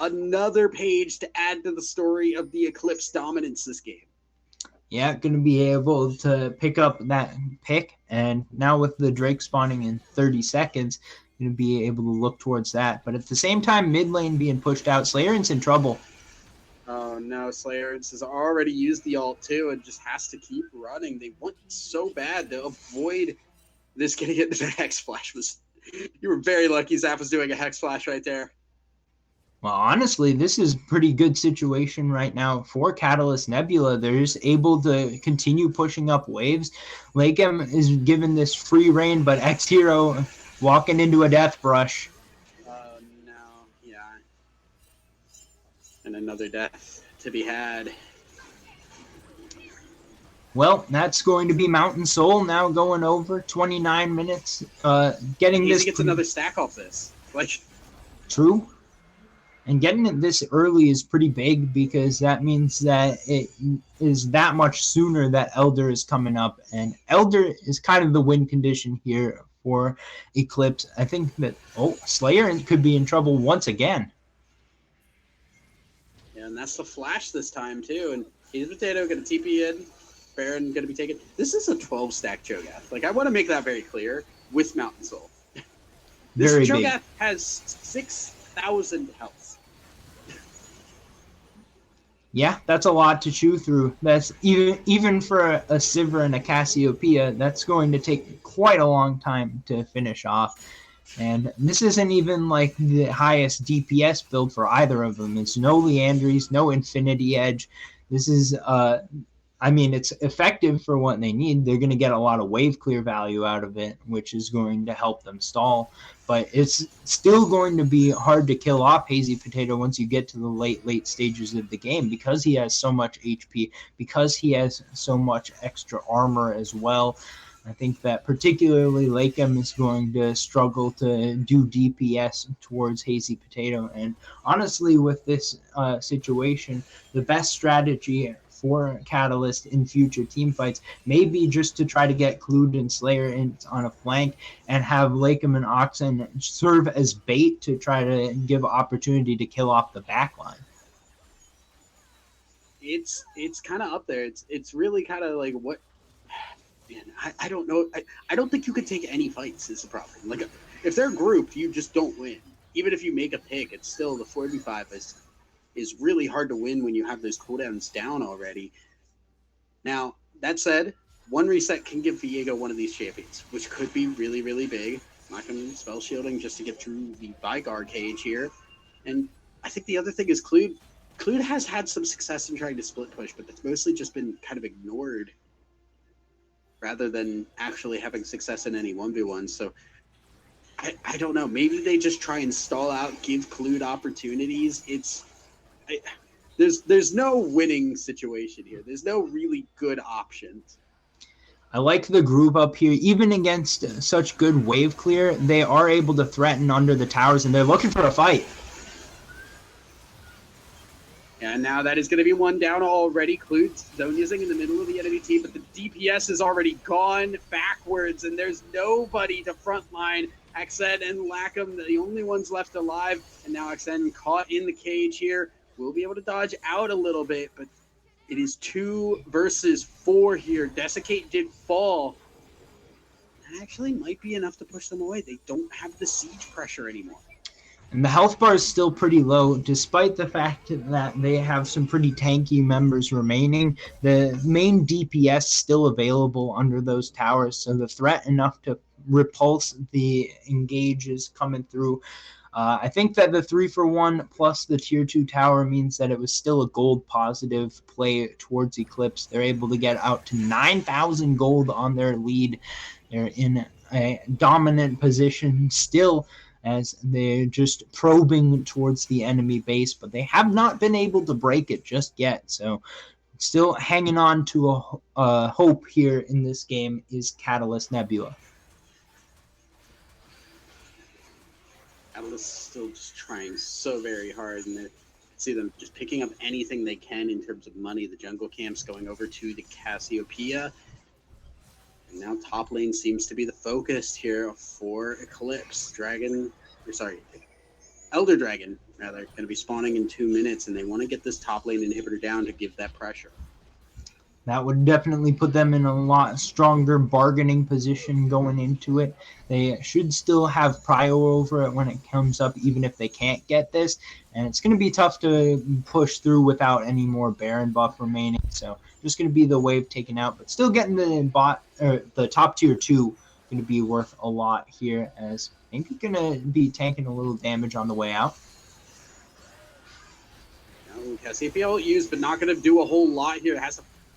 Another page to add to the story of the Eclipse dominance this game. Yeah, going to be able to pick up that pick, and now with the Drake spawning in 30 seconds, going to be able to look towards that. But at the same time, mid lane being pushed out, Slayerin's in trouble. Oh no, Slayerins has already used the ult too and just has to keep running. They want so bad to avoid this getting hit. The Hex Flash was... You were very lucky Zap was doing a Hex Flash right there. Well, honestly, this is a pretty good situation right now for Catalyst. Nebula. They're just able to continue pushing up waves. Lakem is given this free reign, but X-Hero walking into a death brush. No, yeah. And another death to be had. Well, that's going to be Mountain Soul now going over 29 minutes. Getting this. He gets another stack off this. Like, true. And getting it this early is pretty big, because that means that it is that much sooner that Elder is coming up. And Elder is kind of the win condition here for Eclipse. I think that, Slayer could be in trouble once again. Yeah, And that's the flash this time, too. And Hazy Potato going to TP in. Baron going to be taken. This is a 12-stack Cho'Gath. Like, I want to make that very clear with Mountain Soul. This Cho'Gath has 6,000 health. Yeah, that's a lot to chew through. That's even for a Sivir and a Cassiopeia, that's going to take quite a long time to finish off. And this isn't even like the highest DPS build for either of them. It's no Leandries, no Infinity Edge. This is it's effective for what they need. They're going to get a lot of wave clear value out of it, which is going to help them stall. But it's still going to be hard to kill off Hazy Potato once you get to the late stages of the game, because he has so much HP, because he has so much extra armor as well. I think that particularly Lakem is going to struggle to do DPS towards Hazy Potato. And honestly, with this situation, the best strategy for Catalyst in future team fights may be just to try to get Clued and Slayer in on a flank and have Lakem and Oxen serve as bait to try to give opportunity to kill off the backline. It's kind of up there. It's really kind of like what. Man, I don't know. I don't think you could take any fights is the problem. Like, if they're grouped, you just don't win. Even if you make a pick, it's still the 45 is really hard to win when you have those cooldowns down already. Now, that said, one reset can give Viego one of these champions, which could be really, really big. Not going to spell shielding just to get through the Vygar cage here. And I think the other thing is Clued. Clued has had some success in trying to split push, but that's mostly just been kind of ignored rather than actually having success in any 1v1. So I don't know. Maybe they just try and stall out, give Clued opportunities. There's no winning situation here. There's no really good options. I like the group up here. Even against such good wave clear, they are able to threaten under the towers, and they're looking for a fight. And now that is going to be one down already. Clued's zone using in the middle of the enemy team, but the DPS is already gone backwards, and there's nobody to frontline. Axen and Lakem, the only ones left alive, and now Axen caught in the cage here. Will be able to dodge out a little bit, but it is 2 versus 4 here. Desiccate did fall. That actually might be enough to push them away. They don't have the siege pressure anymore. And the health bar is still pretty low, despite the fact that they have some pretty tanky members remaining. The main DPS still available under those towers, so the threat enough to repulse the engages coming through. I think that the 3-for-1 plus the tier 2 tower means that it was still a gold positive play towards Eclipse. They're able to get out to 9,000 gold on their lead. They're in a dominant position still, as they're just probing towards the enemy base, but they have not been able to break it just yet. So still hanging on to a hope here in this game is Catalyst Nebula. Catalyst still just trying so very hard, and see them just picking up anything they can in terms of money. The jungle camp's going over to the Cassiopeia. And now top lane seems to be the focus here for Eclipse. Elder Dragon, rather, going to be spawning in 2 minutes, and they want to get this top lane inhibitor down to give that pressure. That would definitely put them in a lot stronger bargaining position going into it. They should still have prior over it when it comes up, even if they can't get this. And it's going to be tough to push through without any more Baron buff remaining. So just going to be the wave taken out, but still getting the top tier 2 going to be worth a lot here, as maybe going to be tanking a little damage on the way out. Cassiopeia will use, but not going to do a whole lot here.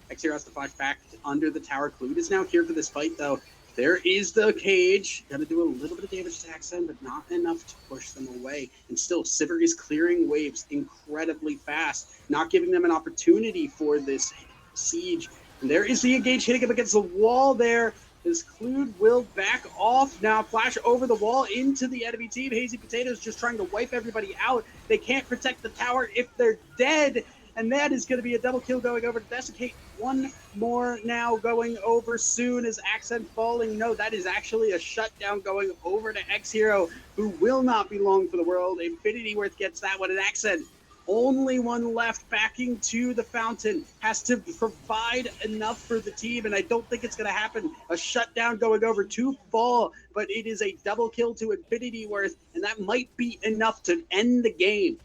X-Hero has to flash back under the tower. Clued is now here for this fight, though. There is the cage. Going to do a little bit of damage to Axen, but not enough to push them away. And still, Sivir is clearing waves incredibly fast, not giving them an opportunity for this siege. And there is the engage hitting him against the wall there. As Clued will back off now. Flash over the wall into the enemy team. Hazy Potatoes just trying to wipe everybody out. They can't protect the tower if they're dead. And that is going to be a double kill going over to Desiccate. One more now going over soon as Accent falling. No, that is actually a shutdown going over to X-Hero, who will not be long for the world. Infinity Worth gets that one. And Accent only one left backing to the fountain, has to provide enough for the team, and I don't think it's going to happen. A shutdown going over to Fall, but it is a double kill to Infinity Worth, and that might be enough to end the game.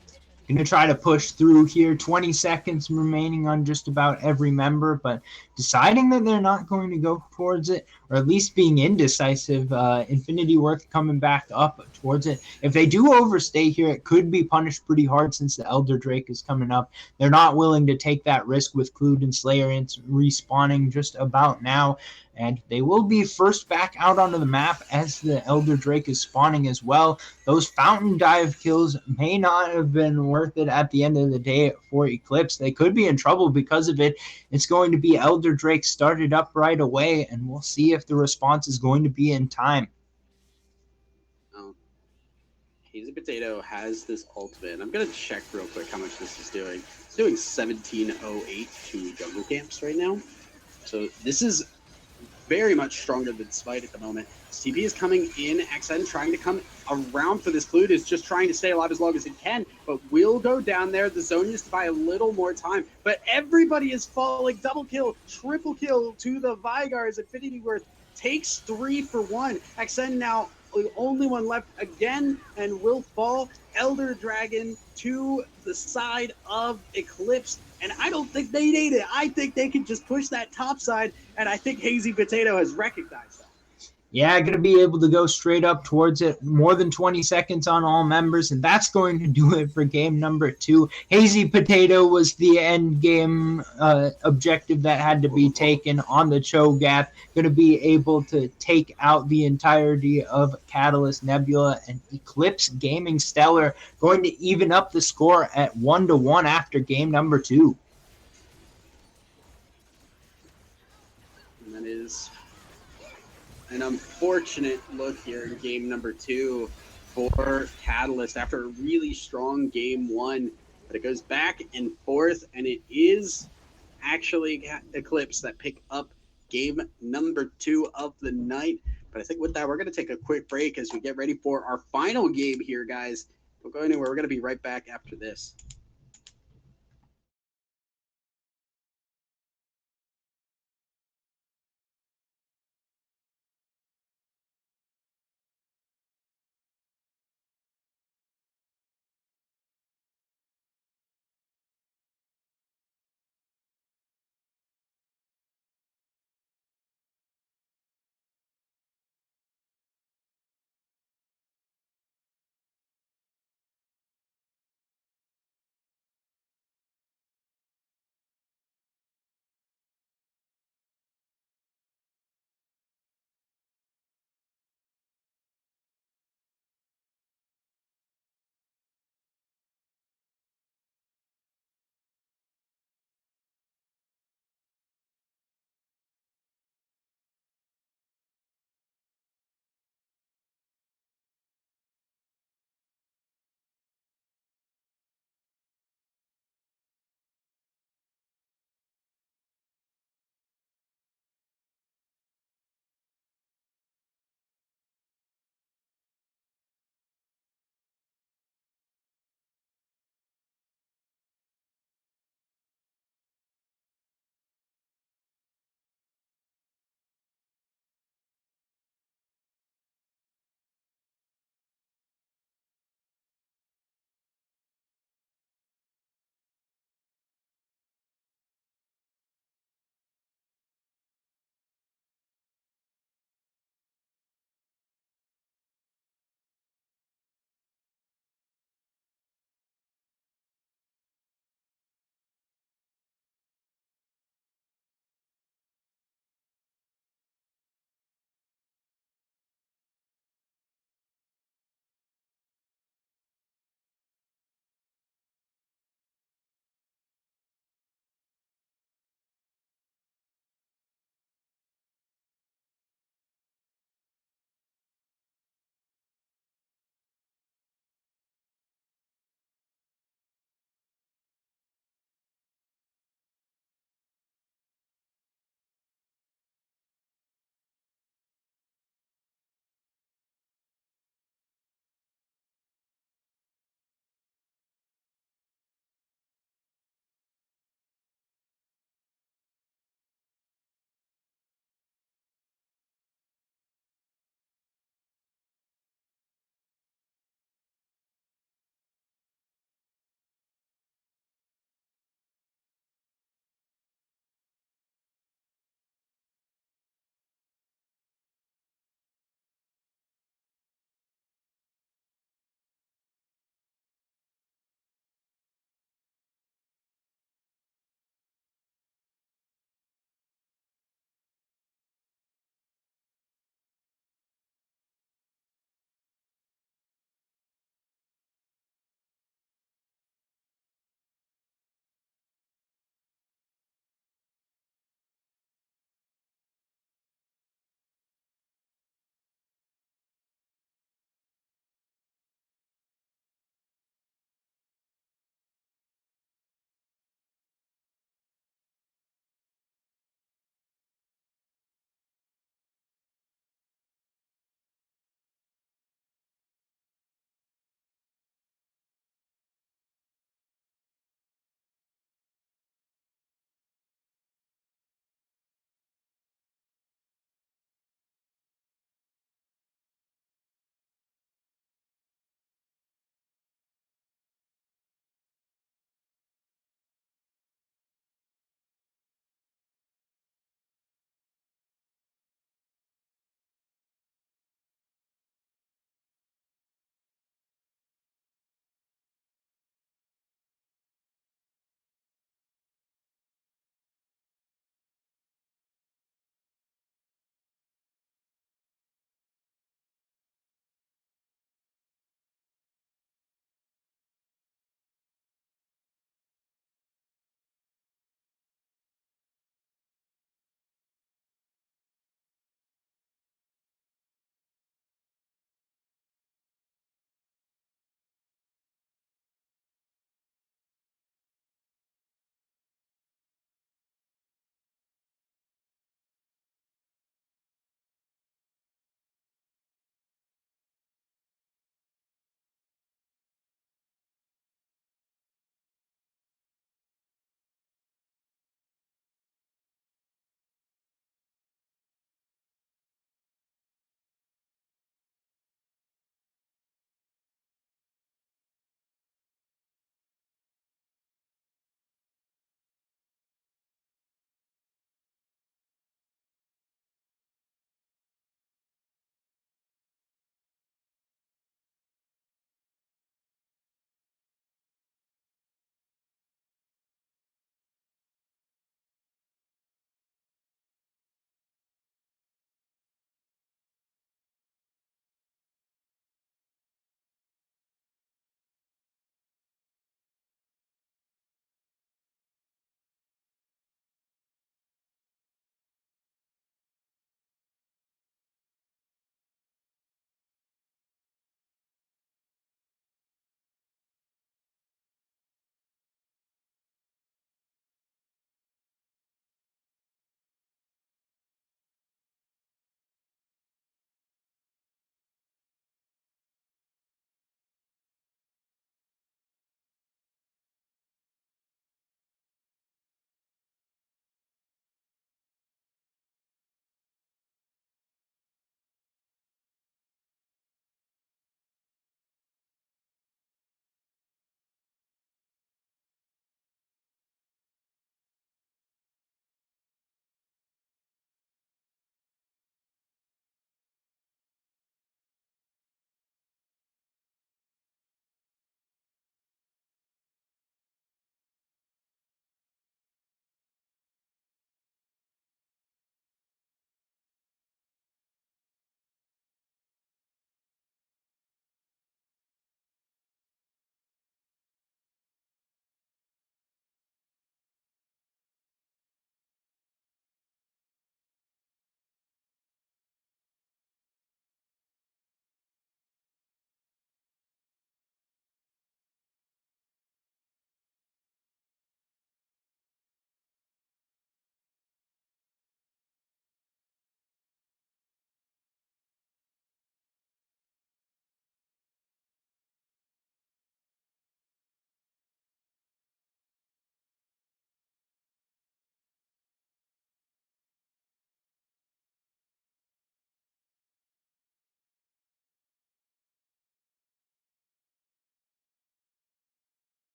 Going to try to push through here. 20 seconds remaining on just about every member, but deciding that they're not going to go towards it, or at least being indecisive. Infinity Worth coming back up towards it. If they do overstay here, it could be punished pretty hard since the Elder Drake is coming up. They're not willing to take that risk with Clued and Slayer respawning just about now. And they will be first back out onto the map as the Elder Drake is spawning as well. Those fountain dive kills may not have been worth it at the end of the day for Eclipse. They could be in trouble because of it. It's going to be Elder Drake started up right away, and we'll see if the response is going to be in time. Hazy Potato has this ultimate. I'm going to check real quick how much this is doing. It's doing 1708 to jungle camps right now. So this is very much stronger than Smite at the moment. CP is coming in. XN trying to come around for this Clued, is just trying to stay alive as long as it can, but will go down there. The zone needs to buy a little more time, but everybody is falling. Double kill, triple kill to the Vigars. Infinity Worth takes 3 for 1. XN now the only one left again and will fall. Elder Dragon to the side of Eclipse, and I don't think they need it. I think they can just push that top side, and I think Hazy Potato has recognized that. Yeah, going to be able to go straight up towards it. More than 20 seconds on all members, and that's going to do it for game number 2. Hazy Potato was the end game objective that had to be taken on the Cho'Gath. Going to be able to take out the entirety of Catalyst, Nebula, and Eclipse Gaming Stellar, going to even up the score at 1-1 after game number 2. And that is an unfortunate look here in game number 2 for Catalyst after a really strong game 1. But it goes back and forth, and it is actually Eclipse that pick up game number 2 of the night. But I think with that, we're going to take a quick break as we get ready for our final game here, guys. Don't go anywhere. We're going to be right back after this.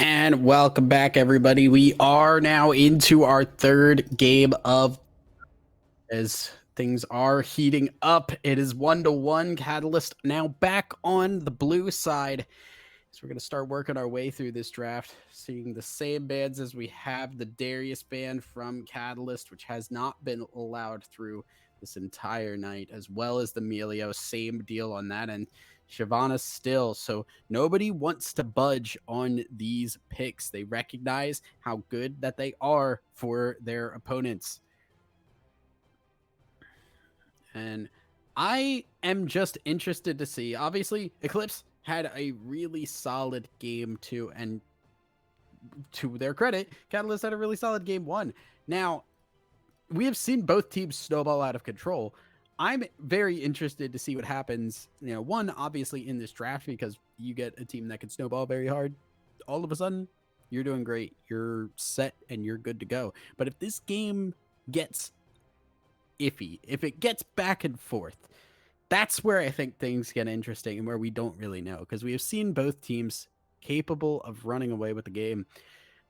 And welcome back, everybody. We are now into our third game of as things are heating up. It is 1-1. Catalyst now back on the blue side. So we're going to start working our way through this draft, seeing the same bans as we have the Darius ban from Catalyst, which has not been allowed through this entire night, as well as the Melio. Same deal on that end. Shyvana still. So nobody wants to budge on these picks. They recognize how good that they are for their opponents. And I am just interested to see, obviously, Eclipse had a really solid game too, and to their credit, Catalyst had a really solid game 1. Now, we have seen both teams snowball out of control. I'm very interested to see what happens, one, obviously in this draft, because you get a team that can snowball very hard. All of a sudden, you're doing great. You're set and you're good to go. But if this game gets iffy, if it gets back and forth, that's where I think things get interesting and where we don't really know, because we have seen both teams capable of running away with the game,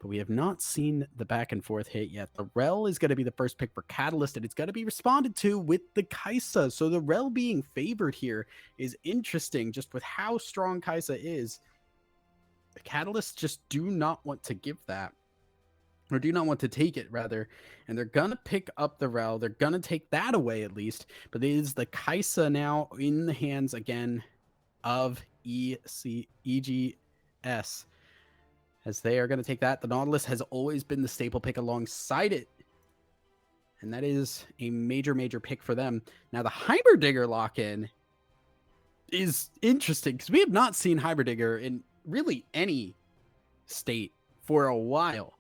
but we have not seen the back and forth hit yet. The Rel is going to be the first pick for Catalyst, and it's going to be responded to with the Kai'Sa. So the Rel being favored here is interesting, just with how strong Kai'Sa is. The Catalysts just do not want to give that, or do not want to take it, rather. And they're going to pick up the Rel. They're going to take that away at least. But it is the Kai'Sa now in the hands again of EGS. As they are going to take that. The Nautilus has always been the staple pick alongside it. And that is a major, major pick for them. Now, the Heimerdinger lock-in is interesting, because we have not seen Heimerdinger in really any state for a while.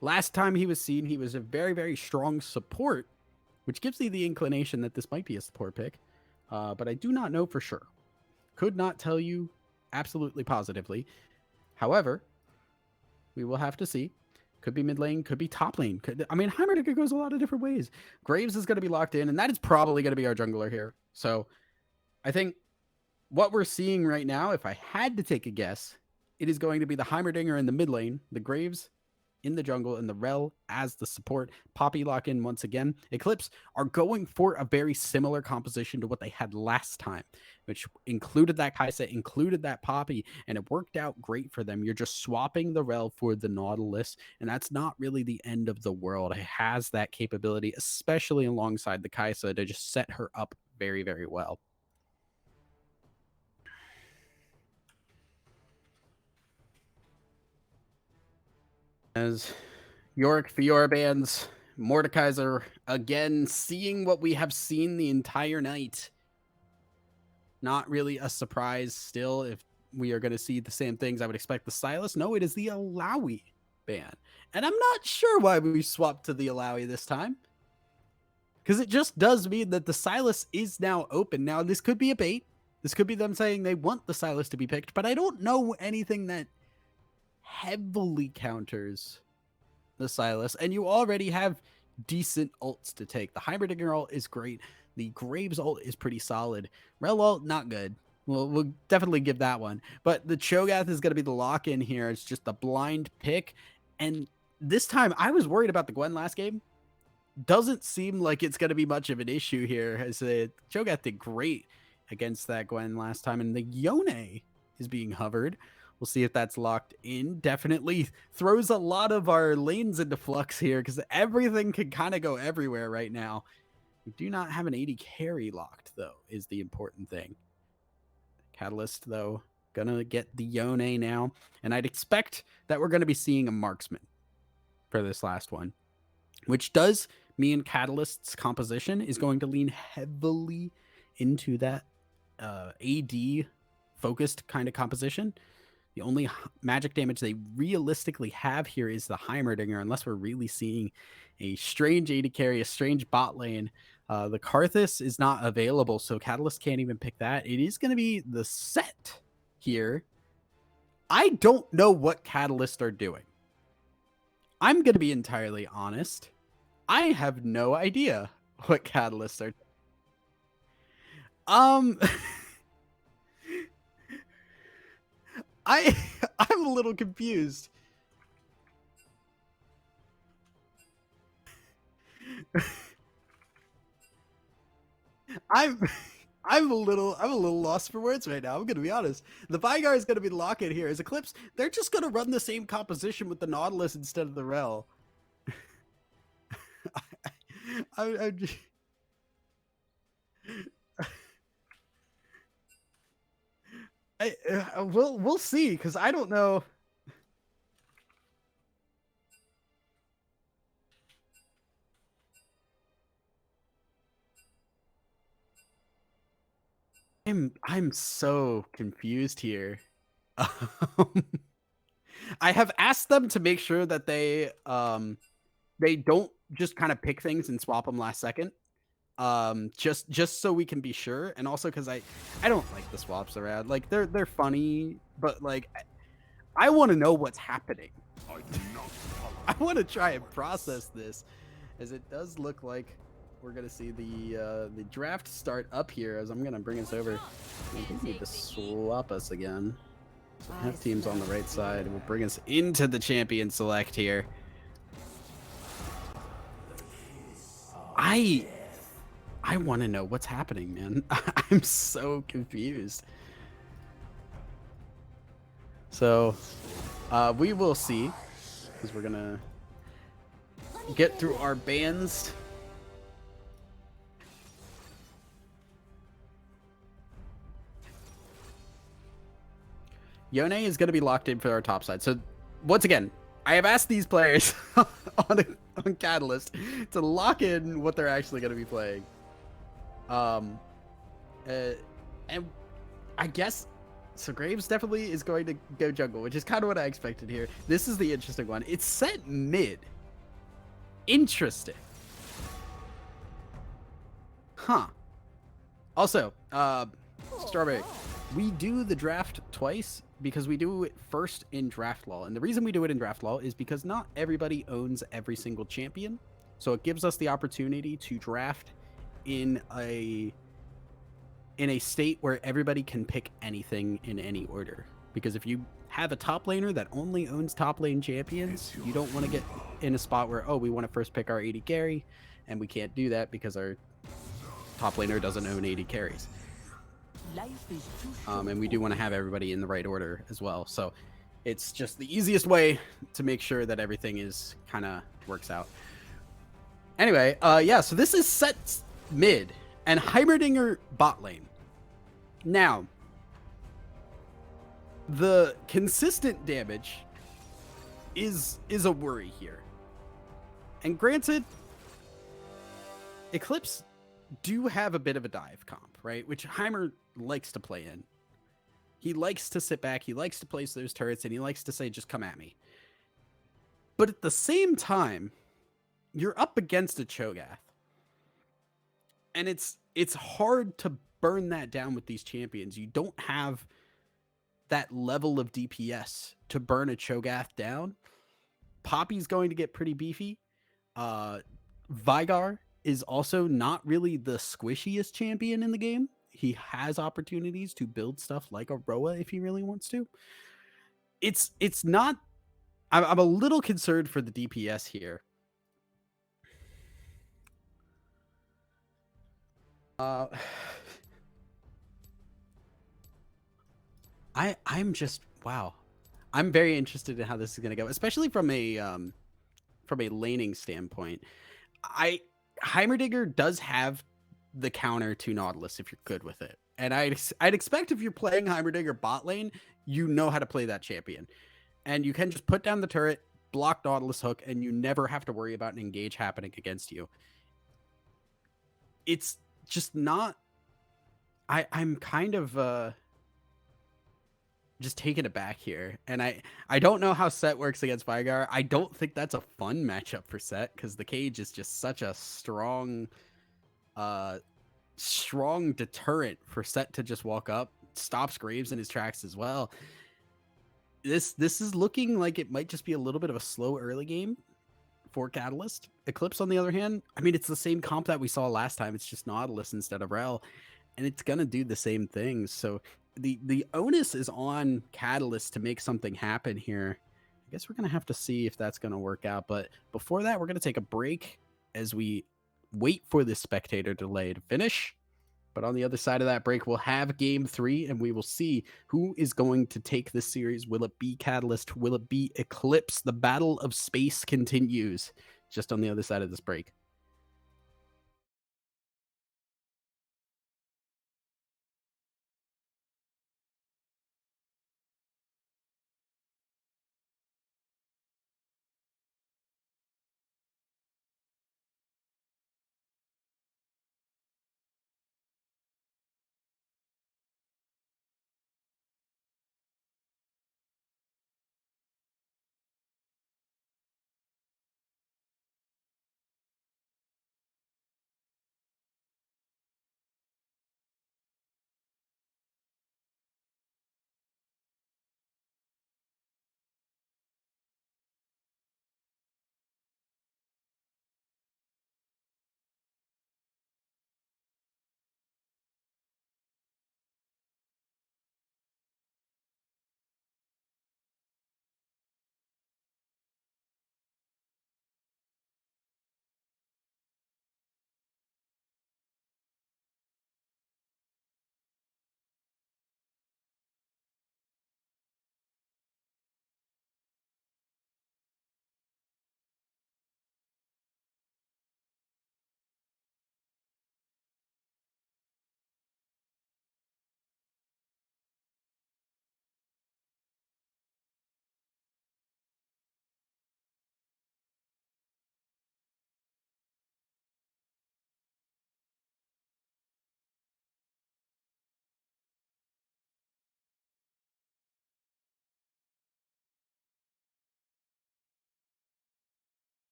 Last time he was seen, he was a very, very strong support, which gives me the inclination that this might be a support pick. But I do not know for sure. Could not tell you absolutely positively. However, we will have to see. Could be mid lane, could be top lane. Heimerdinger goes a lot of different ways. Graves is going to be locked in, and that is probably going to be our jungler here. So I think what we're seeing right now, if I had to take a guess, it is going to be the Heimerdinger in the mid lane, the Graves in the jungle, and the Rel as the support. Poppy lock in once again. Eclipse are going for a very similar composition to what they had last time, which included that Kai'Sa, included that Poppy, and it worked out great for them. You're just swapping the Rel for the Nautilus, and that's not really the end of the world. It has that capability, especially alongside the Kai'Sa, to just set her up very, very well. As Yorick Fiora bans, Mordekaiser again seeing what we have seen the entire night. Not really a surprise still if we are going to see the same things. I would expect the Sylas. No, it is the Alawi ban. And I'm not sure why we swapped to the Alawi this time, because it just does mean that the Sylas is now open. Now, this could be a bait. This could be them saying they want the Sylas to be picked, but I don't know anything that heavily counters the Sylas, and you already have decent ults to take. The Heimerdinger ult is great. The Graves ult is pretty solid. Rel ult, not good. We'll definitely give that one. But the Cho'Gath is going to be the lock-in here. It's just a blind pick. And this time, I was worried about the Gwen last game. Doesn't seem like it's going to be much of an issue here, as Cho'Gath did great against that Gwen last time. And the Yone is being hovered. We'll see if that's locked in. Definitely throws a lot of our lanes into flux here, because everything can kind of go everywhere right now. We do not have an AD carry locked, though, is the important thing. Catalyst, though, gonna get the Yone now. And I'd expect that we're going to be seeing a marksman for this last one, which does mean Catalyst's composition is going to lean heavily into that AD-focused kind of composition. The only magic damage they realistically have here is the Heimerdinger, unless we're really seeing a strange AD carry, a strange bot lane. The Karthus is not available, so Catalyst can't even pick that. It is going to be the set here. I don't know what Catalyst are doing. I'm going to be entirely honest. I have no idea what Catalyst are I'm little confused. I'm a little lost for words right now. I'm gonna be honest. The Vygar is gonna be the lock-in here. As Eclipse, they're just gonna run the same composition with the Nautilus instead of the Rel. I'm just... we'll see, because I don't know. I'm so confused here. I have asked them to make sure that they don't just kind of pick things and swap them last second. Just so we can be sure, and also because I don't like the swaps around. Like they're funny, but like I want to know what's happening. I want to try and process this, as it does look like we're gonna see the draft start up here. As I'm gonna bring us over. We need to swap us again. So we have teams on the right side. We'll bring us into the champion select here. I want to know what's happening, man. I'm so confused. So, we will see, because we're gonna get through our bans. Yone is going to be locked in for our top side. So, once again, I have asked these players on Catalyst to lock in what they're actually going to be playing. And I guess so. Graves definitely is going to go jungle, which is kind of what I expected here. This is the interesting one. It's set mid. Interesting. Huh. Also, Strawberry, we do the draft twice because we do it first in draft law. And the reason we do it in draft law is because not everybody owns every single champion. So it gives us the opportunity to draft in a state where everybody can pick anything in any order. Because if you have a top laner that only owns top lane champions, you don't want to get in a spot where, oh, we want to first pick our AD carry, and we can't do that because our top laner doesn't own AD carries. And we do want to have everybody in the right order as well. So it's just the easiest way to make sure that everything is kind of works out. Anyway, yeah, so this is set mid and Heimerdinger bot lane. Now, the consistent damage is a worry here. And granted, Eclipse do have a bit of a dive comp, right? Which Heimer likes to play in. He likes to sit back, he likes to place those turrets, and he likes to say, just come at me. But at the same time, you're up against a Cho'Gath. And it's hard to burn that down with these champions. You don't have that level of DPS to burn a Cho'Gath down. Poppy's going to get pretty beefy. Vygar is also not really the squishiest champion in the game. He has opportunities to build stuff like a Roa if he really wants to. It's not... I'm a little concerned for the DPS here. I'm just... Wow. I'm very interested in how this is going to go, especially from a laning standpoint. Heimerdinger does have the counter to Nautilus if you're good with it. And I'd expect if you're playing Heimerdinger bot lane, you know how to play that champion. And you can just put down the turret, block Nautilus hook, and you never have to worry about an engage happening against you. It's just not... I'm kind of... just taken aback here, and I don't know how Set works against Vygar. I don't think that's a fun matchup for Set, because the cage is just such a strong deterrent for Set to just walk up. Stops Graves in his tracks as well. This is looking like it might just be a little bit of a slow early game for Catalyst. Eclipse, on the other hand, I mean, it's the same comp that we saw last time. It's just Nautilus instead of Rel, and it's gonna do the same things. So the onus is on Catalyst to make something happen here. I guess we're going to have to see if that's going to work out. But before that, we're going to take a break as we wait for this spectator delay to finish. But on the other side of that break, we'll have game 3, and we will see who is going to take this series. Will it be Catalyst? Will it be Eclipse? The battle of space continues just on the other side of this break.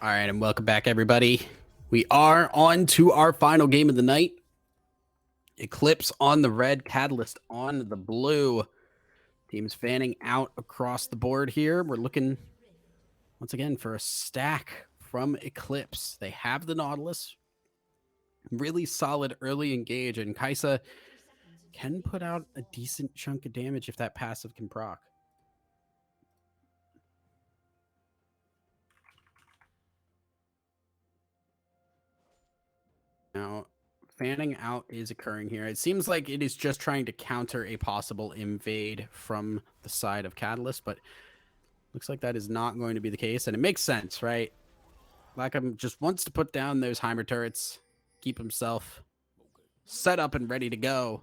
All right, and welcome back, everybody. We are on to our final game of the night. Eclipse on the red, Catalyst on the blue. Teams fanning out across the board here. We're looking, once again, for a stack from Eclipse. They have the Nautilus. Really solid early engage, and Kaisa can put out a decent chunk of damage if that passive can proc. Now, fanning out is occurring here. It seems like it is just trying to counter a possible invade from the side of Catalyst, but looks like that is not going to be the case, and it makes sense, right? Lackham just wants to put down those Heimer turrets, keep himself set up and ready to go,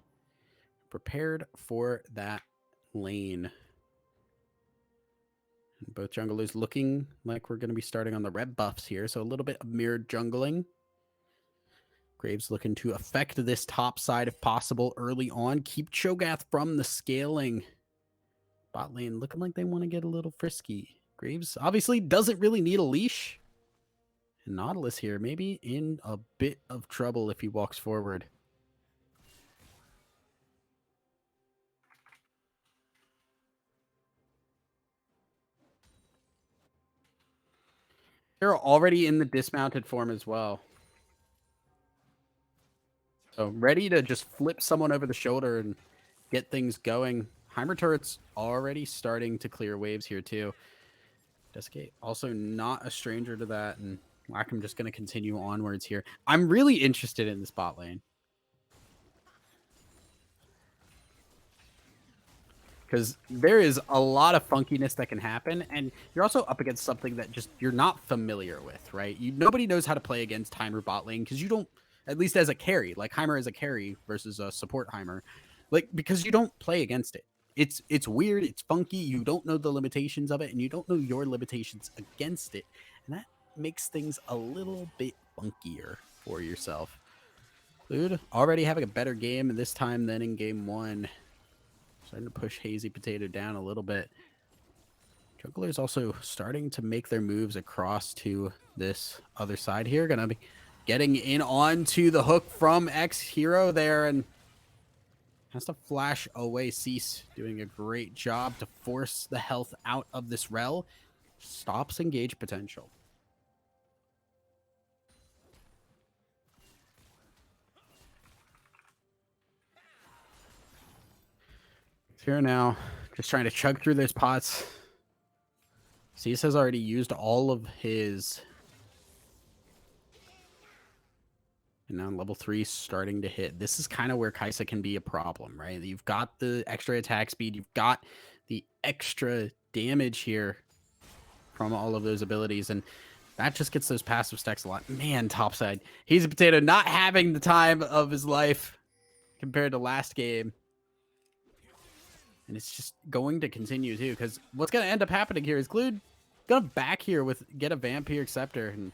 prepared for that lane. And both junglers looking like we're going to be starting on the red buffs here, so a little bit of mirrored jungling. Graves looking to affect this top side if possible early on. Keep Cho'Gath from the scaling. Bot lane looking like they want to get a little frisky. Graves obviously doesn't really need a leash. And Nautilus here maybe in a bit of trouble if he walks forward. They're already in the dismounted form as well. So ready to just flip someone over the shoulder and get things going. Heimer turret's already starting to clear waves here too. Deskate also not a stranger to that, and Wackham just going to continue onwards here. I'm really interested in this bot lane. Because there is a lot of funkiness that can happen, and you're also up against something that just you're not familiar with, right? Nobody knows how to play against Heimer bot lane because you don't, at least as a carry, like Heimer as a carry versus a support Heimer, like because you don't play against it. It's weird, it's funky, you don't know the limitations of it, and you don't know your limitations against it, and that makes things a little bit funkier for yourself. Dude, already having a better game this time than in game one. Starting to push Hazy Potato down a little bit. Jungler's also starting to make their moves across to this other side here. Gonna be getting in onto the hook from X-Hero there, and has to flash away. Cease doing a great job to force the health out of this Rel. Stops engage potential. Here now, just trying to chug through those pots. Cease has already used all of his. And now level 3 starting to hit. This is kind of where Kai'Sa can be a problem, right? You've got the extra attack speed. You've got the extra damage here from all of those abilities. And that just gets those passive stacks a lot. Man, topside. Hazy Potato not having the time of his life compared to last game. And it's just going to continue too, because what's going to end up happening here is Glued going to back here with get a Vampire Scepter and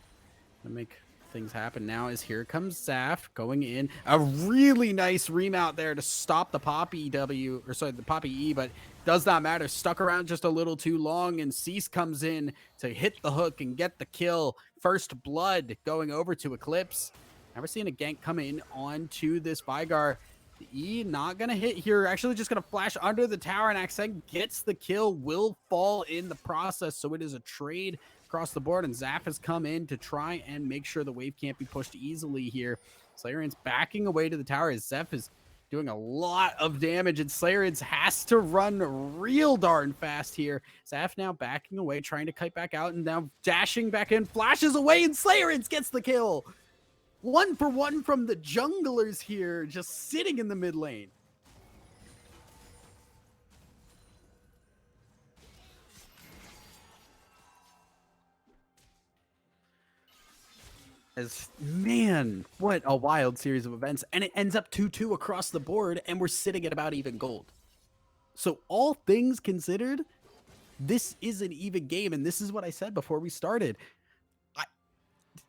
make things happen. Now is here comes Zaf going in. A really nice remount there to stop the Poppy W, or sorry, the Poppy E, but does not matter. Stuck around just a little too long, and Cease comes in to hit the hook and get the kill. First blood going over to Eclipse. Never seen a gank come in onto this Vigar. The E not going to hit here. Actually just going to flash under the tower, and Accent gets the kill. Will fall in the process, so it is a trade across the board, and Zaf has come in to try and make sure the wave can't be pushed easily here. Slayerins backing away to the tower as Zef is doing a lot of damage, and Slayerins has to run real darn fast here. Zaf now backing away, trying to kite back out, and now dashing back in, flashes away, and Slayerins gets the kill. 1 for 1 from the junglers here, just sitting in the mid lane. Man, what a wild series of events. And it ends up 2-2 across the board, and we're sitting at about even gold. So all things considered, this is an even game, and this is what I said before we started.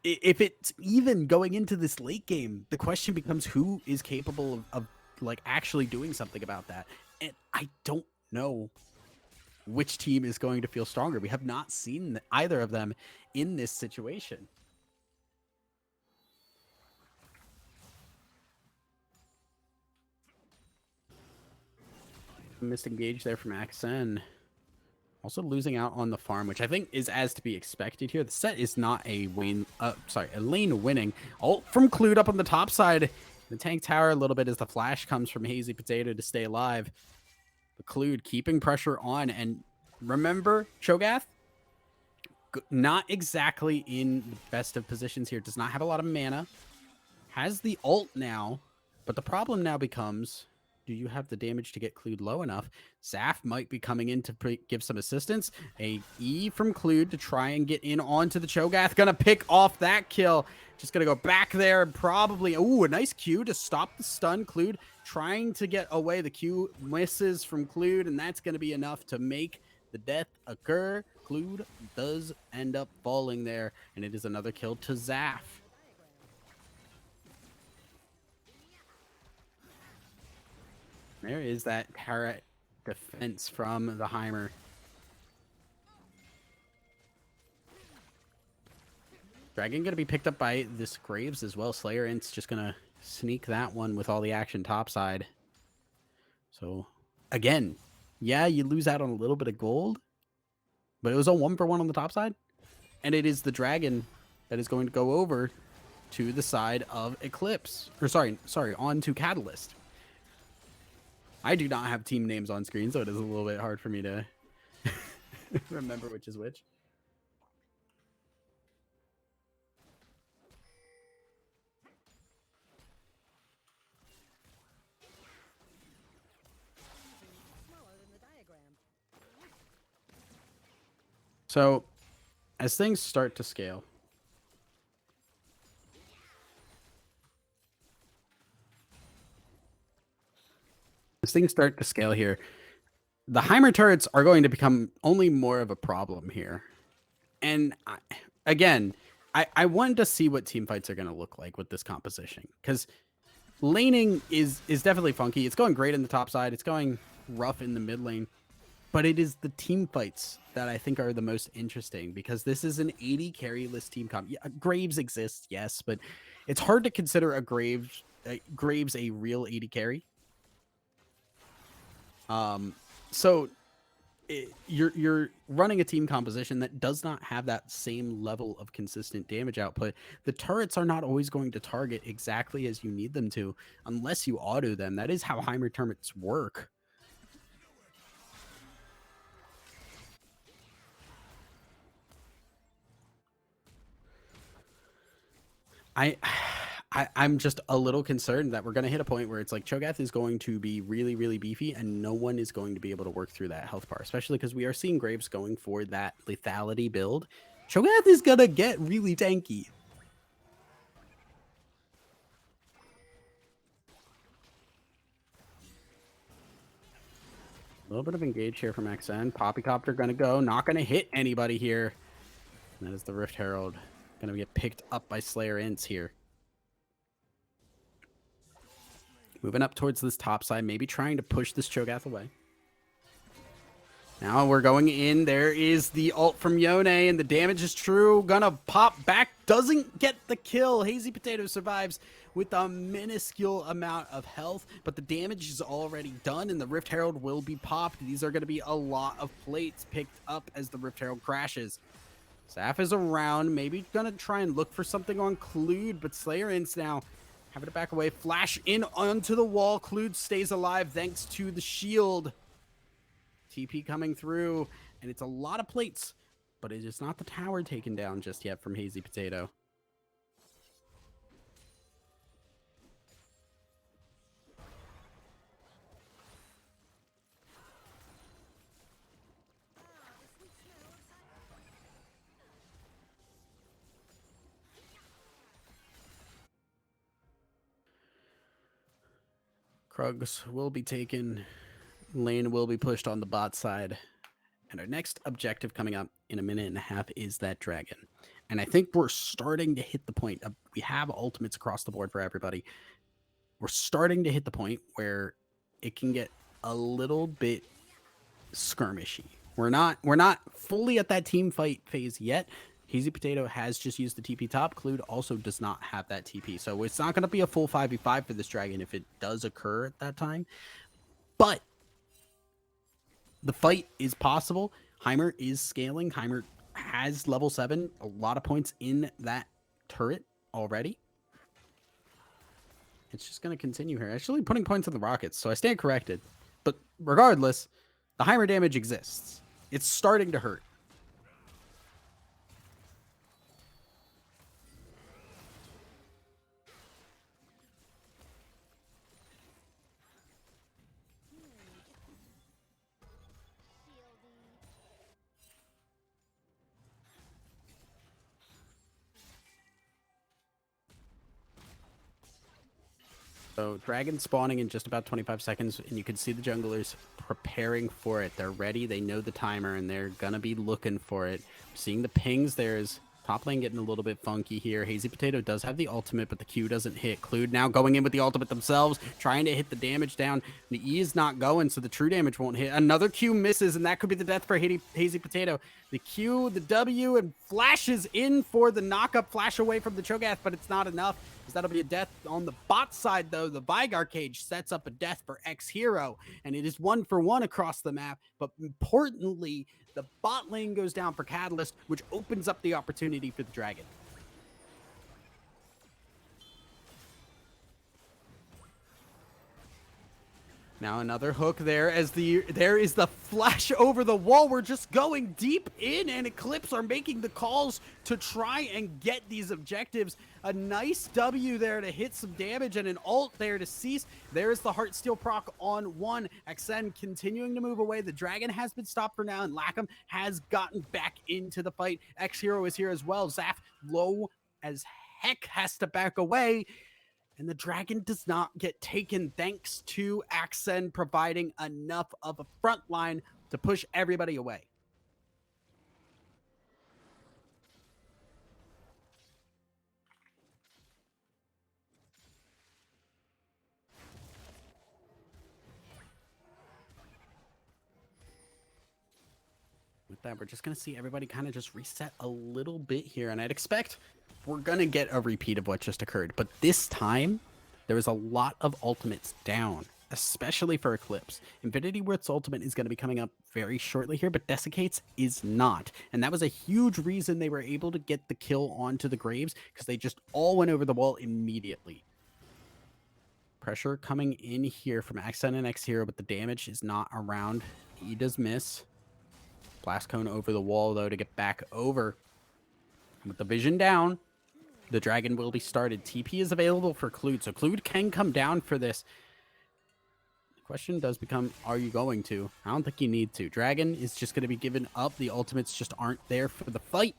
If it's even going into this late game, the question becomes who is capable of like actually doing something about that. And I don't know which team is going to feel stronger. We have not seen either of them in this situation. Missed engage there from Axen. Also losing out on the farm, which I think is as to be expected here. The set is not a lane winning. Ult from Clued up on the top side. The tank tower a little bit as the flash comes from Hazy Potato to stay alive. But Clued keeping pressure on. And remember, Cho'Gath, not exactly in the best of positions here. Does not have a lot of mana. has the ult now, but the problem now becomes, do you have the damage to get Clued low enough? Zaf might be coming in to give some assistance. A E from Clued to try and get in onto the Cho'Gath. Gonna pick off that kill. Just gonna go back there and probably... Ooh, a nice Q to stop the stun. Clued trying to get away. The Q misses from Clued, and that's gonna be enough to make the death occur. Clued does end up falling there, and it is another kill to Zaf. There is that turret defense from the Heimer. Dragon going to be picked up by this Graves as well. Slayer Int's just going to sneak that one with all the action topside. So, again, yeah, you lose out on a little bit of gold, but it was a 1-for-1 on the top side. And it is the Dragon that is going to go over to the side of Eclipse. Or sorry, onto Catalyst. I do not have team names on screen, so it is a little bit hard for me to remember which is which. So, as things start to scale, here, the Heimer turrets are going to become only more of a problem here. And I wanted to see what team fights are going to look like with this composition, because laning is definitely funky. It's going great in the top side. It's going rough in the mid lane. But it is the team fights that I think are the most interesting, because this is an 80 carry-less team comp. Yeah, Graves exists, yes, but it's hard to consider a Graves a real 80 carry. So you're running a team composition that does not have that same level of consistent damage output. The turrets are not always going to target exactly as you need them to, unless you auto them. That is how Heimer turrets work. I'm just a little concerned that we're going to hit a point where it's like Cho'Gath is going to be really, really beefy, and no one is going to be able to work through that health bar, especially because we are seeing Graves going for that lethality build. Cho'Gath is going to get really tanky. A little bit of engage here from XN. Poppycopter going to go. Not going to hit anybody here. And that is the Rift Herald. Going to get picked up by Slayer Ints here. Moving up towards this top side, maybe trying to push this Cho'Gath away. Now we're going in. There is the ult from Yone, and the damage is true. Gonna pop back. Doesn't get the kill. Hazy Potato survives with a minuscule amount of health, but the damage is already done, and the Rift Herald will be popped. These are going to be a lot of plates picked up as the Rift Herald crashes. Zaf is around, maybe gonna try and look for something on Clued, but Slayer Ints now having to back away. Flash in onto the wall. Clued stays alive thanks to the shield. TP coming through, and it's a lot of plates, but it is not the tower taken down just yet from Hazy Potato. Krugs will be taken. Lane will be pushed on the bot side. And our next objective coming up in a minute and a half is that dragon. And I think we're starting to hit the point. We have ultimates across the board for everybody. We're starting to hit the point where it can get a little bit skirmishy. We're not fully at that team fight phase yet. Hazy Potato has just used the TP top. Clued also does not have that TP. So it's not going to be a full 5v5 for this dragon if it does occur at that time. But the fight is possible. Heimer is scaling. Heimer has level 7. A lot of points in that turret already. It's just going to continue here. Actually putting points on the rockets, so I stand corrected. But regardless, the Heimer damage exists. It's starting to hurt. So dragon spawning in just about 25 seconds, and you can see the junglers preparing for it. They're ready. They know the timer, and they're going to be looking for it. Seeing the pings, there's top lane getting a little bit funky here. Hazy Potato does have the ultimate, but the Q doesn't hit. Clued now going in with the ultimate themselves, trying to hit the damage down. The E is not going, so the true damage won't hit. Another Q misses, and that could be the death for Hazy Potato. The Q, the W, and flashes in for the knock-up, flash away from the Cho'Gath, but it's not enough. That'll be a death on the bot side, though. The Vigar cage sets up a death for X Hero, and it is 1-for-1 across the map. But importantly, the bot lane goes down for Catalyst, which opens up the opportunity for the Dragon. Now another hook there as there is the flash over the wall. We're just going deep in, and Eclipse are making the calls to try and get these objectives. A nice W there to hit some damage and an ult there to cease. There's the Heartsteel proc on one. XN continuing to move away. The Dragon has been stopped for now, and Lackham has gotten back into the fight. X-Hero is here as well. Zaf, low as heck, has to back away. And the Dragon does not get taken thanks to Axen providing enough of a front line to push everybody away. With that, we're just going to see everybody kind of just reset a little bit here. And I'd expect we're going to get a repeat of what just occurred. But this time, there was a lot of ultimates down, especially for Eclipse. Infinity Worth's ultimate is going to be coming up very shortly here, but Desiccate's is not. And that was a huge reason they were able to get the kill onto the Graves, because they just all went over the wall immediately. Pressure coming in here from Accent and X-Hero, but the damage is not around. He does miss. Blast Cone over the wall, though, to get back over. With the vision down, the Dragon will be started. TP is available for Clued, so Clued can come down for this. The question does become, are you going to? I don't think you need to. Dragon is just going to be given up. The ultimates just aren't there for the fight.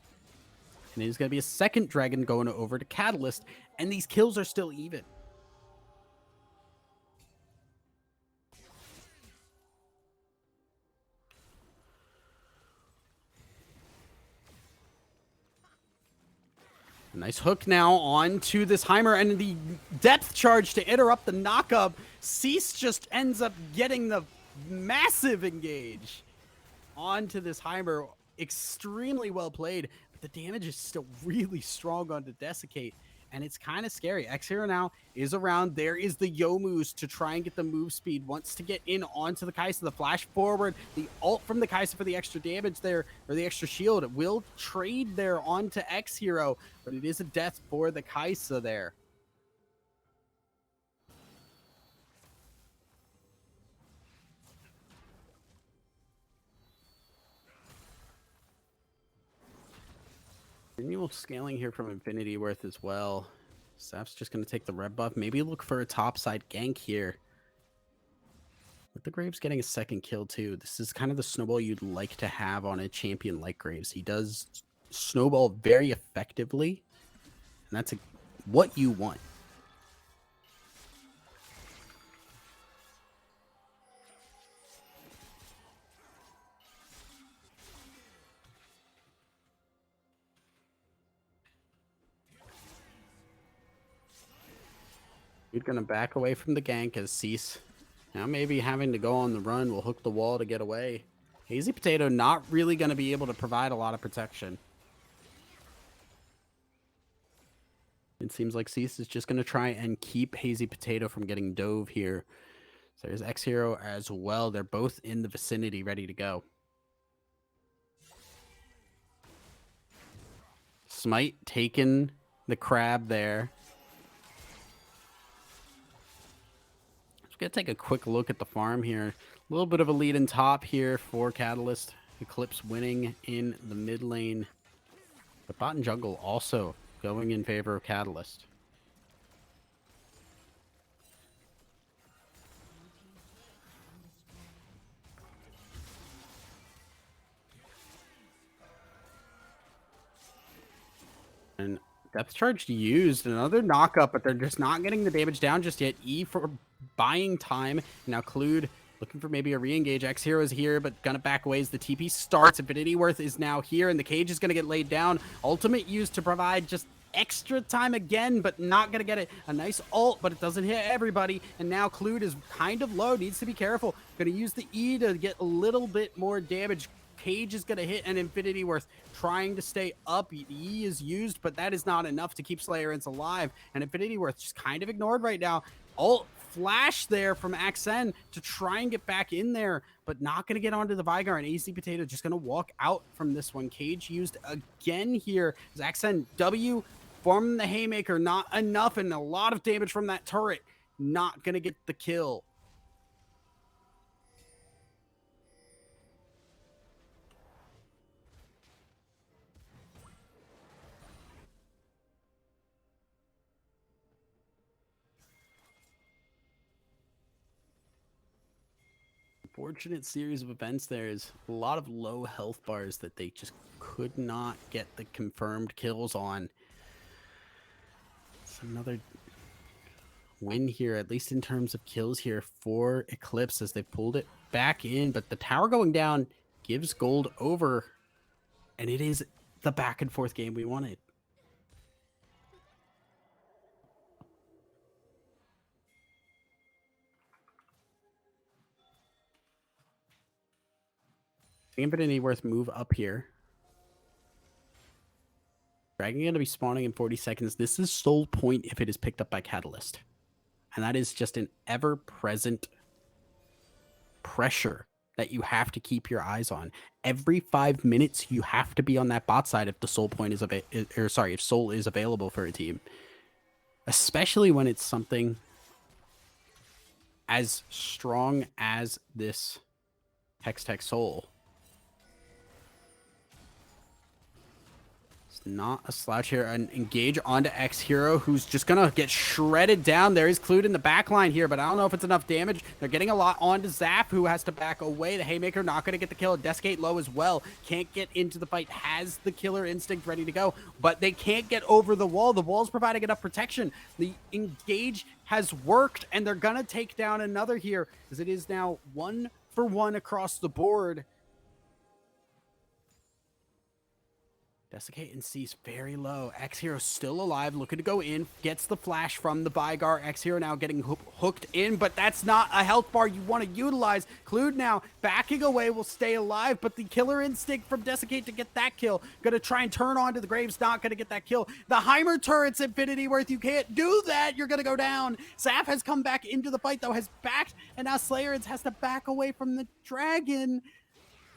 And it is going to be a second Dragon going over to Catalyst, and these kills are still even. A nice hook now onto this Heimer, and the depth charge to interrupt the knockup. Cease just ends up getting the massive engage onto this Heimer. Extremely well played, but the damage is still really strong onto Desiccate, and it's kind of scary. X-Hero now is around. There is the Youmu's to try and get the move speed. Wants to get in onto the Kai'Sa. The flash forward. The ult from the Kai'Sa for the extra damage there, or the extra shield. It will trade there onto X-Hero, but it is a death for the Kai'Sa there. Renewal scaling here from Infinity Worth as well. Saf's just going to take the red buff. Maybe look for a topside gank here. With the Graves getting a second kill too. This is kind of the snowball you'd like to have on a champion like Graves. He does snowball very effectively. And that's what you want. You're going to back away from the gank as Cease, now maybe having to go on the run, will hook the wall to get away. Hazy Potato not really going to be able to provide a lot of protection. It seems like Cease is just going to try and keep Hazy Potato from getting dove here. So there's X-Hero as well. They're both in the vicinity ready to go. Smite taking the crab there. Gonna take a quick look at the farm here. A little bit of a lead in top here for Catalyst. Eclipse winning in the mid lane. But bot and jungle also going in favor of Catalyst. And Depth charge used. Another knock-up, but they're just not getting the damage down just yet. E for buying time. Now Clued looking for maybe a re-engage. X-Hero is here, but gonna back away as the TP starts. Infinity Worth is now here, and the cage is gonna get laid down. Ultimate used to provide just extra time again, but not gonna get it. A nice ult, but it doesn't hit everybody. And now Clued is kind of low, needs to be careful. Gonna use the E to get a little bit more damage. Cage is going to hit an Infinity Worth, trying to stay up. E is used, but that is not enough to keep Slayerins alive. And Infinity Worth just kind of ignored right now. Ult flash there from Axen to try and get back in there, but not going to get onto the Vigar. And AZ Potato just going to walk out from this one. Cage used again here. As Axen W from the Haymaker, not enough, and a lot of damage from that turret. Not going to get the kill. Fortunate series of events. There's a lot of low health bars that they just could not get the confirmed kills on. It's another win here, at least in terms of kills here for Eclipse as they pulled it back in, but the tower going down gives gold over, and it is the back and forth game we wanted. Infinity Worth move up here. Dragon going to be spawning in 40 seconds. This is Soul Point if it is picked up by Catalyst. And that is just an ever-present pressure that you have to keep your eyes on. Every 5 minutes, you have to be on that bot side if the Soul Point is if Soul is available for a team. Especially when it's something as strong as this Hextech Soul. Not a slouch here. An engage onto X-Hero, who's just gonna get shredded down. There is Clued in the back line here, but I don't know if it's enough damage. They're getting a lot onto Zaf, who has to back away. The Haymaker not gonna get the kill. Deskate low as well. Can't get into the fight. Has the killer instinct ready to go, but they can't get over the wall. The wall's providing enough protection. The engage has worked, and they're gonna take down another here, as it is now 1-for-1 across the board. Desiccate and Cease very low. X-Hero still alive, looking to go in. Gets the flash from the Vigar. X-Hero now getting hooked in, but that's not a health bar you want to utilize. Clued now backing away, will stay alive, but the killer instinct from Desiccate to get that kill. Gonna try and turn onto the Graves, not gonna get that kill. The Heimer turret's Infinity Worth. You can't do that. You're gonna go down. Zaf has come back into the fight, though, has backed, and now Slayerins has to back away from the Dragon.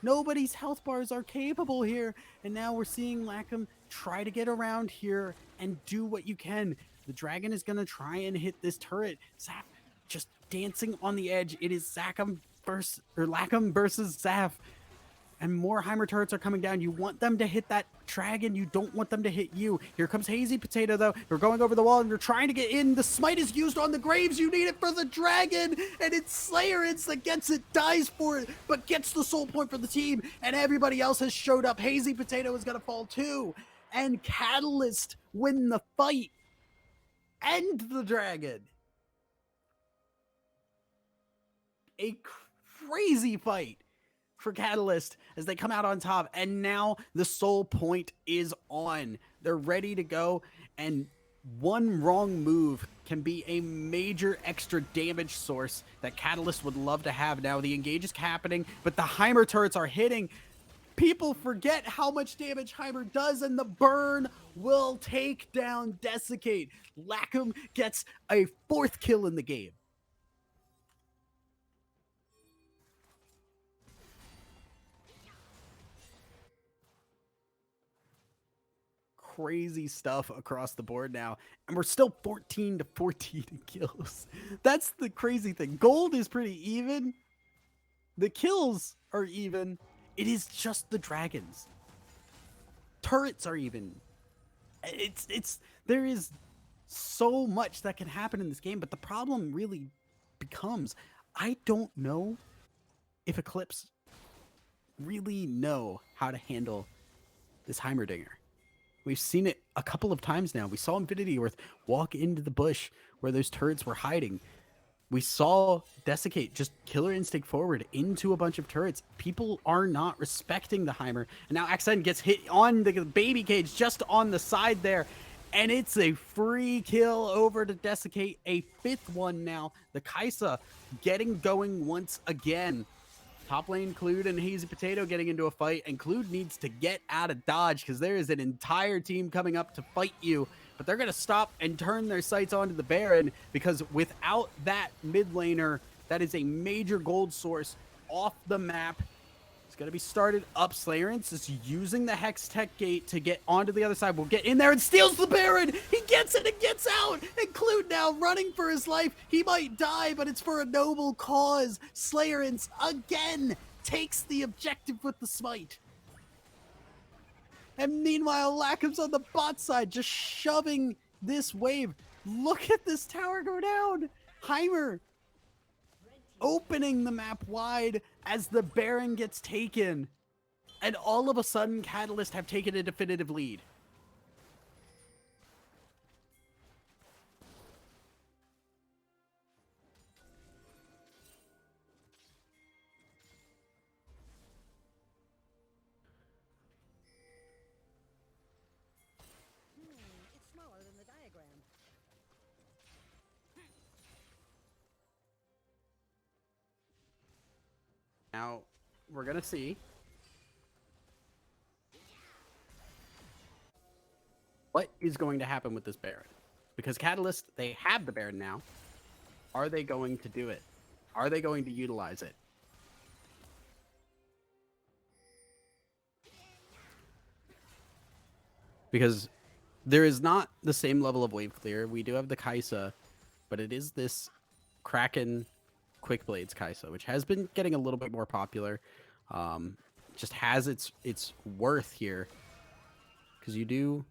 Nobody's health bars are capable here, and now we're seeing Lackham try to get around here and do what you can. The Dragon is going to try and hit this turret. Zaf just dancing on the edge. It is Lackham versus Zaf. And more Heimer turrets are coming down. You want them to hit that Dragon. You don't want them to hit you. Here comes Hazy Potato, though. You're going over the wall, and you're trying to get in. The smite is used on the Graves. You need it for the Dragon. And it's Slayerins that gets it, dies for it, but gets the soul point for the team. And everybody else has showed up. Hazy Potato is going to fall, too. And Catalyst win the fight. End the Dragon. A crazy fight for Catalyst as they come out on top, and now the soul point is on. They're ready to go, and one wrong move can be a major extra damage source that Catalyst would love to have. Now the engage is happening, but the Heimer turrets are hitting. People forget how much damage Heimer does, and the burn will take down Desiccate. Lackham gets a 4th kill in the game. Crazy stuff across the board now, and we're still 14-14 in kills. That's the crazy thing. Gold is pretty even. The kills are even. It is just the Dragons. Turrets are even. There is so much that can happen in this game, but the problem really becomes, I don't know if Eclipse really know how to handle this Heimerdinger. We've seen it a couple of times now. We saw Infinity Earth walk into the bush where those turrets were hiding. We saw Desiccate just killer instinct forward into a bunch of turrets. People are not respecting the Heimer. And now Accent gets hit on the baby cage just on the side there. And it's a free kill over to Desiccate. A 5th one now. The Kaisa getting going once again. Top lane, Clued and Hazy Potato getting into a fight, and Clued needs to get out of dodge because there is an entire team coming up to fight you, but they're going to stop and turn their sights onto the Baron because without that mid laner, that is a major gold source off the map. It's going to be started up. Slayerance is using the Hex Tech Gate to get onto the other side. Will get in there and steals the Baron. He gets it and gets out. And Clued now running for his life. He might die, but it's for a noble cause. Slayerance again takes the objective with the smite. And meanwhile, Lackham's on the bot side, just shoving this wave. Look at this tower go down. Heimer opening the map wide as the Baron gets taken. And all of a sudden, Catalyst have taken a definitive lead. It's smaller than the diagram. Now, we're going to see what is going to happen with this Baron. Because Catalyst, they have the Baron now. Are they going to do it? Are they going to utilize it? Because there is not the same level of wave clear. We do have the Kaisa, but it is this Kraken Quick Blades Kaisa, which has been getting a little bit more popular. Just has its worth here, because you do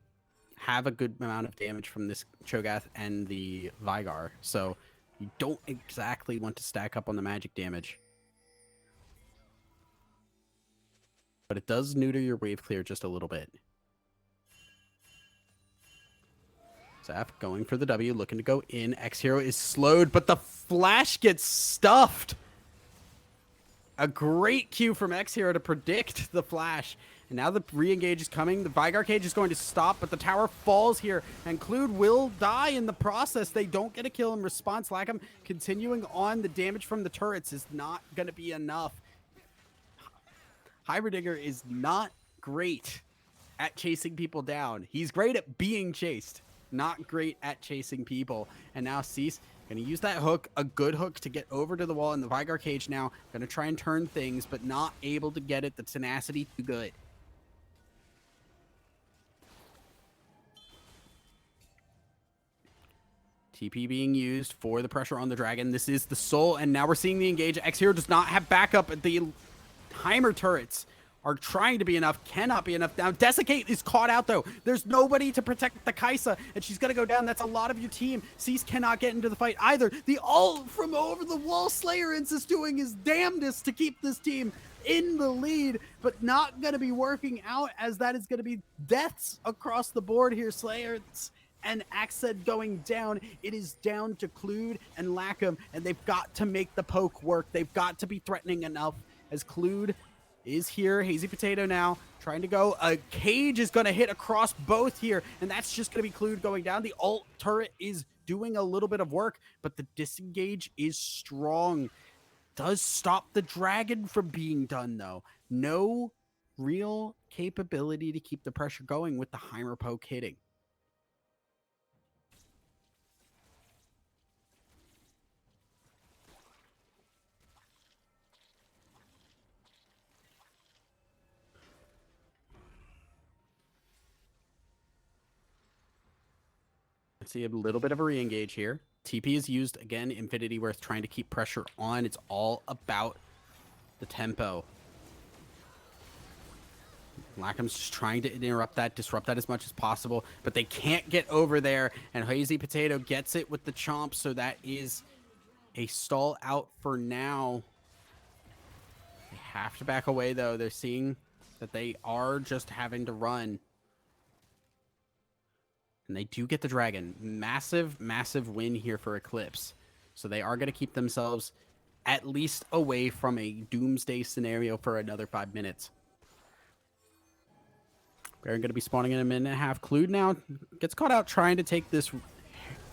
have a good amount of damage from this Cho'Gath and the Vigar, so you don't exactly want to stack up on the magic damage. But it does neuter your wave clear just a little bit. Zaf going for the W, looking to go in. X-Hero is slowed, but the flash gets stuffed. A great cue from X-Hero to predict the flash. And now the re-engage is coming. The Vigar cage is going to stop, but the tower falls here. And Clued will die in the process. They don't get a kill in response. Lackham continuing on. The damage from the turrets is not going to be enough. Heimerdinger is not great at chasing people down. He's great at being chased. Not great at chasing people. And now Cease going to use that hook, a good hook, to get over to the wall. And the Vigar cage now going to try and turn things, but not able to get it. The tenacity too good. TP being used for the pressure on the dragon. This is the soul, and now we're seeing the engage. X-Hero does not have backup. The Heimer turrets are trying to be enough, cannot be enough. Now, Desiccate is caught out, though. There's nobody to protect the Kaisa, and she's going to go down. That's a lot of your team. Cease cannot get into the fight either. The ult from over the wall Slayerance is doing his damnedest to keep this team in the lead, but not going to be working out, as that is going to be deaths across the board here. Slayerance and Axed going down. It is down to Clued and Lackham, and they've got to make the poke work. They've got to be threatening enough, as Clued is here. Hazy Potato now trying to go. A cage is going to hit across both here, and that's just going to be Clued going down. The ult turret is doing a little bit of work, but the disengage is strong. Does stop the dragon from being done, though. No real capability to keep the pressure going with the Heimer poke hitting. See a little bit of a re-engage here. TP is used again. Infinity Worth trying to keep pressure on. It's all about the tempo. Lackham's just trying to interrupt that, disrupt that as much as possible, but they can't get over there. And Hazy Potato gets it with the chomp, so that is a stall out for now. They have to back away, though. They're seeing that they are just having to run. And they do get the dragon. Massive, massive win here for Eclipse. So they are going to keep themselves at least away from a doomsday scenario for another 5 minutes. Baron going to be spawning in a minute and a half. Clued now gets caught out trying to take this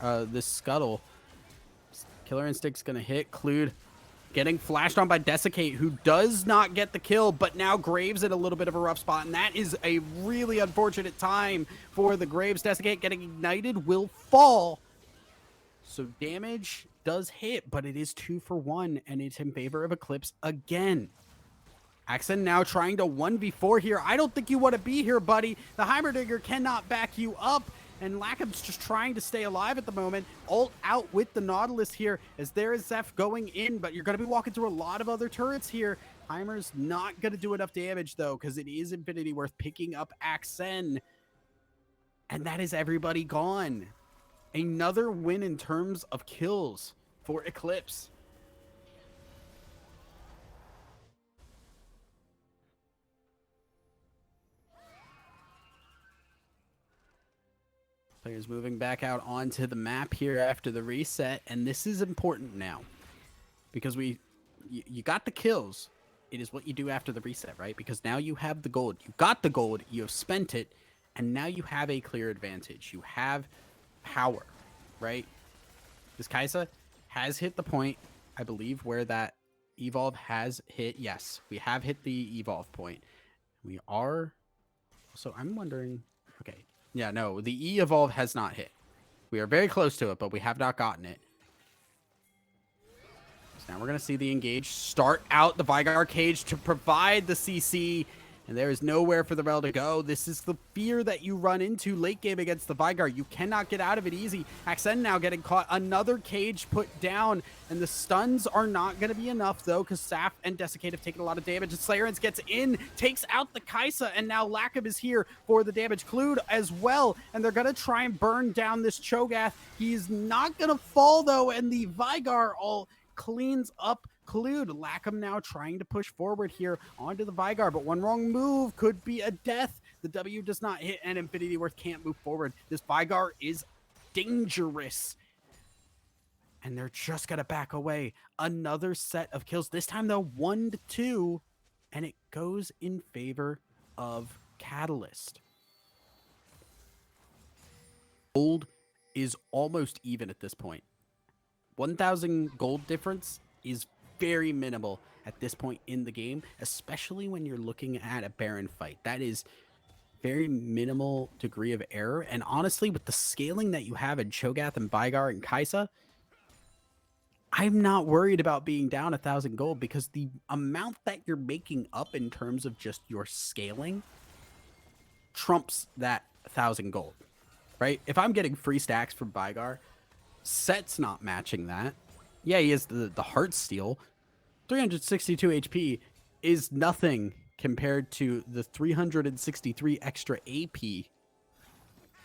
this scuttle. Killer Instinct's going to hit. Clued getting flashed on by Desiccate, who does not get the kill, but now Graves in a little bit of a rough spot, and that is a really unfortunate time for the Graves. Desiccate getting ignited, will fall. So damage does hit, but it is 2 for 1, and it's in favor of Eclipse again. Axen now trying to 1v4 here. I don't think you want to be here, buddy. The Heimerdinger cannot back you up. And Lackham's just trying to stay alive at the moment. Ult out with the Nautilus here as there is Zeph going in, but you're going to be walking through a lot of other turrets here. Heimer's not going to do enough damage, though, because it is Infinity Worth picking up Axen. And that is everybody gone. Another win in terms of kills for Eclipse. Players moving back out onto the map here after the reset, and this is important now because you got the kills. It is what you do after the reset, right? Because now you have the gold. You got the gold, you have spent it, and now you have a clear advantage. You have power, right? This Kaisa has hit the point, I believe, where that evolve has hit. Yes, we have hit the evolve point. We are... So I'm wondering... Okay. Yeah, no, the E-Evolve has not hit. We are very close to it, but we have not gotten it. So now we're going to see the engage start out the Vigar cage to provide the CC, and there is nowhere for the Rel to go. This is the fear that you run into late game against the Vigar. You cannot get out of it easy. Axen now getting caught. Another cage put down, and the stuns are not going to be enough, though, because Saf and Desiccate have taken a lot of damage. And Slayerins gets in, takes out the Kaisa, and now Lackham is here for the damage. Clued as well, and they're going to try and burn down this Cho'Gath. He's not going to fall, though, and the Vigar all cleans up Clued. Lackham now trying to push forward here onto the Vigar, but one wrong move could be a death. The W does not hit, and Infinity Worth can't move forward. This Vigar is dangerous, and they're just gonna back away. Another set of kills, this time though 1-2, and it goes in favor of Catalyst. Gold is almost even at this point. 1,000 gold difference is very minimal at this point in the game, especially when you're looking at a Baron fight. That is very minimal degree of error, and honestly, with the scaling that you have in Cho'Gath and Vigar and Kaisa, I'm not worried about being down 1,000 gold because the amount that you're making up in terms of just your scaling trumps that 1,000 gold, right? If I'm getting free stacks from Vigar, Set's not matching that. Yeah, he has the heart steal. 362 HP is nothing compared to the 363 extra AP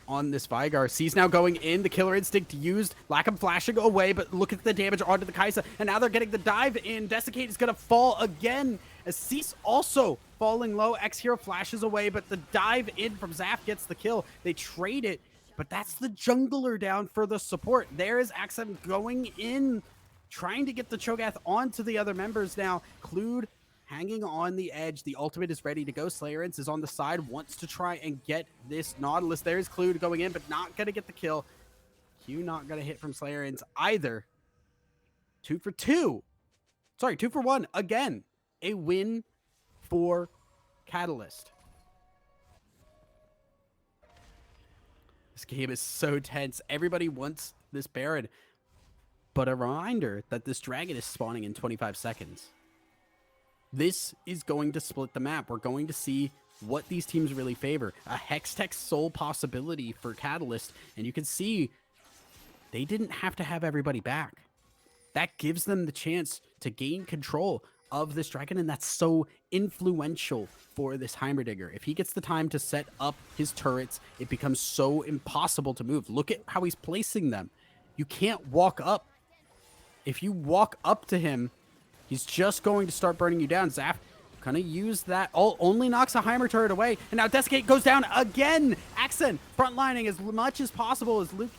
on this Vigar. C's now going in. The Killer Instinct used. Lackham flashing away, but look at the damage onto the Kaisa. And now they're getting the dive in. Desiccate is going to fall again as Cease also falling low. X-Hero flashes away, but the dive in from Zaf gets the kill. They trade it, but that's the jungler down for the support. There is Axem going in, trying to get the Cho'Gath onto the other members now. Clued hanging on the edge. The ultimate is ready to go. Slayerins is on the side, wants to try and get this Nautilus. There's Clued going in, but not going to get the kill. Q not going to hit from Slayerins either. 2 for 2. Sorry, 2 for 1. Again, a win for Catalyst. This game is so tense. Everybody wants this Baron. But a reminder that this dragon is spawning in 25 seconds. This is going to split the map. We're going to see what these teams really favor. A Hextech sole possibility for Catalyst, and you can see they didn't have to have everybody back. That gives them the chance to gain control of this dragon, and that's so influential for this Heimerdinger. If he gets the time to set up his turrets, it becomes so impossible to move. Look at how he's placing them. You can't walk up. If you walk up to him, he's just going to start burning you down. Zaf Gonna use that. Oh, only knocks a Heimer turret away. And now Desiccate goes down again. Accent frontlining as much as possible as Luke.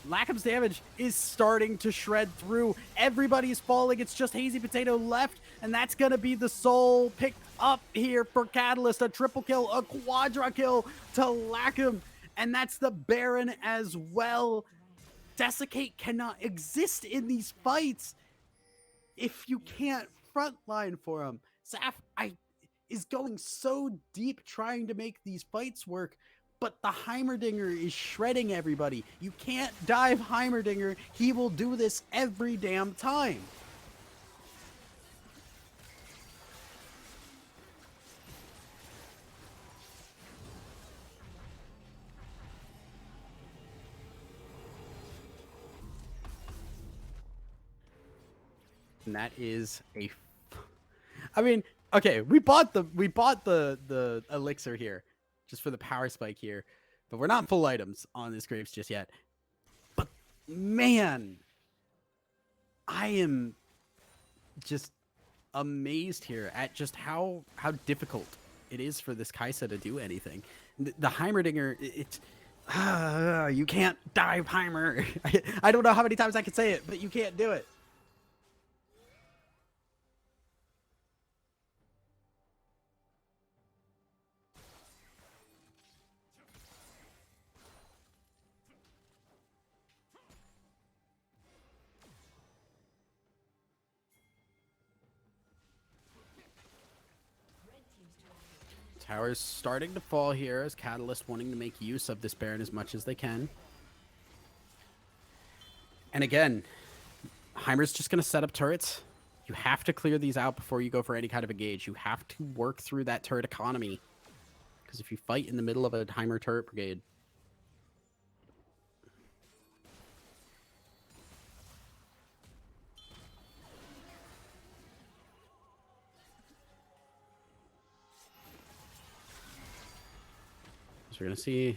Lackham's damage is starting to shred through. Everybody's falling. It's just Hazy Potato left. And that's going to be the soul picked up here for Catalyst. A triple kill, a quadra kill to Lackham. And that's the Baron as well. Desiccate cannot exist in these fights if you can't frontline for him. Zaf is going so deep trying to make these fights work, but the Heimerdinger is shredding everybody. You can't dive Heimerdinger. He will do this every damn time. And that is a... I mean, okay, we bought the elixir here just for the power spike here, but we're not full items on this Graves just yet. But man, I am just amazed here at just how difficult it is for this Kaisa to do anything. The Heimerdinger, it's you can't dive Heimer. I don't know how many times I can say it, but you can't do it. Tower's starting to fall here as Catalyst wanting to make use of this Baron as much as they can. And again, Heimer's just going to set up turrets. You have to clear these out before you go for any kind of engage. You have to work through that turret economy. Because if you fight in the middle of a Heimer turret brigade, so we're going to see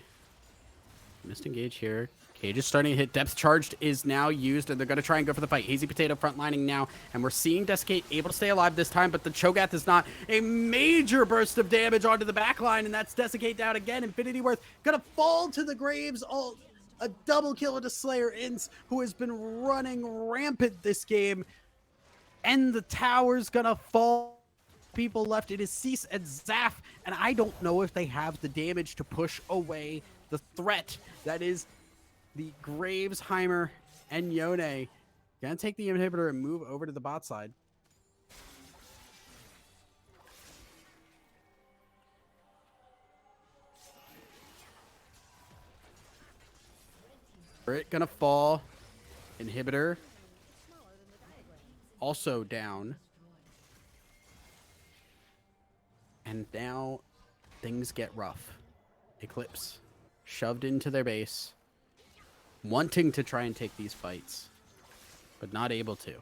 missed engage here. Cage is starting to hit. Depth charged is now used, and they're going to try and go for the fight. Hazy Potato frontlining now, and we're seeing Desiccate able to stay alive this time, but the Cho'Gath is not. A major burst of damage onto the back line, and that's Desiccate down again. Infinity Worth going to fall to the Graves. Oh, a double kill into Slayer Ince, who has been running rampant this game. And the tower's going to fall. People left. It is Cease and Zaf, and I don't know if they have the damage to push away the threat that is the Graves, Heimer, and Yone. Gonna take the inhibitor and move over to the bot side. Turret gonna fall. Inhibitor also down. And now things get rough. Eclipse shoved into their base, wanting to try and take these fights, but not able to.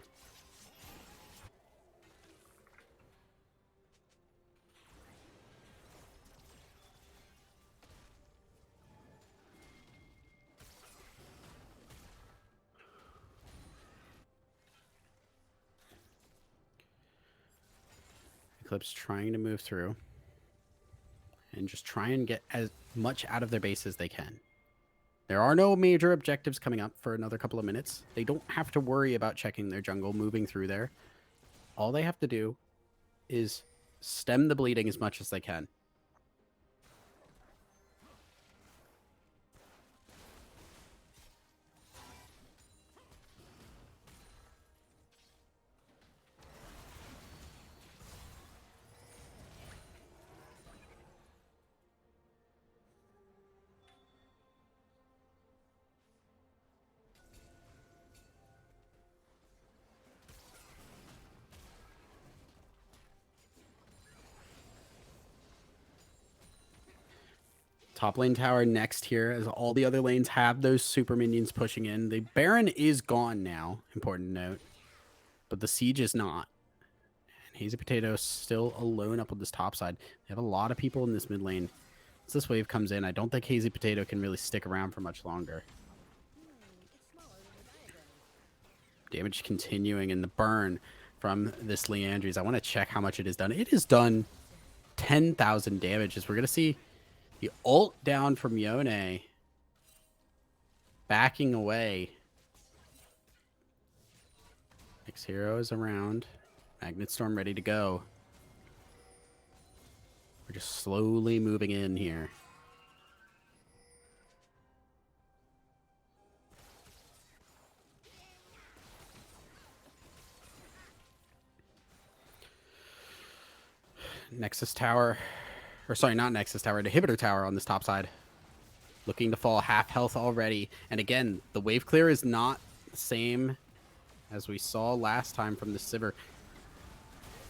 Eclipse trying to move through and just try and get as much out of their base as they can. There are no major objectives coming up for another couple of minutes. They don't have to worry about checking their jungle, moving through there. All they have to do is stem the bleeding as much as they can. Top lane tower next here, as all the other lanes have those super minions pushing in. The Baron is gone now, important note, but the siege is not. And Hazy Potato still alone up on this top side. They have a lot of people in this mid lane. As this wave comes in, I don't think Hazy Potato can really stick around for much longer. Damage continuing in the burn. from this Leandries. I want to check how much it has done. It has done 10,000 damages. We're going to see the ult down from Yone. Backing away. X Hero is around. Magnet Storm ready to go. We're just slowly moving in here. Nexus Tower, or sorry, not Nexus Tower, Inhibitor Tower on this top side. Looking to fall half health already. And again, the wave clear is not the same as we saw last time from the Sivir.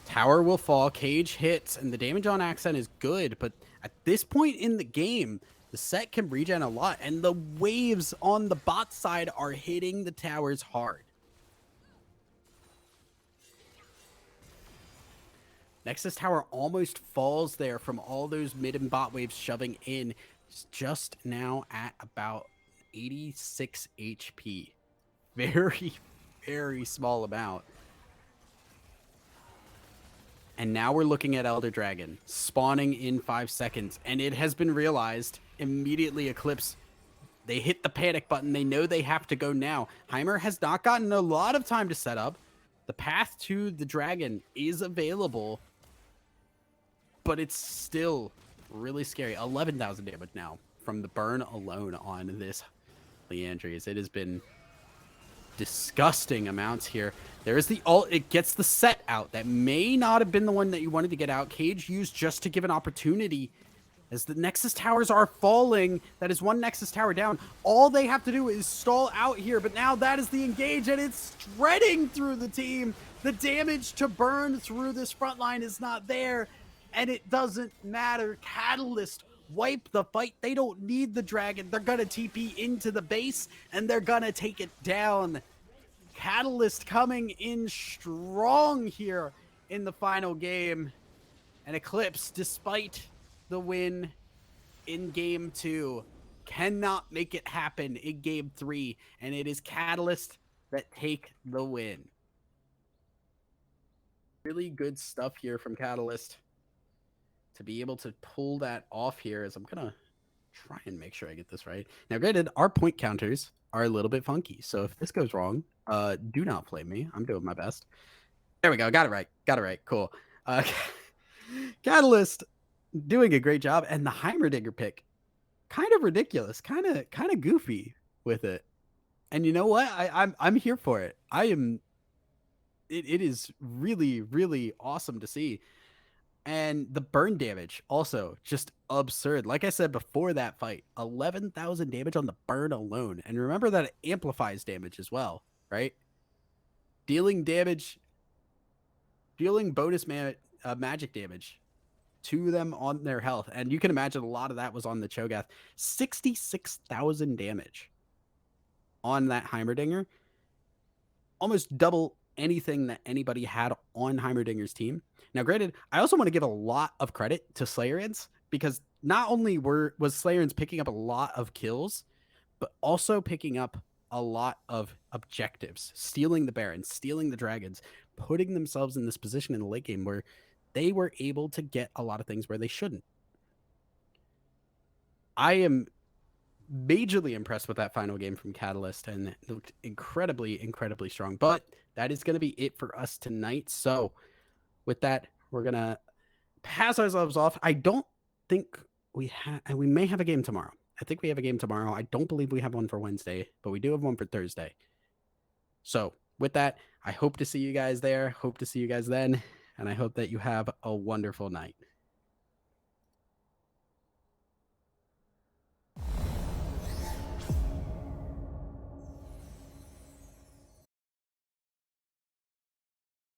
Tower will fall, Cage hits, and the damage on Accent is good. But at this point in the game, the set can regen a lot. And the waves on the bot side are hitting the towers hard. Nexus Tower almost falls there from all those mid and bot waves shoving in. It's just now at about 86 HP. Very, very small amount. And now we're looking at Elder Dragon spawning in 5 seconds. And it has been realized immediately. Eclipse, they hit the panic button. They know they have to go now. Heimer has not gotten a lot of time to set up. The path to the dragon is available, but it's still really scary. 11,000 damage now from the burn alone on this Leandries. It has been disgusting amounts here. There is the ult. It gets the set out. That may not have been the one that you wanted to get out. Cage used just to give an opportunity. As the Nexus Towers are falling, that is one Nexus Tower down. All they have to do is stall out here, but now that is the engage, and it's shredding through the team. The damage to burn through this front line is not there, and it doesn't matter. Catalyst wipe the fight. They don't need the dragon. They're gonna TP into the base, and they're gonna take it down. Catalyst coming in strong here in the final game. And Eclipse, despite the win in game 2, cannot make it happen in game 3, and it is Catalyst that take the win. Really good stuff here from Catalyst to be able to pull that off here. As I'm gonna try and make sure I get this right. Now granted, our point counters are a little bit funky, so if this goes wrong, do not blame me. I'm doing my best. There we go. Got it right. Cool. Catalyst doing a great job, and the Heimerdinger pick, kind of ridiculous, kind of goofy with it. And you know what? I'm here for it. It is really, really awesome to see. And the burn damage also just absurd. Like I said before that fight, 11,000 damage on the burn alone. And remember that it amplifies damage as well, right? Dealing bonus magic damage to them on their health. And you can imagine a lot of that was on the Cho'Gath. 66,000 damage on that Heimerdinger. Almost double anything that anybody had on Heimerdinger's team. Now, granted, I also want to give a lot of credit to Slayerins, because not only was Slayerins picking up a lot of kills, but also picking up a lot of objectives, stealing the Barons, stealing the Dragons, putting themselves in this position in the late game where they were able to get a lot of things where they shouldn't. I am majorly impressed with that final game from Catalyst, and it looked incredibly, incredibly strong. But that is going to be it for us tonight. So with that, we're going to pass ourselves off. I don't think we may have a game tomorrow. I think we have a game tomorrow. I don't believe we have one for Wednesday, but we do have one for Thursday. So with that, I hope to see you guys there. Hope to see you guys then. And I hope that you have a wonderful night.